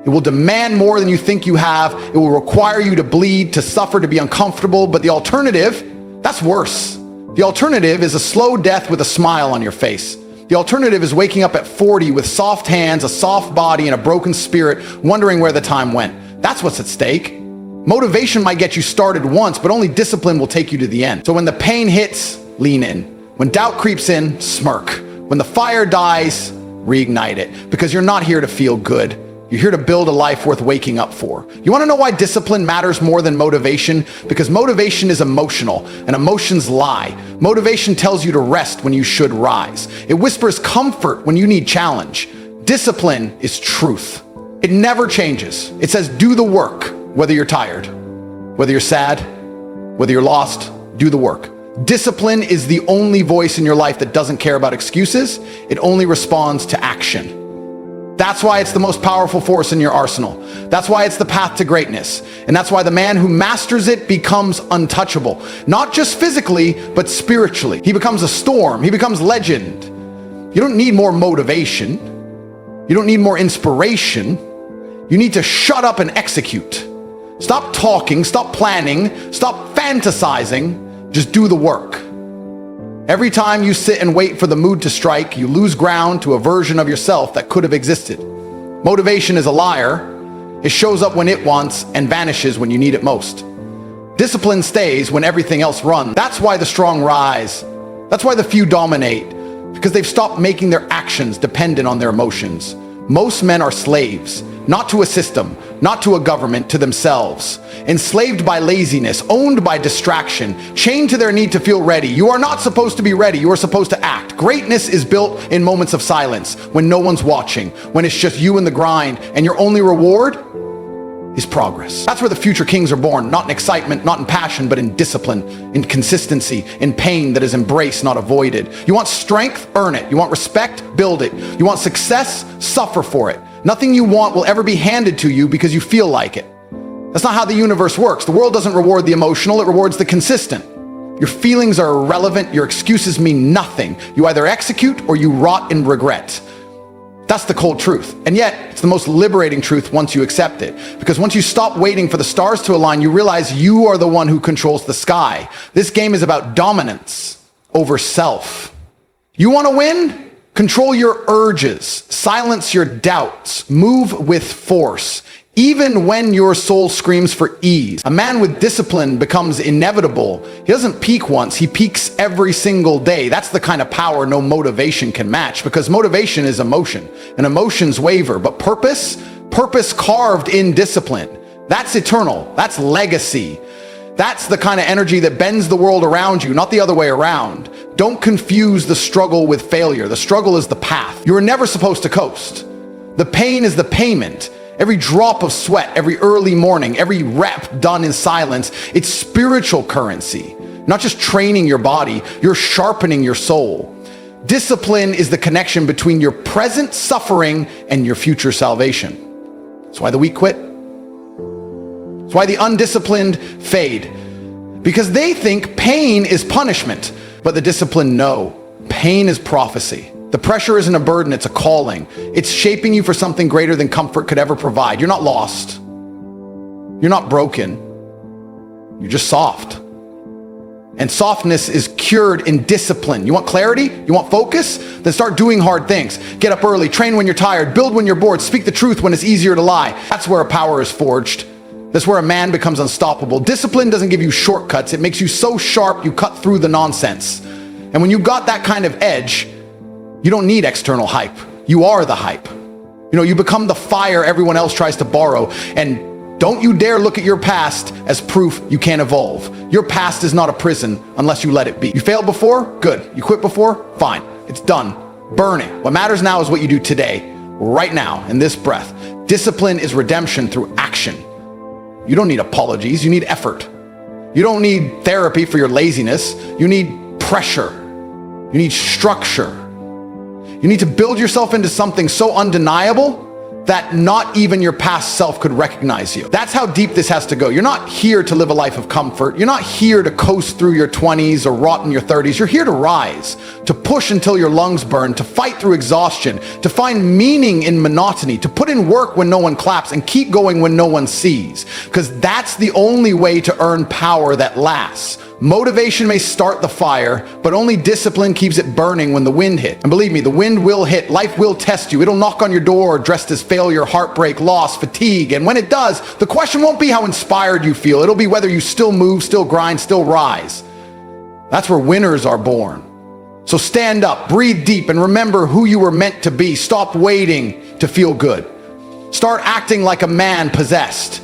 It will demand more than you think you have. It will require you to bleed, to suffer, to be uncomfortable. But the alternative, that's worse. The alternative is a slow death with a smile on your face. The alternative is waking up at 40 with soft hands, a soft body, and a broken spirit, wondering where the time went. That's what's at stake. Motivation might get you started once, but only discipline will take you to the end. So when the pain hits, lean in. When doubt creeps in, smirk. When the fire dies, reignite it. Because you're not here to feel good. You're here to build a life worth waking up for. You want to know why discipline matters more than motivation? Because motivation is emotional, and emotions lie. Motivation tells you to rest when you should rise. It whispers comfort when you need challenge. Discipline is truth. It never changes. It says do the work, whether you're tired, whether you're sad, whether you're lost, do the work. Discipline is the only voice in your life that doesn't care about excuses. It only responds to action. That's why it's the most powerful force in your arsenal. That's why it's the path to greatness. And that's why the man who masters it becomes untouchable. Not just physically, but spiritually. He becomes a storm. He becomes legend. You don't need more motivation. You don't need more inspiration. You need to shut up and execute. Stop talking, stop planning, stop fantasizing. Just do the work. Every time you sit and wait for the mood to strike, you lose ground to a version of yourself that could have existed. Motivation is a liar. It shows up when it wants and vanishes when you need it most. Discipline stays when everything else runs. That's why the strong rise. That's why the few dominate, because they've stopped making their actions dependent on their emotions. Most men are slaves, not to a system, not to a government, to themselves. Enslaved by laziness, owned by distraction, chained to their need to feel ready. You are not supposed to be ready, you are supposed to act. Greatness is built in moments of silence, when no one's watching, when it's just you and the grind, and your only reward is progress. That's where the future kings are born, not in excitement, not in passion, but in discipline, in consistency, in pain that is embraced, not avoided. You want strength? Earn it. You want respect? Build it. You want success? Suffer for it. Nothing you want will ever be handed to you because you feel like it. That's not how the universe works. The world doesn't reward the emotional, it rewards the consistent. Your feelings are irrelevant, your excuses mean nothing. You either execute or you rot in regret. That's the cold truth. And yet, it's the most liberating truth once you accept it. Because once you stop waiting for the stars to align, you realize you are the one who controls the sky. This game is about dominance over self. You want to win? Control your urges, silence your doubts, move with force, even when your soul screams for ease. A man with discipline becomes inevitable. He doesn't peak once, he peaks every single day. That's the kind of power no motivation can match, because motivation is emotion, and emotions waver. But purpose carved in discipline, that's eternal, that's legacy. That's the kind of energy that bends the world around you, not the other way around. Don't confuse the struggle with failure. The struggle is the path. You were never supposed to coast. The pain is the payment. Every drop of sweat, every early morning, every rep done in silence, it's spiritual currency. Not just training your body, you're sharpening your soul. Discipline is the connection between your present suffering and your future salvation. That's why the weak quit. That's why the undisciplined fade. Because they think pain is punishment, but the disciplined know pain is prophecy. The pressure isn't a burden, it's a calling. It's shaping you for something greater than comfort could ever provide. You're not lost. You're not broken. You're just soft. And softness is cured in discipline. You want clarity? You want focus? Then start doing hard things. Get up early, train when you're tired, build when you're bored, speak the truth when it's easier to lie. That's where a power is forged. That's where a man becomes unstoppable. Discipline doesn't give you shortcuts. It makes you so sharp you cut through the nonsense. And when you got that kind of edge, you don't need external hype. You are the hype. You become the fire everyone else tries to borrow. And don't you dare look at your past as proof you can't evolve. Your past is not a prison unless you let it be. You failed before? Good. You quit before? Fine. It's done. Burn it. What matters now is what you do today, right now, in this breath. Discipline is redemption through action. You don't need apologies. You need effort. You don't need therapy for your laziness. You need pressure. You need structure. You need to build yourself into something so undeniable that not even your past self could recognize you. That's how deep this has to go. You're not here to live a life of comfort. You're not here to coast through your 20s or rot in your 30s. You're here to rise, to push until your lungs burn, to fight through exhaustion, to find meaning in monotony, to put in work when no one claps and keep going when no one sees. Because that's the only way to earn power that lasts. Motivation may start the fire, but only discipline keeps it burning when the wind hits. And believe me, the wind will hit. Life will test you. It'll knock on your door dressed as failure, heartbreak, loss, fatigue. And when it does, the question won't be how inspired you feel. It'll be whether you still move, still grind, still rise. That's where winners are born. So stand up, breathe deep, and remember who you were meant to be. Stop waiting to feel good. Start acting like a man possessed,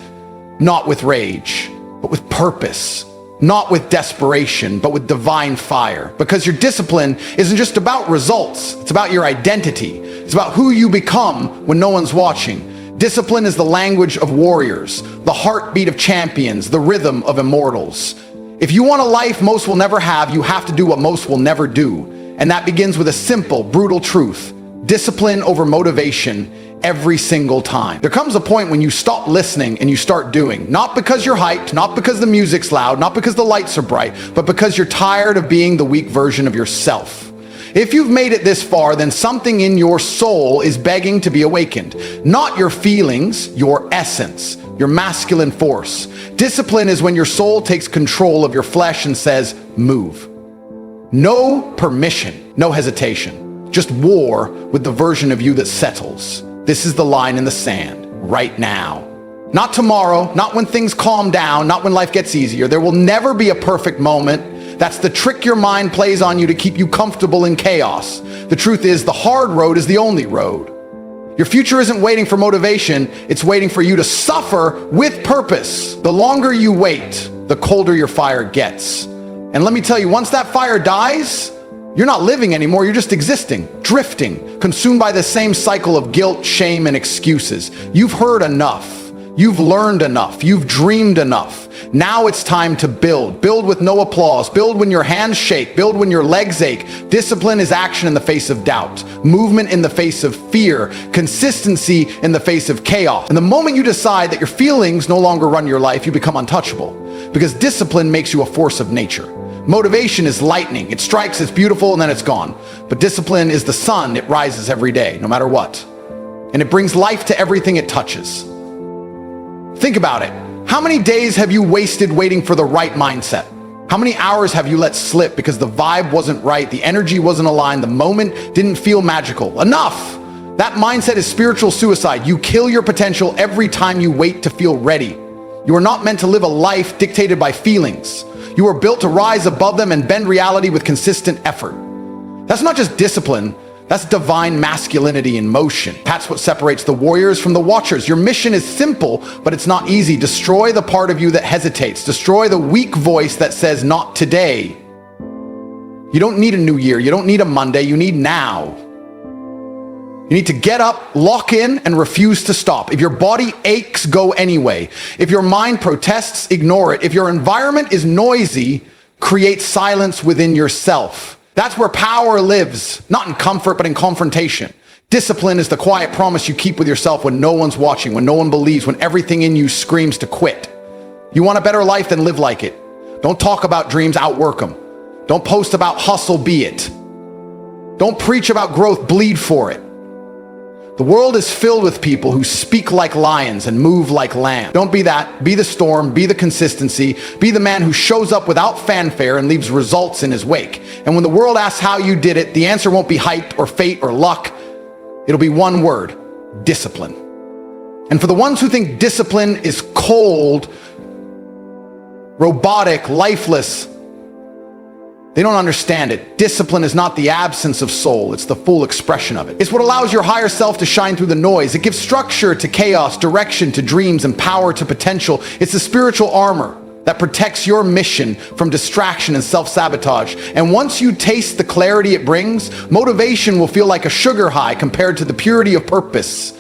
not with rage, but with purpose. Not with desperation, but with divine fire. Because your discipline isn't just about results, it's about your identity. It's about who you become when no one's watching. Discipline is the language of warriors, the heartbeat of champions, the rhythm of immortals. If you want a life most will never have, you have to do what most will never do. And that begins with a simple, brutal truth. Discipline over motivation every single time. There comes a point when you stop listening and you start doing. Not because you're hyped, not because the music's loud, not because the lights are bright, but because you're tired of being the weak version of yourself. If you've made it this far, then something in your soul is begging to be awakened. Not your feelings, your essence, your masculine force. Discipline is when your soul takes control of your flesh and says, move. No permission, no hesitation. Just war with the version of you that settles. This is the line in the sand, right now. Not tomorrow, not when things calm down, not when life gets easier. There will never be a perfect moment. That's the trick your mind plays on you to keep you comfortable in chaos. The truth is, the hard road is the only road. Your future isn't waiting for motivation, it's waiting for you to suffer with purpose. The longer you wait, the colder your fire gets. And let me tell you, once that fire dies, you're not living anymore, you're just existing, drifting, consumed by the same cycle of guilt, shame, and excuses. You've heard enough. You've learned enough. You've dreamed enough. Now it's time to build. Build with no applause. Build when your hands shake. Build when your legs ache. Discipline is action in the face of doubt. Movement in the face of fear. Consistency in the face of chaos. And the moment you decide that your feelings no longer run your life, you become untouchable. Because discipline makes you a force of nature. Motivation is lightning. It strikes, it's beautiful, and then it's gone. But discipline is the sun. It rises every day, no matter what. And it brings life to everything it touches. Think about it. How many days have you wasted waiting for the right mindset? How many hours have you let slip because the vibe wasn't right, the energy wasn't aligned, the moment didn't feel magical? Enough! That mindset is spiritual suicide. You kill your potential every time you wait to feel ready. You are not meant to live a life dictated by feelings. You are built to rise above them and bend reality with consistent effort. That's not just discipline. That's divine masculinity in motion. That's what separates the warriors from the watchers. Your mission is simple, but it's not easy. Destroy the part of you that hesitates. Destroy the weak voice that says, not today. You don't need a new year. You don't need a Monday. You need now. You need to get up, lock in, and refuse to stop. If your body aches, go anyway. If your mind protests, ignore it. If your environment is noisy, create silence within yourself. That's where power lives, not in comfort, but in confrontation. Discipline is the quiet promise you keep with yourself when no one's watching, when no one believes, when everything in you screams to quit. You want a better life, then live like it. Don't talk about dreams, outwork them. Don't post about hustle, be it. Don't preach about growth, bleed for it. The world is filled with people who speak like lions and move like lambs. Don't be that. Be the storm. Be the consistency. Be the man who shows up without fanfare and leaves results in his wake. And when the world asks how you did it, the answer won't be hype or fate or luck. It'll be one word: discipline. And for the ones who think discipline is cold, robotic, lifeless, they don't understand it. Discipline is not the absence of soul, it's the full expression of it. It's what allows your higher self to shine through the noise. It gives structure to chaos, direction to dreams, and power to potential. It's the spiritual armor that protects your mission from distraction and self-sabotage. And once you taste the clarity it brings, motivation will feel like a sugar high compared to the purity of purpose.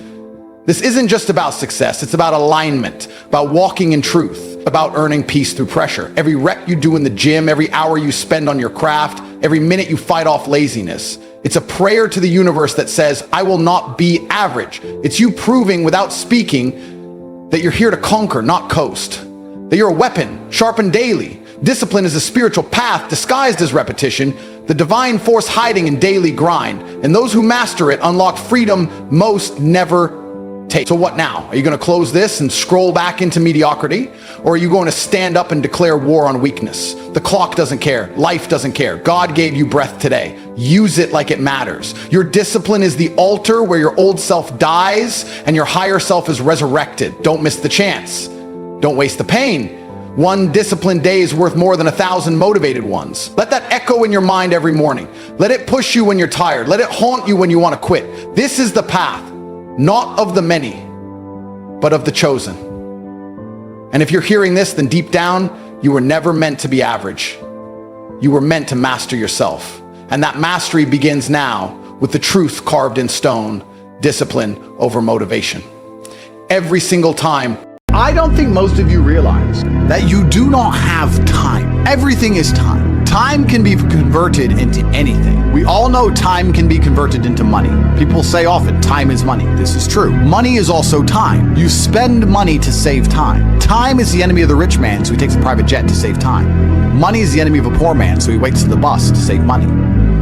This isn't just about success, it's about alignment, about walking in truth, about earning peace through pressure. Every rep you do in the gym, every hour you spend on your craft, every minute you fight off laziness. It's a prayer to the universe that says, I will not be average. It's you proving without speaking that you're here to conquer, not coast. That you're a weapon, sharpened daily. Discipline is a spiritual path disguised as repetition, the divine force hiding in daily grind. And those who master it unlock freedom most never take. So what now? Are you going to close this and scroll back into mediocrity? Or are you going to stand up and declare war on weakness? The clock doesn't care. Life doesn't care. God gave you breath today. Use it like it matters. Your discipline is the altar where your old self dies and your higher self is resurrected. Don't miss the chance. Don't waste the pain. One disciplined day is worth more than 1,000 motivated ones. Let that echo in your mind every morning. Let it push you when you're tired. Let it haunt you when you want to quit. This is the path. Not of the many, but of the chosen. And if you're hearing this, then deep down, you were never meant to be average. You were meant to master yourself. And that mastery begins now with the truth carved in stone, discipline over motivation. Every single time. I don't think most of you realize that you do not have time. Everything is time. Time can be converted into anything. We all know time can be converted into money. People say often, time is money. This is true. Money is also time. You spend money to save time. Time is the enemy of the rich man, so he takes a private jet to save time. Money is the enemy of a poor man, so he waits on the bus to save money.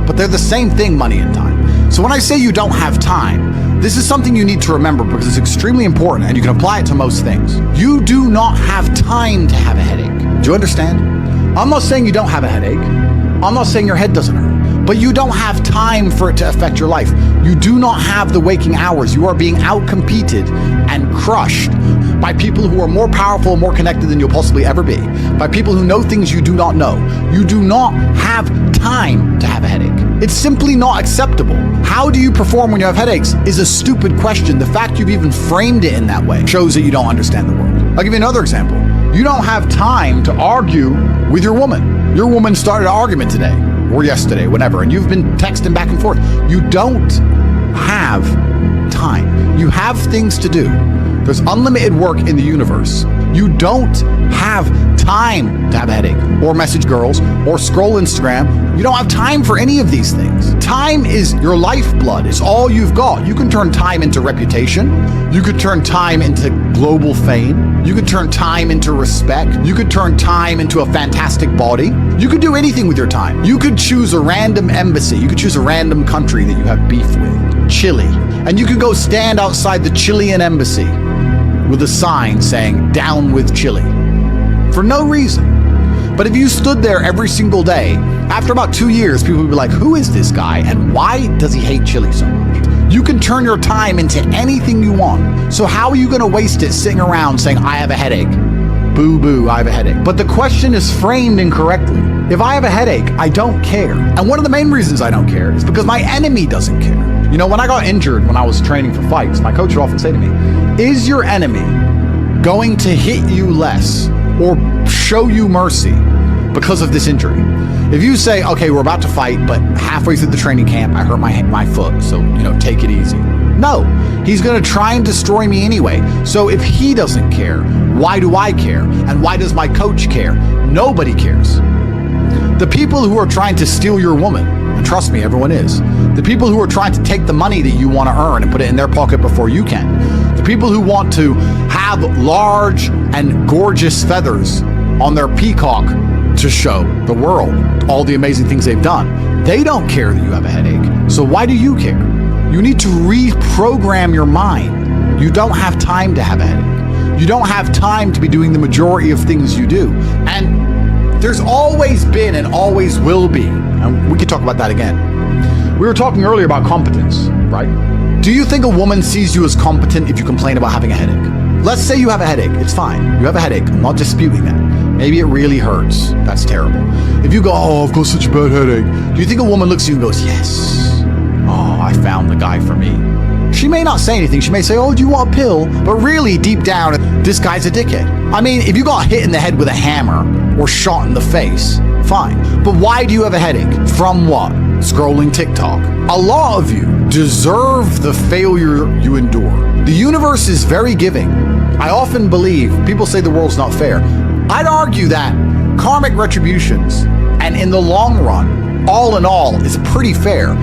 But they're the same thing, money and time. So when I say you don't have time, this is something you need to remember because it's extremely important and you can apply it to most things. You do not have time to have a headache. Do you understand? I'm not saying you don't have a headache. I'm not saying your head doesn't hurt. But you don't have time for it to affect your life. You do not have the waking hours. You are being outcompeted and crushed by people who are more powerful and more connected than you'll possibly ever be, by people who know things you do not know. You do not have time to have a headache. It's simply not acceptable. How do you perform when you have headaches is a stupid question. The fact you've even framed it in that way shows that you don't understand the world. I'll give you another example. You don't have time to argue with your woman. Your woman started an argument today or yesterday, whenever, and you've been texting back and forth. You don't have time. You have things to do. There's unlimited work in the universe. You don't have time to have a headache or message girls or scroll Instagram. You don't have time for any of these things. Time is your lifeblood. It's all you've got. You can turn time into reputation. You could turn time into global fame. You could turn time into respect. You could turn time into a fantastic body. You could do anything with your time. You could choose a random embassy. You could choose a random country that you have beef with. Chile. And you could go stand outside the Chilean embassy with a sign saying, "Down with Chile," for no reason. But if you stood there every single day, after about 2 years, people would be like, who is this guy and why does he hate Chile so much? You can turn your time into anything you want. So how are you going to waste it sitting around saying, I have a headache? Boo boo, I have a headache. But the question is framed incorrectly. If I have a headache, I don't care. And one of the main reasons I don't care is because my enemy doesn't care. You know, when I got injured when I was training for fights, my coach would often say to me, is your enemy going to hit you less or show you mercy because of this injury? If you say, okay, we're about to fight, but halfway through the training camp, I hurt my foot, so, take it easy. No, he's going to try and destroy me anyway. So if he doesn't care, why do I care? And why does my coach care? Nobody cares. The people who are trying to steal your woman, and trust me, everyone is. The people who are trying to take the money that you want to earn and put it in their pocket before you can. The people who want to have large and gorgeous feathers on their peacock to show the world all the amazing things they've done. They don't care that you have a headache. So why do you care? You need to reprogram your mind. You don't have time to have a headache. You don't have time to be doing the majority of things you do. And there's always been and always will be, and we could talk about that again. We were talking earlier about competence, right? Do you think a woman sees you as competent if you complain about having a headache? Let's say you have a headache. It's fine. You have a headache. I'm not disputing that. Maybe it really hurts. That's terrible. If you go, oh, I've got such a bad headache, do you think a woman looks at you and goes, yes, oh, I found the guy for me? She may not say anything. She may say, oh, do you want a pill? But really, deep down, this guy's a dickhead. I mean, if you got hit in the head with a hammer or shot in the face, fine. But why do you have a headache? From what? Scrolling TikTok. A lot of you deserve the failure you endure. The universe is very giving. I often believe, people say the world's not fair. I'd argue that karmic retributions, and in the long run, all in all, is pretty fair.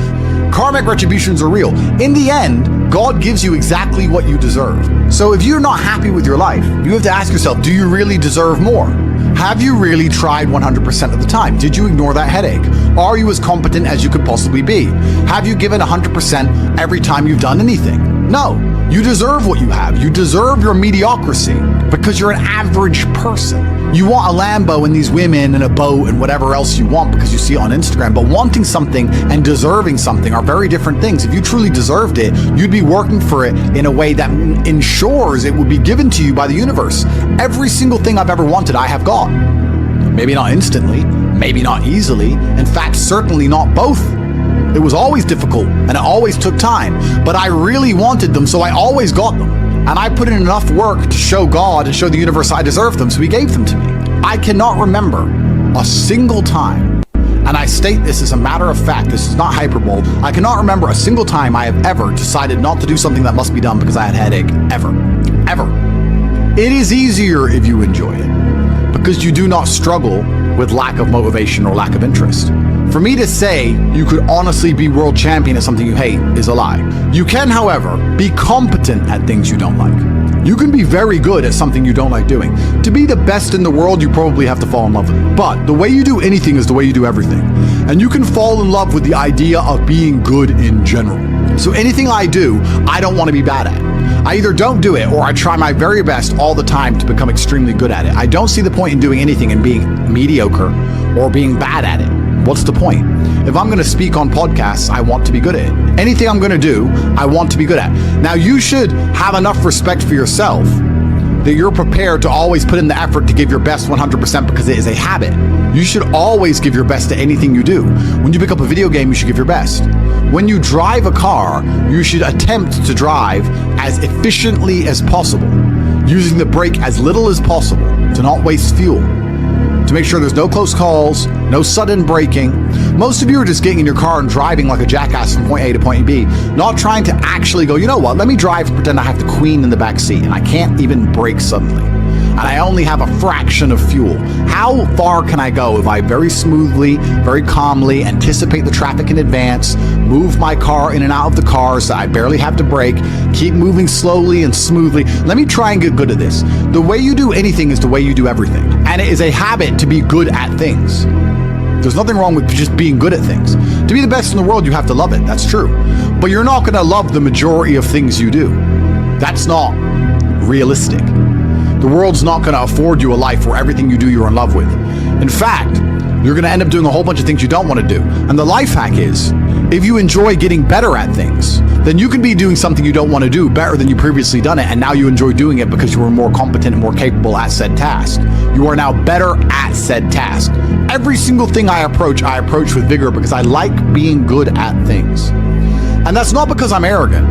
Karmic retributions are real. In the end, God gives you exactly what you deserve. So if you're not happy with your life, you have to ask yourself, do you really deserve more? Have you really tried 100% of the time? Did you ignore that headache? Are you as competent as you could possibly be? Have you given 100% every time you've done anything? No. You deserve what you have. You deserve your mediocrity because you're an average person. You want a Lambo and these women and a boat and whatever else you want because you see it on Instagram. But wanting something and deserving something are very different things. If you truly deserved it, you'd be working for it in a way that ensures it would be given to you by the universe. Every single thing I've ever wanted, I have got. Maybe not instantly, maybe not easily. In fact, certainly not both. It was always difficult and it always took time, but I really wanted them, so I always got them. And I put in enough work to show God and show the universe I deserved them, so he gave them to me. I cannot remember a single time, and I state this as a matter of fact, this is not hyperbole, I cannot remember a single time I have ever decided not to do something that must be done because I had a headache. Ever. It is easier if you enjoy it, because you do not struggle with lack of motivation or lack of interest. For me to say you could honestly be world champion at something you hate is a lie. You can, however, be competent at things you don't like. You can be very good at something you don't like doing. To be the best in the world, you probably have to fall in love with it. But the way you do anything is the way you do everything. And you can fall in love with the idea of being good in general. So anything I do, I don't want to be bad at. I either don't do it or I try my very best all the time to become extremely good at it. I don't see the point in doing anything and being mediocre or being bad at it. What's the point? If I'm going to speak on podcasts, I want to be good at it. Anything I'm going to do, I want to be good at. Now, you should have enough respect for yourself that you're prepared to always put in the effort to give your best 100% because it is a habit. You should always give your best to anything you do. When you pick up a video game, you should give your best. When you drive a car, you should attempt to drive as efficiently as possible, using the brake as little as possible to not waste fuel, to make sure there's no close calls, no sudden braking. Most of you are just getting in your car and driving like a jackass from point A to point B, not trying to actually go, you know what, let me drive and pretend I have the queen in the back seat and I can't even brake suddenly. And I only have a fraction of fuel. How far can I go if I very smoothly, very calmly anticipate the traffic in advance, move my car in and out of the car so I barely have to brake, keep moving slowly and smoothly? Let me try and get good at this. The way you do anything is the way you do everything. And it is a habit to be good at things. There's nothing wrong with just being good at things. To be the best in the world, you have to love it. That's true. But you're not going to love the majority of things you do. That's not realistic. The world's not going to afford you a life where everything you do you're in love with. In fact, you're going to end up doing a whole bunch of things you don't want to do. And the life hack is, if you enjoy getting better at things, then you can be doing something you don't want to do better than you previously done it, and now you enjoy doing it because you were more competent and more capable at said task. You are now better at said task. Every single thing I approach with vigor because I like being good at things. And that's not because I'm arrogant.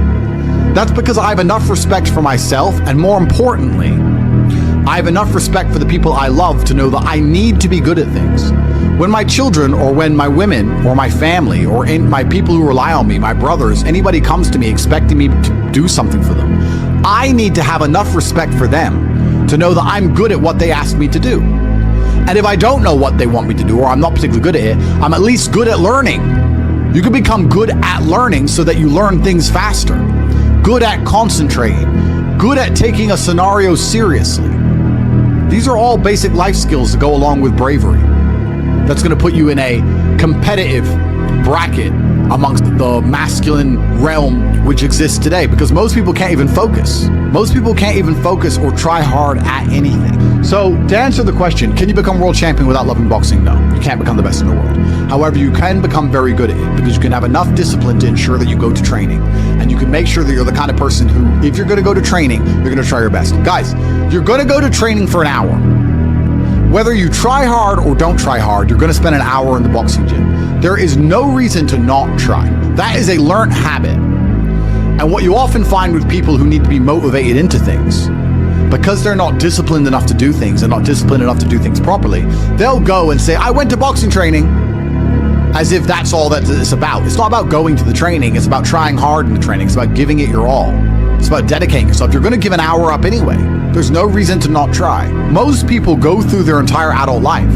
That's because I have enough respect for myself, and more importantly, I have enough respect for the people I love to know that I need to be good at things. When my children, or when my women, or my family, or my people who rely on me, my brothers, anybody comes to me expecting me to do something for them, I need to have enough respect for them to know that I'm good at what they ask me to do. And if I don't know what they want me to do, or I'm not particularly good at it, I'm at least good at learning. You can become good at learning so that you learn things faster. Good at concentrating. Good at taking a scenario seriously. These are all basic life skills that go along with bravery. That's going to put you in a competitive bracket amongst the masculine realm which exists today, because most people can't even focus. Most people can't even focus or try hard at anything. So to answer the question, can you become world champion without loving boxing? No, you can't become the best in the world. However, you can become very good at it because you can have enough discipline to ensure that you go to training, and you can make sure that you're the kind of person who, if you're going to go to training, you're going to try your best. Guys, you're going to go to training for an hour. Whether you try hard or don't try hard, you're going to spend an hour in the boxing gym. There is no reason to not try. That is a learned habit. And what you often find with people who need to be motivated into things, because they're not disciplined enough to do things and not disciplined enough to do things properly, they'll go and say, I went to boxing training, as if that's all that it's about. It's not about going to the training. It's about trying hard in the training. It's about giving it your all. It's about dedicating yourself. You're going to give an hour up anyway. There's no reason to not try. Most people go through their entire adult life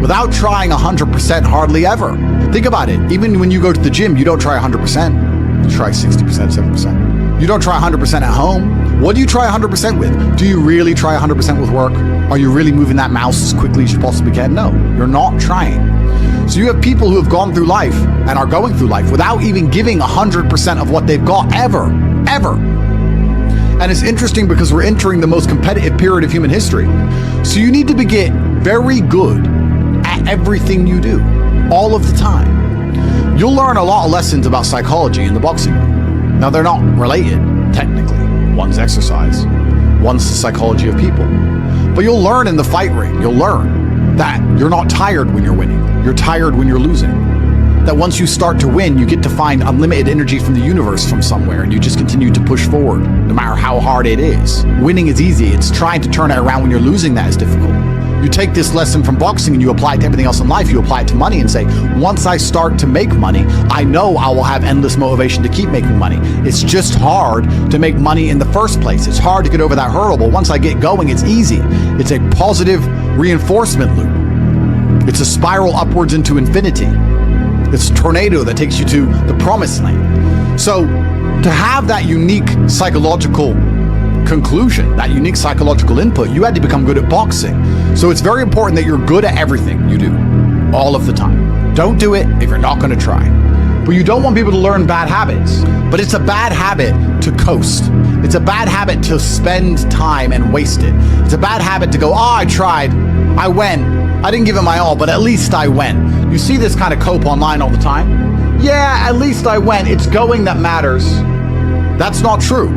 without trying 100% hardly ever. Think about it. Even when you go to the gym, you don't try 100%. You try 60%, 70%. You don't try 100% at home. What do you try 100% with? Do you really try 100% with work? Are you really moving that mouse as quickly as you possibly can? No, you're not trying. So you have people who have gone through life and are going through life without even giving 100% of what they've got ever. And it's interesting because we're entering the most competitive period of human history. So you need to get very good at everything you do, all of the time. You'll learn a lot of lessons about psychology in the boxing room. Now, they're not related, technically. One's exercise, one's the psychology of people. But you'll learn in the fight ring, you'll learn that you're not tired when you're winning. You're tired when you're losing. That once you start to win, you get to find unlimited energy from the universe from somewhere, and you just continue to push forward, no matter how hard it is. Winning is easy. It's trying to turn it around when you're losing that is difficult. You take this lesson from boxing and you apply it to everything else in life. You apply it to money and say, once I start to make money, I know I will have endless motivation to keep making money. It's just hard to make money in the first place. It's hard to get over that hurdle, but once I get going, it's easy. It's a positive reinforcement loop. It's a spiral upwards into infinity. It's a tornado that takes you to the promised land. So to have that unique psychological conclusion, that unique psychological input, you had to become good at boxing. So it's very important that you're good at everything you do, all of the time. Don't do it if you're not going to try. But you don't want people to learn bad habits. But it's a bad habit to coast. It's a bad habit to spend time and waste it. It's a bad habit to go, I tried, I went, I didn't give it my all, but at least I went. You see this kind of cope online all the time. Yeah, at least I went. It's going that matters. That's not true.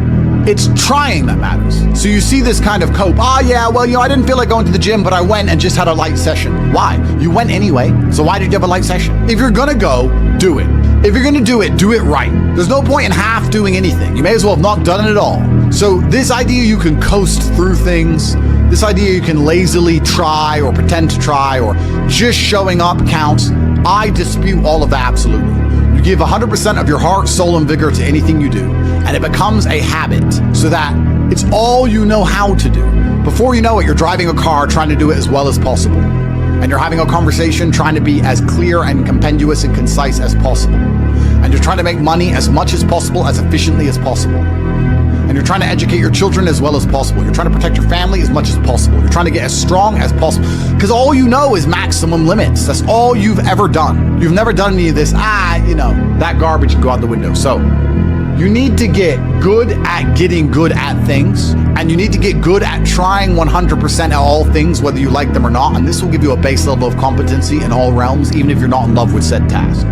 It's trying that matters. So you see this kind of cope. Yeah, well, I didn't feel like going to the gym, but I went and just had a light session. Why? You went anyway, so why did you have a light session? If you're gonna go, do it. If you're gonna do it right. There's no point in half doing anything. You may as well have not done it at all. So this idea you can coast through things, this idea you can lazily try or pretend to try or just showing up counts, I dispute all of that absolutely. You give 100% of your heart, soul, and vigor to anything you do, and it becomes a habit so that it's all you know how to do. Before you know it, you're driving a car trying to do it as well as possible. And you're having a conversation trying to be as clear and compendious and concise as possible. And you're trying to make money as much as possible, as efficiently as possible. And you're trying to educate your children as well as possible. You're trying to protect your family as much as possible. You're trying to get as strong as possible. Because all you know is maximum limits. That's all you've ever done. You've never done any of this, that garbage can go out the window. So you need to get good at getting good at things, and you need to get good at trying 100% at all things, whether you like them or not, and this will give you a base level of competency in all realms, even if you're not in love with said task.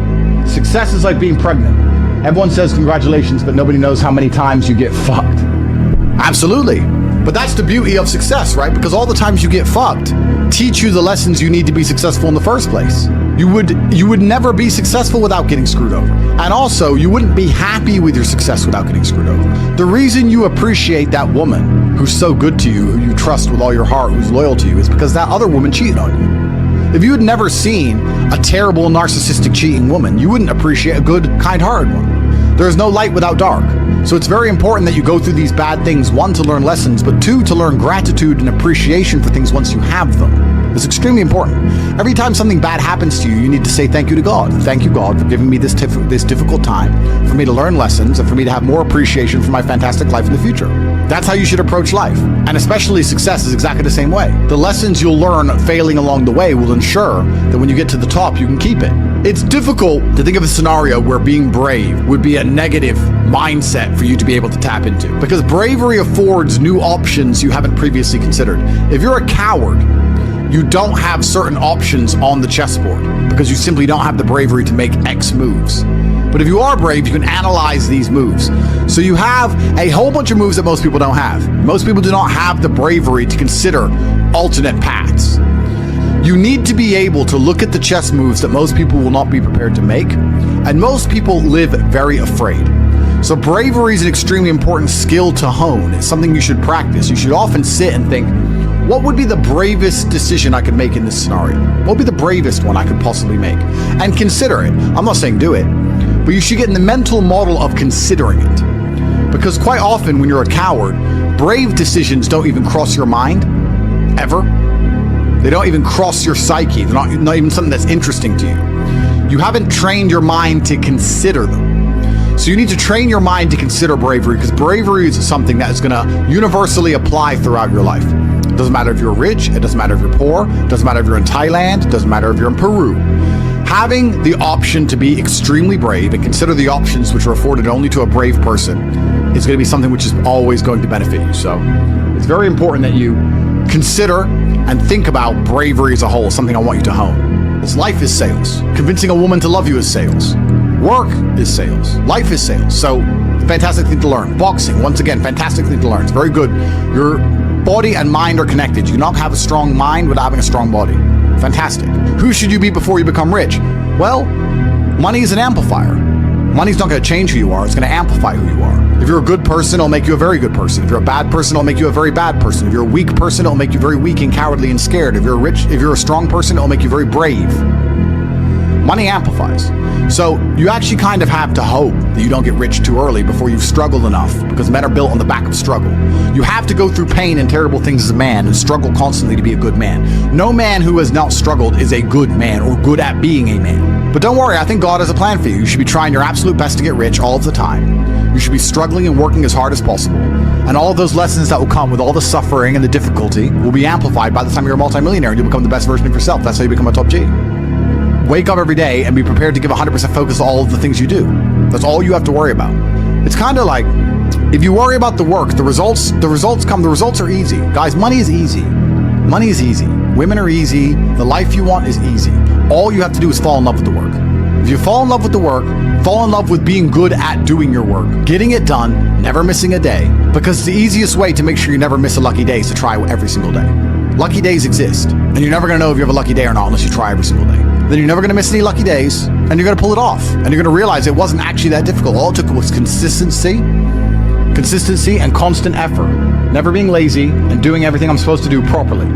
Success is like being pregnant. Everyone says congratulations, but nobody knows how many times you get fucked. Absolutely. But that's the beauty of success, right? Because all the times you get fucked teach you the lessons you need to be successful in the first place. You would never be successful without getting screwed over. And also, you wouldn't be happy with your success without getting screwed over. The reason you appreciate that woman who's so good to you, who you trust with all your heart, who's loyal to you, is because that other woman cheated on you. If you had never seen a terrible, narcissistic, cheating woman, you wouldn't appreciate a good, kind-hearted one. There is no light without dark. So it's very important that you go through these bad things, one, to learn lessons, but two, to learn gratitude and appreciation for things once you have them. It's extremely important. Every time something bad happens to you, you need to say thank you to God. Thank you, God, for giving me this difficult time, for me to learn lessons, and for me to have more appreciation for my fantastic life in the future. That's how you should approach life. And especially success is exactly the same way. The lessons you'll learn failing along the way will ensure that when you get to the top, you can keep it. It's difficult to think of a scenario where being brave would be a negative mindset for you to be able to tap into, because bravery affords new options you haven't previously considered. If you're a coward, you don't have certain options on the chessboard because you simply don't have the bravery to make X moves. But if you are brave, you can analyze these moves. So you have a whole bunch of moves that most people don't have. Most people do not have the bravery to consider alternate paths. You need to be able to look at the chess moves that most people will not be prepared to make, and most people live very afraid. So bravery is an extremely important skill to hone. It's something you should practice. You should often sit and think, what would be the bravest decision I could make in this scenario? What would be the bravest one I could possibly make? And consider it. I'm not saying do it, but you should get in the mental model of considering it. Because quite often when you're a coward, brave decisions don't even cross your mind, ever. They don't even cross your psyche. They're not even something that's interesting to you. You haven't trained your mind to consider them. So you need to train your mind to consider bravery, because bravery is something that is going to universally apply throughout your life. It doesn't matter if you're rich, it doesn't matter if you're poor, it doesn't matter if you're in Thailand, it doesn't matter if you're in Peru. Having the option to be extremely brave and consider the options which are afforded only to a brave person is going to be something which is always going to benefit you. So it's very important that you consider and think about bravery as a whole, something I want you to hone. This life is sales. Convincing a woman to love you is sales. Work is sales. Life is sales. So fantastic thing to learn. Boxing, once again, fantastic thing to learn. It's very good. Your body and mind are connected. You cannot have a strong mind without having a strong body. Fantastic. Who should you be before you become rich? Well, money is an amplifier. Money's not going to change who you are. It's going to amplify who you are. If you're a good person, it'll make you a very good person. If you're a bad person, it'll make you a very bad person. If you're a weak person, it'll make you very weak and cowardly and scared. If you're a strong person, it'll make you very brave. Money amplifies. So you actually kind of have to hope that you don't get rich too early before you've struggled enough, because men are built on the back of struggle. You have to go through pain and terrible things as a man and struggle constantly to be a good man. No man who has not struggled is a good man or good at being a man. But don't worry, I think God has a plan for you. You should be trying your absolute best to get rich all of the time. You should be struggling and working as hard as possible. And all of those lessons that will come with all the suffering and the difficulty will be amplified by the time you're a multimillionaire and you'll become the best version of yourself. That's how you become a top G. Wake up every day and be prepared to give 100% focus to all of the things you do. That's all you have to worry about. It's kind of like, if you worry about the work, the results come, the results are easy. Guys, money is easy. Money is easy. Women are easy. The life you want is easy. All you have to do is fall in love with the work. If you fall in love with the work, fall in love with being good at doing your work, getting it done, never missing a day, because the easiest way to make sure you never miss a lucky day is to try every single day. Lucky days exist, and you're never going to know if you have a lucky day or not unless you try every single day. Then you're never going to miss any lucky days, and you're going to pull it off, and you're going to realize it wasn't actually that difficult. All it took was consistency and constant effort, never being lazy and doing everything I'm supposed to do properly.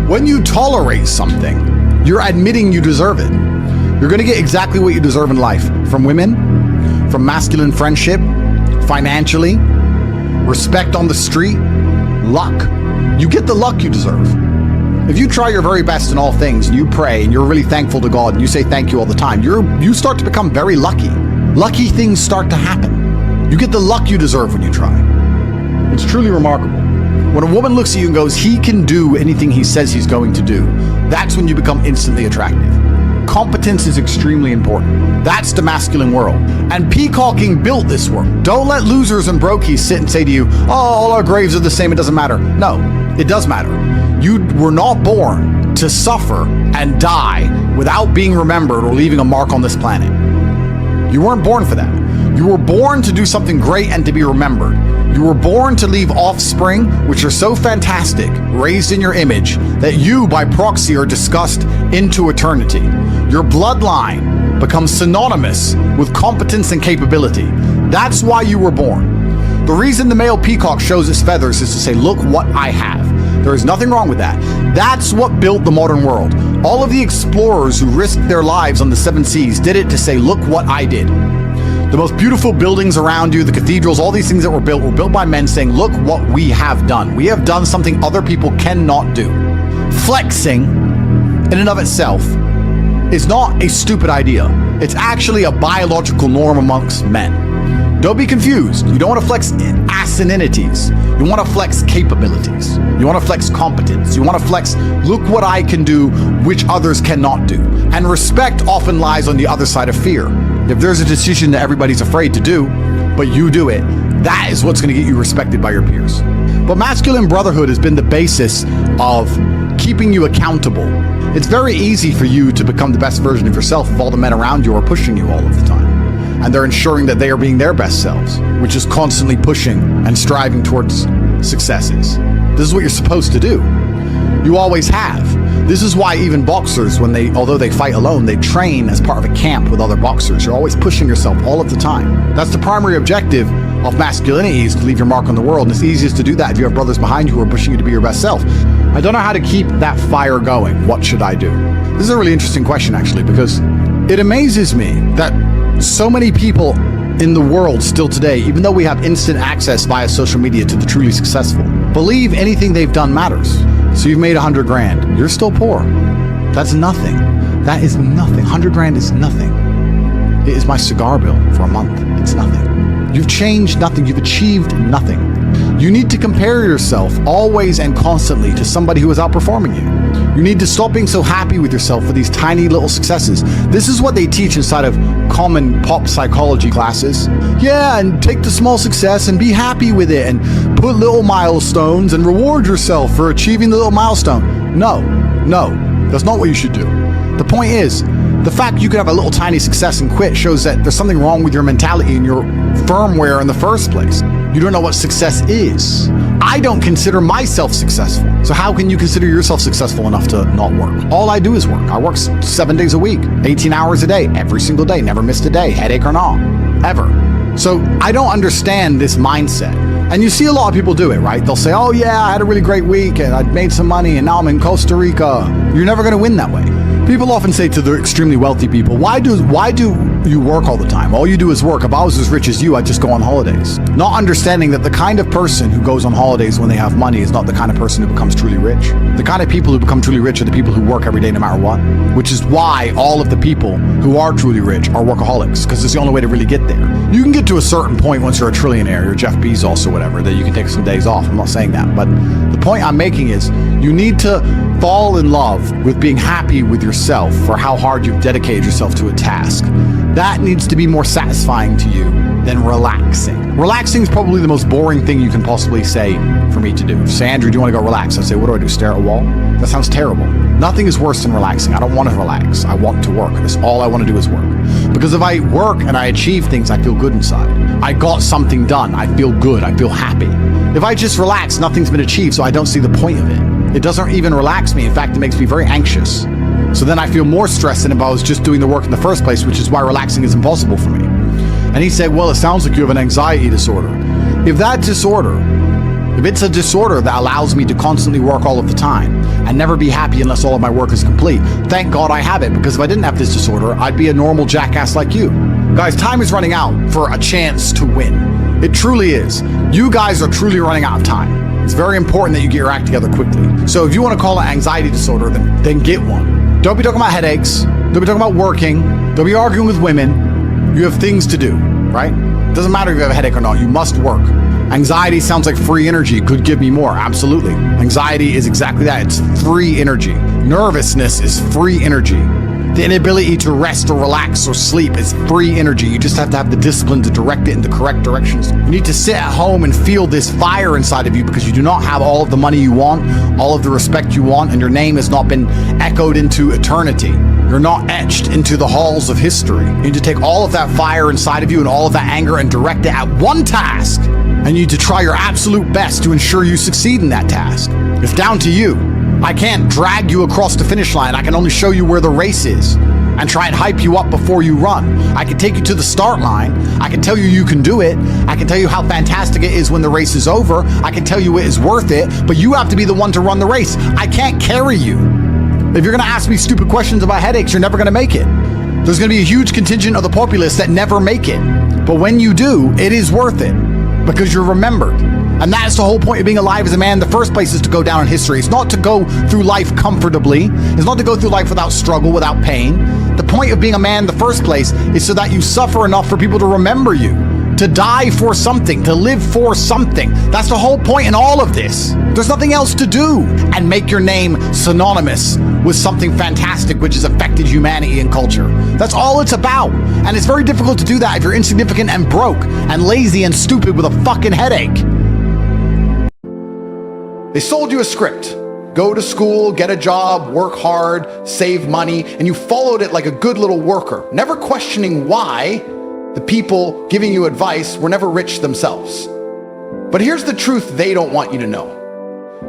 When you tolerate something, you're admitting you deserve it. You're going to get exactly what you deserve in life, from women, from masculine friendship, financially, respect on the street, luck. You get the luck you deserve. If you try your very best in all things, and you pray, and you're really thankful to God, and you say thank you all the time, you start to become very lucky. Lucky things start to happen. You get the luck you deserve when you try. It's truly remarkable. When a woman looks at you and goes, he can do anything he says he's going to do, that's when you become instantly attractive. Competence is extremely important. That's the masculine world. And peacocking built this world. Don't let losers and brokies sit and say to you, oh, all our graves are the same, it doesn't matter. No, it does matter. You were not born to suffer and die without being remembered or leaving a mark on this planet. You weren't born for that. You were born to do something great and to be remembered. You were born to leave offspring, which are so fantastic, raised in your image, that you, by proxy, are discussed into eternity. Your bloodline becomes synonymous with competence and capability. That's why you were born. The reason the male peacock shows its feathers is to say, look what I have. There is nothing wrong with that. That's what built the modern world. All of the explorers who risked their lives on the 7 seas did it to say, look what I did. The most beautiful buildings around you, the cathedrals, all these things that were built by men saying, look what we have done. We have done something other people cannot do. Flexing, in and of itself, is not a stupid idea. It's actually a biological norm amongst men. Don't be confused. You don't want to flex asininities. You want to flex capabilities. You want to flex competence. You want to flex, look what I can do, which others cannot do. And respect often lies on the other side of fear. If there's a decision that everybody's afraid to do, but you do it, that is what's going to get you respected by your peers. But masculine brotherhood has been the basis of keeping you accountable. It's very easy for you to become the best version of yourself if all the men around you are pushing you all of the time. And they're ensuring that they are being their best selves, which is constantly pushing and striving towards successes. This is what you're supposed to do. You always have. This is why even boxers, although they fight alone, they train as part of a camp with other boxers. You're always pushing yourself all of the time. That's the primary objective of masculinity, is to leave your mark on the world. And it's easiest to do that if you have brothers behind you who are pushing you to be your best self. I don't know how to keep that fire going. What should I do? This is a really interesting question, actually, because it amazes me that so many people in the world still today, even though we have instant access via social media to the truly successful, believe anything they've done matters. So you've made 100 grand. You're still poor. That's nothing. That is nothing. 100 grand is nothing. It is my cigar bill for a month. It's nothing. You've changed nothing. You've achieved nothing. You need to compare yourself always and constantly to somebody who is outperforming you. You need to stop being so happy with yourself for these tiny little successes. This is what they teach inside of common pop psychology classes. Yeah, and take the small success and be happy with it and put little milestones and reward yourself for achieving the little milestone. No, that's not what you should do. The point is, the fact you could have a little tiny success and quit shows that there's something wrong with your mentality and your firmware in the first place. You don't know what success is. I don't consider myself successful. So how can you consider yourself successful enough to not work? All I do is work. I work 7 days a week, 18 hours a day, every single day, never missed a day, headache or not, ever. So I don't understand this mindset. And you see a lot of people do it, right? They'll say, oh yeah, I had a really great week and I made some money and now I'm in Costa Rica. You're never going to win that way. People often say to the extremely wealthy people, why do you work all the time? All you do is work. If I was as rich as you, I'd just go on holidays. Not understanding that the kind of person who goes on holidays when they have money is not the kind of person who becomes truly rich. The kind of people who become truly rich are the people who work every day no matter what, which is why all of the people who are truly rich are workaholics, because it's the only way to really get there. You can get to a certain point once you're a trillionaire, you're Jeff Bezos or whatever, that you can take some days off. I'm not saying that, but the point I'm making is you need to fall in love with being happy with yourself for how hard you've dedicated yourself to a task. that needs to be more satisfying to you than relaxing. Relaxing is probably the most boring thing you can possibly say for me to do. Say, Andrew, do you want to go relax? I say, what do I do? Stare at a wall? That sounds terrible. Nothing is worse than relaxing. I don't want to relax. I want to work. That's all I want to do is work. Because if I work and I achieve things, I feel good inside. I got something done. I feel good. I feel happy. If I just relax, nothing's been achieved, so I don't see the point of it. It doesn't even relax me. In fact, it makes me very anxious. So then I feel more stressed than if I was just doing the work in the first place, which is why relaxing is impossible for me. And he said, well, it sounds like you have an anxiety disorder. If it's a disorder that allows me to constantly work all of the time and never be happy unless all of my work is complete, thank God I have it, because if I didn't have this disorder, I'd be a normal jackass like you. Guys, time is running out for a chance to win. It truly is. You guys are truly running out of time. It's very important that you get your act together quickly. So if you want to call it anxiety disorder, then get one. Don't be talking about headaches. Don't be talking about working. Don't be arguing with women. You have things to do, right? It doesn't matter if you have a headache or not. You must work. Anxiety sounds like free energy. Could give me more. Absolutely. Anxiety is exactly that. It's free energy. Nervousness is free energy. The inability to rest or relax or sleep is free energy. You just have to have the discipline to direct it in the correct directions. You need to sit at home and feel this fire inside of you because you do not have all of the money you want, all of the respect you want, and your name has not been echoed into eternity. You're not etched into the halls of history. You need to take all of that fire inside of you and all of that anger and direct it at one task. And you need to try your absolute best to ensure you succeed in that task. It's down to you. I can't drag you across the finish line. I can only show you where the race is and try and hype you up before you run. I can take you to the start line. I can tell you you can do it. I can tell you how fantastic it is when the race is over. I can tell you it is worth it, but you have to be the one to run the race. I can't carry you. If you're gonna ask me stupid questions about headaches, you're never gonna make it. There's gonna be a huge contingent of the populace that never make it. But when you do, it is worth it because you're remembered. And that's the whole point of being alive as a man in the first place, is to go down in history. It's not to go through life comfortably. It's not to go through life without struggle, without pain. The point of being a man in the first place is so that you suffer enough for people to remember you, to die for something, to live for something. That's the whole point in all of this. There's nothing else to do. And make your name synonymous with something fantastic which has affected humanity and culture. That's all it's about. And it's very difficult to do that if you're insignificant and broke and lazy and stupid with a fucking headache. They sold you a script. Go to school, get a job, work hard, save money, and you followed it like a good little worker, never questioning why the people giving you advice were never rich themselves. But here's the truth they don't want you to know.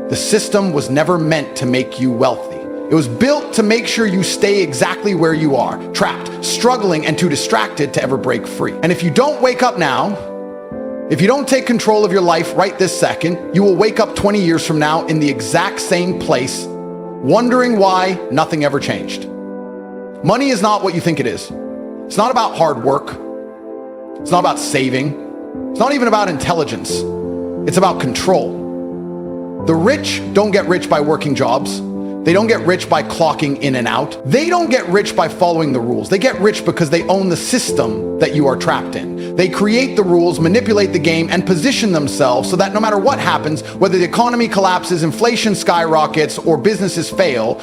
The system was never meant to make you wealthy. It was built to make sure you stay exactly where you are, trapped, struggling, and too distracted to ever break free. And if you don't wake up now, if you don't take control of your life right this second, you will wake up 20 years from now in the exact same place, wondering why nothing ever changed. Money is not what you think it is. It's not about hard work. It's not about saving. It's not even about intelligence. It's about control. The rich don't get rich by working jobs. They don't get rich by clocking in and out. They don't get rich by following the rules. They get rich because they own the system that you are trapped in. They create the rules, manipulate the game, and position themselves so that no matter what happens, whether the economy collapses, inflation skyrockets, or businesses fail,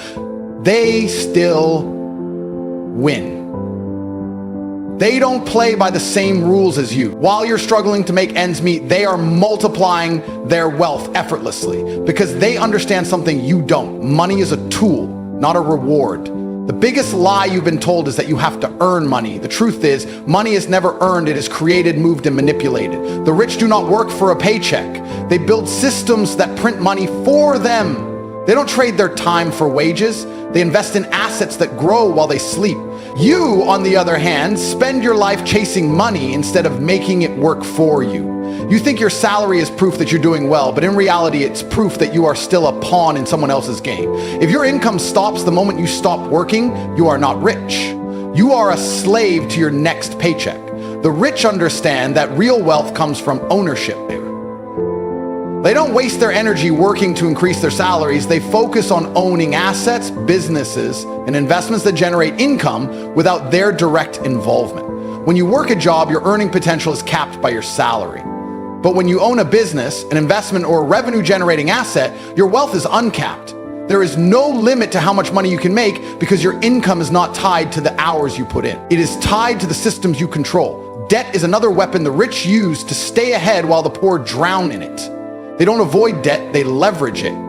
they still win. They don't play by the same rules as you. While you're struggling to make ends meet, they are multiplying their wealth effortlessly because they understand something you don't. Money is a tool, not a reward. The biggest lie you've been told is that you have to earn money. The truth is, money is never earned. It is created, moved, and manipulated. The rich do not work for a paycheck. They build systems that print money for them. They don't trade their time for wages. They invest in assets that grow while they sleep. You, on the other hand, spend your life chasing money instead of making it work for you. You think your salary is proof that you're doing well, but in reality, it's proof that you are still a pawn in someone else's game. If your income stops the moment you stop working, you are not rich. You are a slave to your next paycheck. The rich understand that real wealth comes from ownership. They don't waste their energy working to increase their salaries. They focus on owning assets, businesses, and investments that generate income without their direct involvement. When you work a job, your earning potential is capped by your salary. But when you own a business, an investment, or a revenue-generating asset, your wealth is uncapped. There is no limit to how much money you can make because your income is not tied to the hours you put in. It is tied to the systems you control. Debt is another weapon the rich use to stay ahead while the poor drown in it. They don't avoid debt, they leverage it.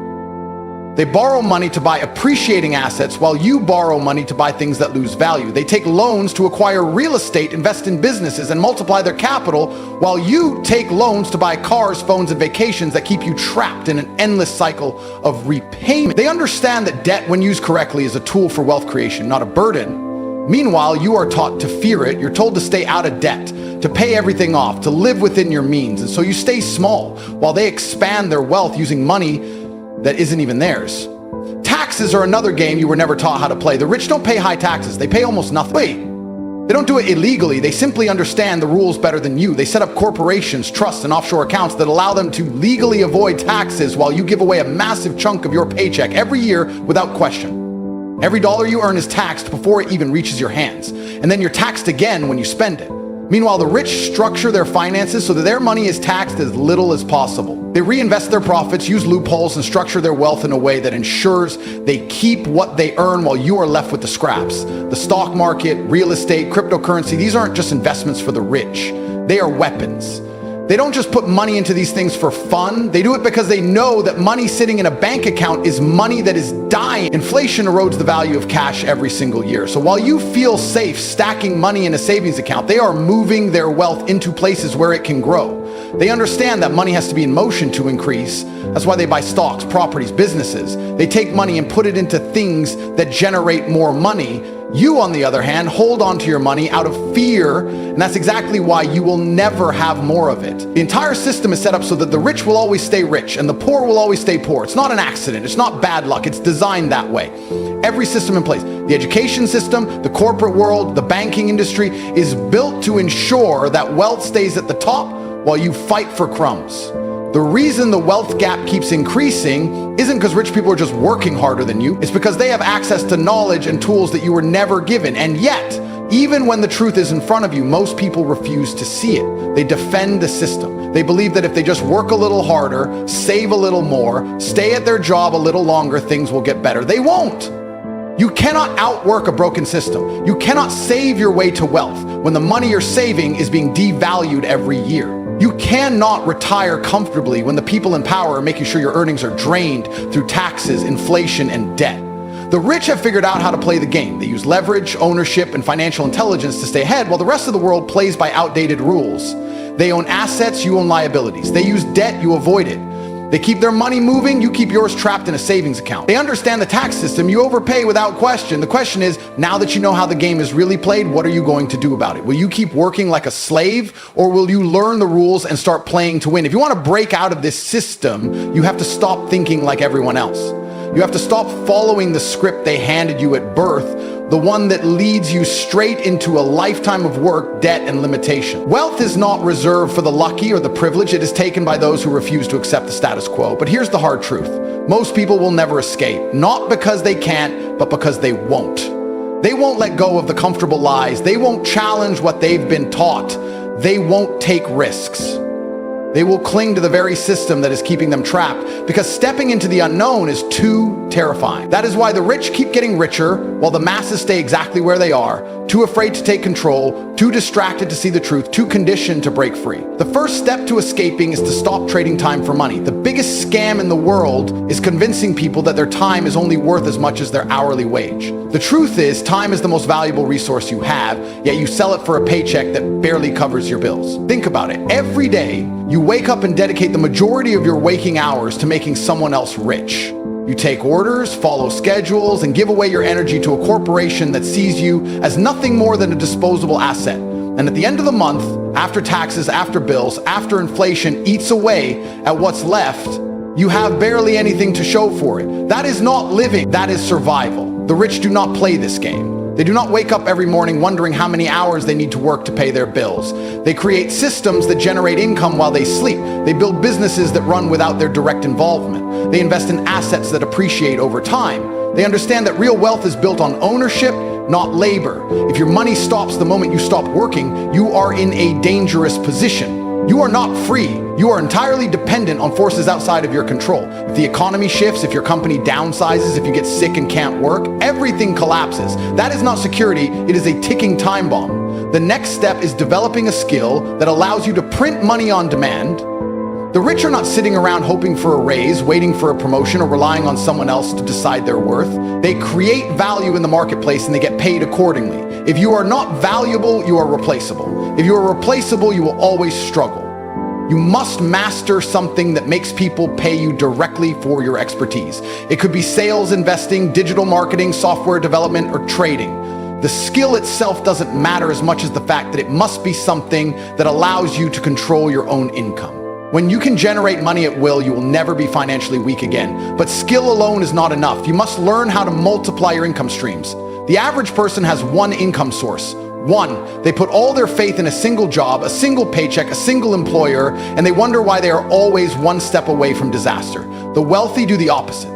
They borrow money to buy appreciating assets while you borrow money to buy things that lose value. They take loans to acquire real estate, invest in businesses, and multiply their capital while you take loans to buy cars, phones, and vacations that keep you trapped in an endless cycle of repayment. They understand that debt, when used correctly, is a tool for wealth creation, not a burden. Meanwhile, you are taught to fear it. You're told to stay out of debt, to pay everything off, to live within your means. And so you stay small while they expand their wealth using money that isn't even theirs. Taxes are another game you were never taught how to play. The rich don't pay high taxes. They pay almost nothing. Wait, they don't do it illegally. They simply understand the rules better than you. They set up corporations, trusts, and offshore accounts that allow them to legally avoid taxes while you give away a massive chunk of your paycheck every year without question. Every dollar you earn is taxed before it even reaches your hands. And then you're taxed again when you spend it. Meanwhile, the rich structure their finances so that their money is taxed as little as possible. They reinvest their profits, use loopholes, and structure their wealth in a way that ensures they keep what they earn while you are left with the scraps. The stock market, real estate, cryptocurrency, these aren't just investments for the rich. They are weapons. They don't just put money into these things for fun. They do it because they know that money sitting in a bank account is money that is dying. Inflation erodes the value of cash every single year. So while you feel safe stacking money in a savings account, they are moving their wealth into places where it can grow. They understand that money has to be in motion to increase. That's why they buy stocks, properties, businesses. They take money and put it into things that generate more money. You, on the other hand, hold on to your money out of fear, and that's exactly why you will never have more of it. The entire system is set up so that the rich will always stay rich and the poor will always stay poor. It's not an accident. It's not bad luck. It's designed that way. Every system in place, the education system, the corporate world, the banking industry, is built to ensure that wealth stays at the top while you fight for crumbs. The reason the wealth gap keeps increasing isn't because rich people are just working harder than you. It's because they have access to knowledge and tools that you were never given. And yet, even when the truth is in front of you, most people refuse to see it. They defend the system. They believe that if they just work a little harder, save a little more, stay at their job a little longer, things will get better. They won't. You cannot outwork a broken system. You cannot save your way to wealth when the money you're saving is being devalued every year. You cannot retire comfortably when the people in power are making sure your earnings are drained through taxes, inflation, and debt. The rich have figured out how to play the game. They use leverage, ownership, and financial intelligence to stay ahead, while the rest of the world plays by outdated rules. They own assets, you own liabilities. They use debt, you avoid it. They keep their money moving, you keep yours trapped in a savings account. They understand the tax system, you overpay without question. The question is, now that you know how the game is really played, what are you going to do about it? Will you keep working like a slave, or will you learn the rules and start playing to win? If you want to break out of this system, you have to stop thinking like everyone else. You have to stop following the script they handed you at birth, the one that leads you straight into a lifetime of work, debt, and limitation. Wealth is not reserved for the lucky or the privileged. It is taken by those who refuse to accept the status quo. But here's the hard truth. Most people will never escape, not because they can't, but because they won't. They won't let go of the comfortable lies. They won't challenge what they've been taught. They won't take risks. They will cling to the very system that is keeping them trapped because stepping into the unknown is too terrifying. That is why the rich keep getting richer while the masses stay exactly where they are, too afraid to take control, too distracted to see the truth, too conditioned to break free. The first step to escaping is to stop trading time for money. The biggest scam in the world is convincing people that their time is only worth as much as their hourly wage. The truth is, time is the most valuable resource you have, yet you sell it for a paycheck that barely covers your bills. Think about it. Every day, you wake up and dedicate the majority of your waking hours to making someone else rich. You take orders, follow schedules, and give away your energy to a corporation that sees you as nothing more than a disposable asset. And at the end of the month, after taxes, after bills, after inflation eats away at what's left, you have barely anything to show for it. That is not living, that is survival. The rich do not play this game. They do not wake up every morning wondering how many hours they need to work to pay their bills. They create systems that generate income while they sleep. They build businesses that run without their direct involvement. They invest in assets that appreciate over time. They understand that real wealth is built on ownership, not labor. If your money stops the moment you stop working, you are in a dangerous position. You are not free. You are entirely dependent on forces outside of your control. If the economy shifts, if your company downsizes, if you get sick and can't work, everything collapses. That is not security, it is a ticking time bomb. The next step is developing a skill that allows you to print money on demand. The rich are not sitting around hoping for a raise, waiting for a promotion, or relying on someone else to decide their worth. They create value in the marketplace and they get paid accordingly. If you are not valuable, you are replaceable. If you are replaceable, you will always struggle. You must master something that makes people pay you directly for your expertise. It could be sales, investing, digital marketing, software development, or trading. The skill itself doesn't matter as much as the fact that it must be something that allows you to control your own income. When you can generate money at will, you will never be financially weak again. But skill alone is not enough. You must learn how to multiply your income streams. The average person has one income source. One, they put all their faith in a single job, a single paycheck, a single employer, and they wonder why they are always one step away from disaster. The wealthy do the opposite.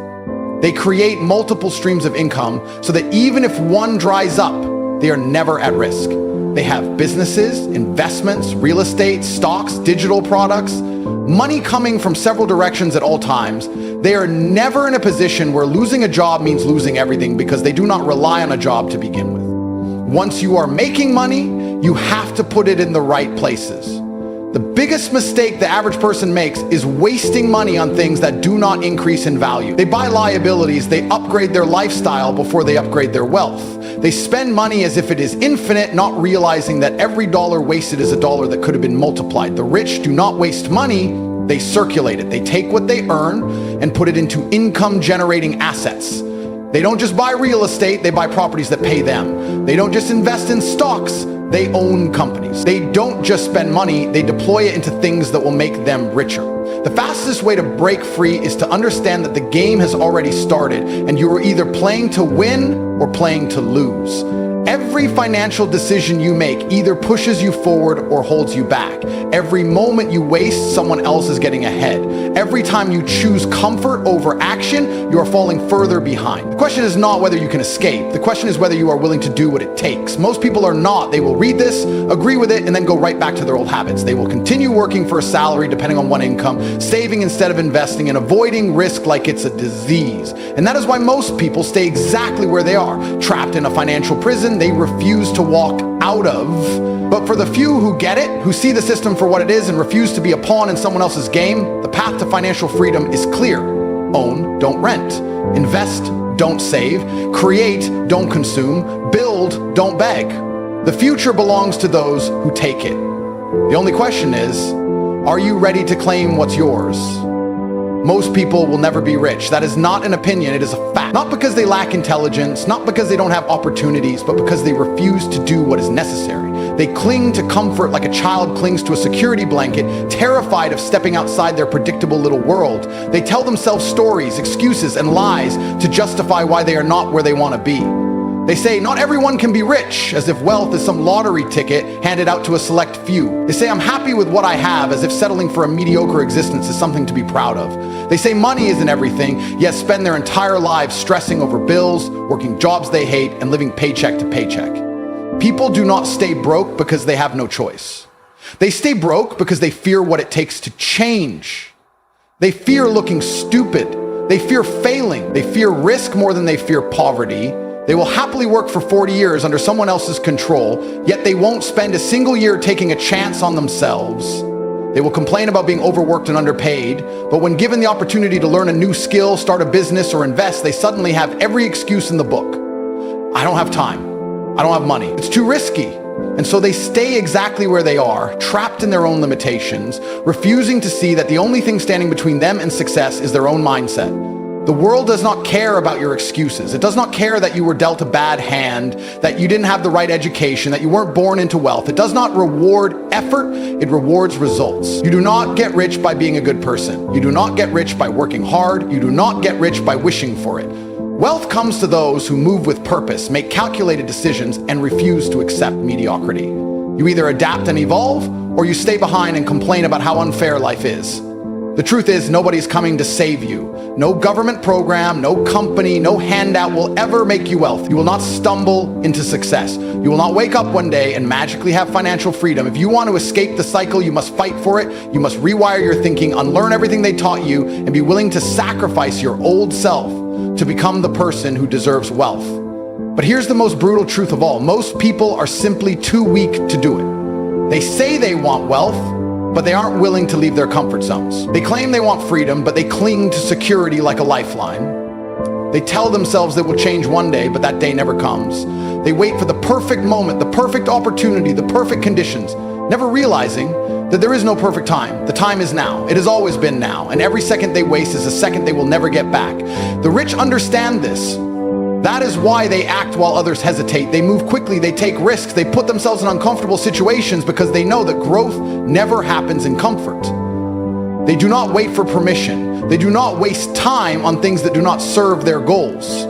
They create multiple streams of income so that even if one dries up, they are never at risk. They have businesses, investments, real estate, stocks, digital products, money coming from several directions at all times. They are never in a position where losing a job means losing everything because they do not rely on a job to begin with. Once you are making money, you have to put it in the right places. The biggest mistake the average person makes is wasting money on things that do not increase in value. They buy liabilities, they upgrade their lifestyle before they upgrade their wealth. They spend money as if it is infinite, not realizing that every dollar wasted is a dollar that could have been multiplied. The rich do not waste money, they circulate it. They take what they earn and put it into income-generating assets. They don't just buy real estate, they buy properties that pay them. They don't just invest in stocks, they own companies. They don't just spend money, they deploy it into things that will make them richer. The fastest way to break free is to understand that the game has already started and you are either playing to win or playing to lose. Every financial decision you make either pushes you forward or holds you back. Every moment you waste, someone else is getting ahead. Every time you choose comfort over action, you are falling further behind. The question is not whether you can escape. The question is whether you are willing to do what it takes. Most people are not. They will read this, agree with it, and then go right back to their old habits. They will continue working for a salary depending on one income, saving instead of investing, and avoiding risk like it's a disease. And that is why most people stay exactly where they are, trapped in a financial prison they refuse to walk out of. But for the few who get it, who see the system for what it is and refuse to be a pawn in someone else's game, the path to financial freedom is clear. Own, don't rent. Invest, don't save. Create, don't consume. Build, don't beg. The future belongs to those who take it. The only question is, are you ready to claim what's yours? Most people will never be rich. That is not an opinion, it is a fact. Not because they lack intelligence, not because they don't have opportunities, but because they refuse to do what is necessary. They cling to comfort like a child clings to a security blanket, terrified of stepping outside their predictable little world. They tell themselves stories, excuses, and lies to justify why they are not where they want to be. They say not everyone can be rich, as if wealth is some lottery ticket handed out to a select few. They say I'm happy with what I have, as if settling for a mediocre existence is something to be proud of. They say money isn't everything, yet spend their entire lives stressing over bills, working jobs they hate, and living paycheck to paycheck. People do not stay broke because they have no choice. They stay broke because they fear what it takes to change. They fear looking stupid. They fear failing. They fear risk more than they fear poverty. They will happily work for 40 years under someone else's control, yet they won't spend a single year taking a chance on themselves. They will complain about being overworked and underpaid, but when given the opportunity to learn a new skill, start a business, or invest, they suddenly have every excuse in the book. I don't have time. I don't have money. It's too risky. And so they stay exactly where they are, trapped in their own limitations, refusing to see that the only thing standing between them and success is their own mindset. The world does not care about your excuses. It does not care that you were dealt a bad hand, that you didn't have the right education, that you weren't born into wealth. It does not reward effort, it rewards results. You do not get rich by being a good person. You do not get rich by working hard. You do not get rich by wishing for it. Wealth comes to those who move with purpose, make calculated decisions, and refuse to accept mediocrity. You either adapt and evolve, or you stay behind and complain about how unfair life is. The truth is, nobody's coming to save you. No government program, no company, no handout will ever make you wealth. You will not stumble into success. You will not wake up one day and magically have financial freedom. If you want to escape the cycle, you must fight for it. You must rewire your thinking, unlearn everything they taught you, and be willing to sacrifice your old self to become the person who deserves wealth. But here's the most brutal truth of all. Most people are simply too weak to do it. They say they want wealth, but they aren't willing to leave their comfort zones. They claim they want freedom, but they cling to security like a lifeline. They tell themselves they will change one day, but that day never comes. They wait for the perfect moment, the perfect opportunity, the perfect conditions, never realizing that there is no perfect time. The time is now. It has always been now, and every second they waste is a second they will never get back. The rich understand this. That is why they act while others hesitate. They move quickly, they take risks, they put themselves in uncomfortable situations because they know that growth never happens in comfort. They do not wait for permission. They do not waste time on things that do not serve their goals.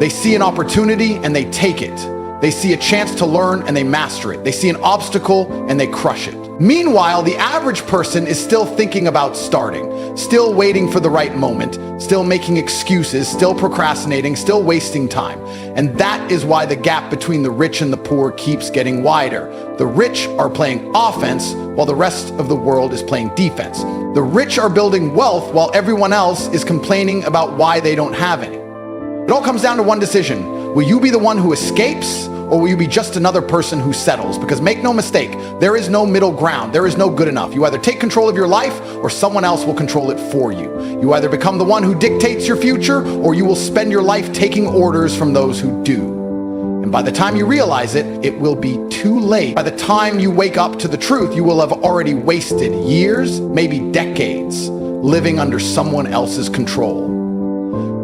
They see an opportunity and they take it. They see a chance to learn and they master it. They see an obstacle and they crush it. Meanwhile, the average person is still thinking about starting, still waiting for the right moment, still making excuses, still procrastinating, still wasting time. And that is why the gap between the rich and the poor keeps getting wider. The rich are playing offense while the rest of the world is playing defense. The rich are building wealth while everyone else is complaining about why they don't have any. It all comes down to one decision. Will you be the one who escapes, or will you be just another person who settles? Because make no mistake, there is no middle ground. There is no good enough. You either take control of your life or someone else will control it for you. You either become the one who dictates your future or you will spend your life taking orders from those who do. And by the time you realize it, it will be too late. By the time you wake up to the truth, you will have already wasted years, maybe decades, living under someone else's control.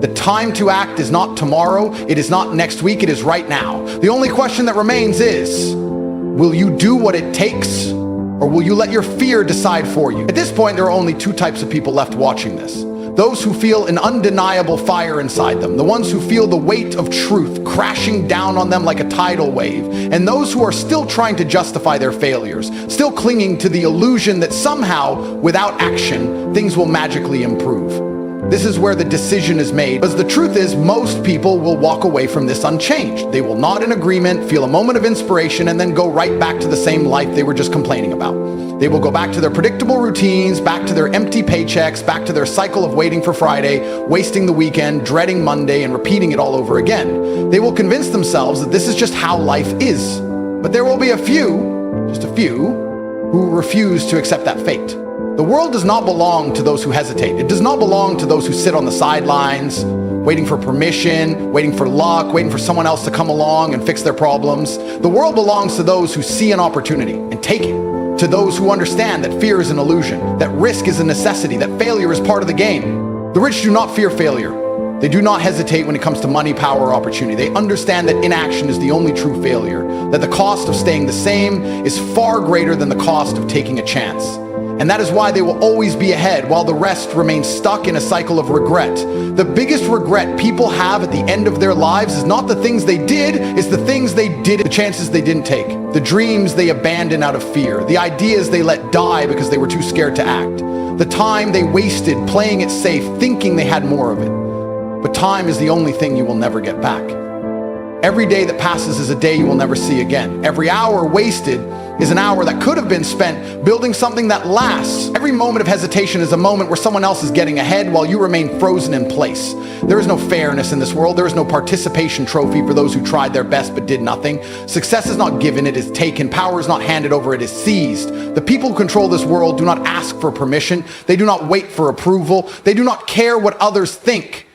The time to act is not tomorrow, it is not next week, it is right now. The only question that remains is, will you do what it takes, or will you let your fear decide for you? At this point, there are only two types of people left watching this. Those who feel an undeniable fire inside them, the ones who feel the weight of truth crashing down on them like a tidal wave, and those who are still trying to justify their failures, still clinging to the illusion that somehow, without action, things will magically improve. This is where the decision is made, because the truth is most people will walk away from this unchanged. They will nod in agreement, feel a moment of inspiration, and then go right back to the same life they were just complaining about. They will go back to their predictable routines, back to their empty paychecks, back to their cycle of waiting for Friday, wasting the weekend, dreading Monday, and repeating it all over again. They will convince themselves that this is just how life is. But there will be a few, just a few, who refuse to accept that fate. The world does not belong to those who hesitate. It does not belong to those who sit on the sidelines, waiting for permission, waiting for luck, waiting for someone else to come along and fix their problems. The world belongs to those who see an opportunity and take it. To those who understand that fear is an illusion, that risk is a necessity, that failure is part of the game. The rich do not fear failure. They do not hesitate when it comes to money, power, or opportunity. They understand that inaction is the only true failure, that the cost of staying the same is far greater than the cost of taking a chance. And that is why they will always be ahead while the rest remain stuck in a cycle of regret. The biggest regret people have at the end of their lives is not the things they did, it's the things they did, the chances they didn't take, the dreams they abandoned out of fear, the ideas they let die because they were too scared to act, the time they wasted playing it safe, thinking they had more of it. But time is the only thing you will never get back. Every day that passes is a day you will never see again. Every hour wasted is an hour that could have been spent building something that lasts. Every moment of hesitation is a moment where someone else is getting ahead while you remain frozen in place. There is no fairness in this world. There is no participation trophy for those who tried their best but did nothing. Success is not given, it is taken. Power is not handed over, it is seized. The people who control this world do not ask for permission. They do not wait for approval. They do not care what others think.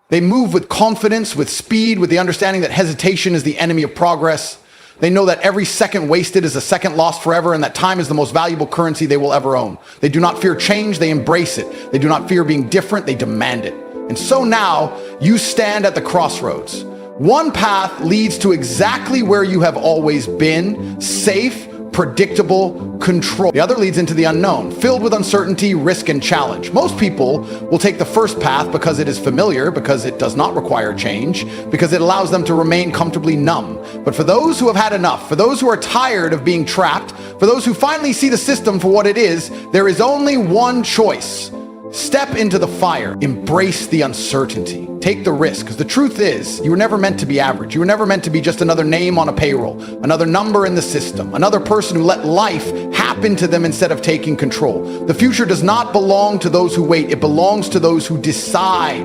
They move with confidence, with speed, with the understanding that hesitation is the enemy of progress. They know that every second wasted is a second lost forever, and that time is the most valuable currency they will ever own. They do not fear change, they embrace it. They do not fear being different, they demand it. And so now, you stand at the crossroads. One path leads to exactly where you have always been, safe, predictable, control. The other leads into the unknown, filled with uncertainty, risk, and challenge. Most people will take the first path because it is familiar, because it does not require change, because it allows them to remain comfortably numb. But for those who have had enough, for those who are tired of being trapped, For those who finally see the system for what it is, there is only one choice. Step into the fire, embrace the uncertainty, take the risk, because the truth is, you were never meant to be average. You were never meant to be just another name on a payroll, another number in the system, another person who let life happen to them instead of taking control. The future does not belong to those who wait. It belongs to those who decide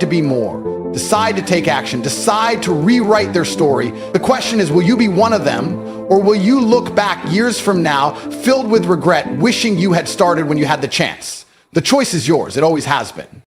to be more, decide to take action, decide to rewrite their story. The question is, will you be one of them, or will you look back years from now filled with regret, wishing you had started when you had the chance? The choice is yours. It always has been.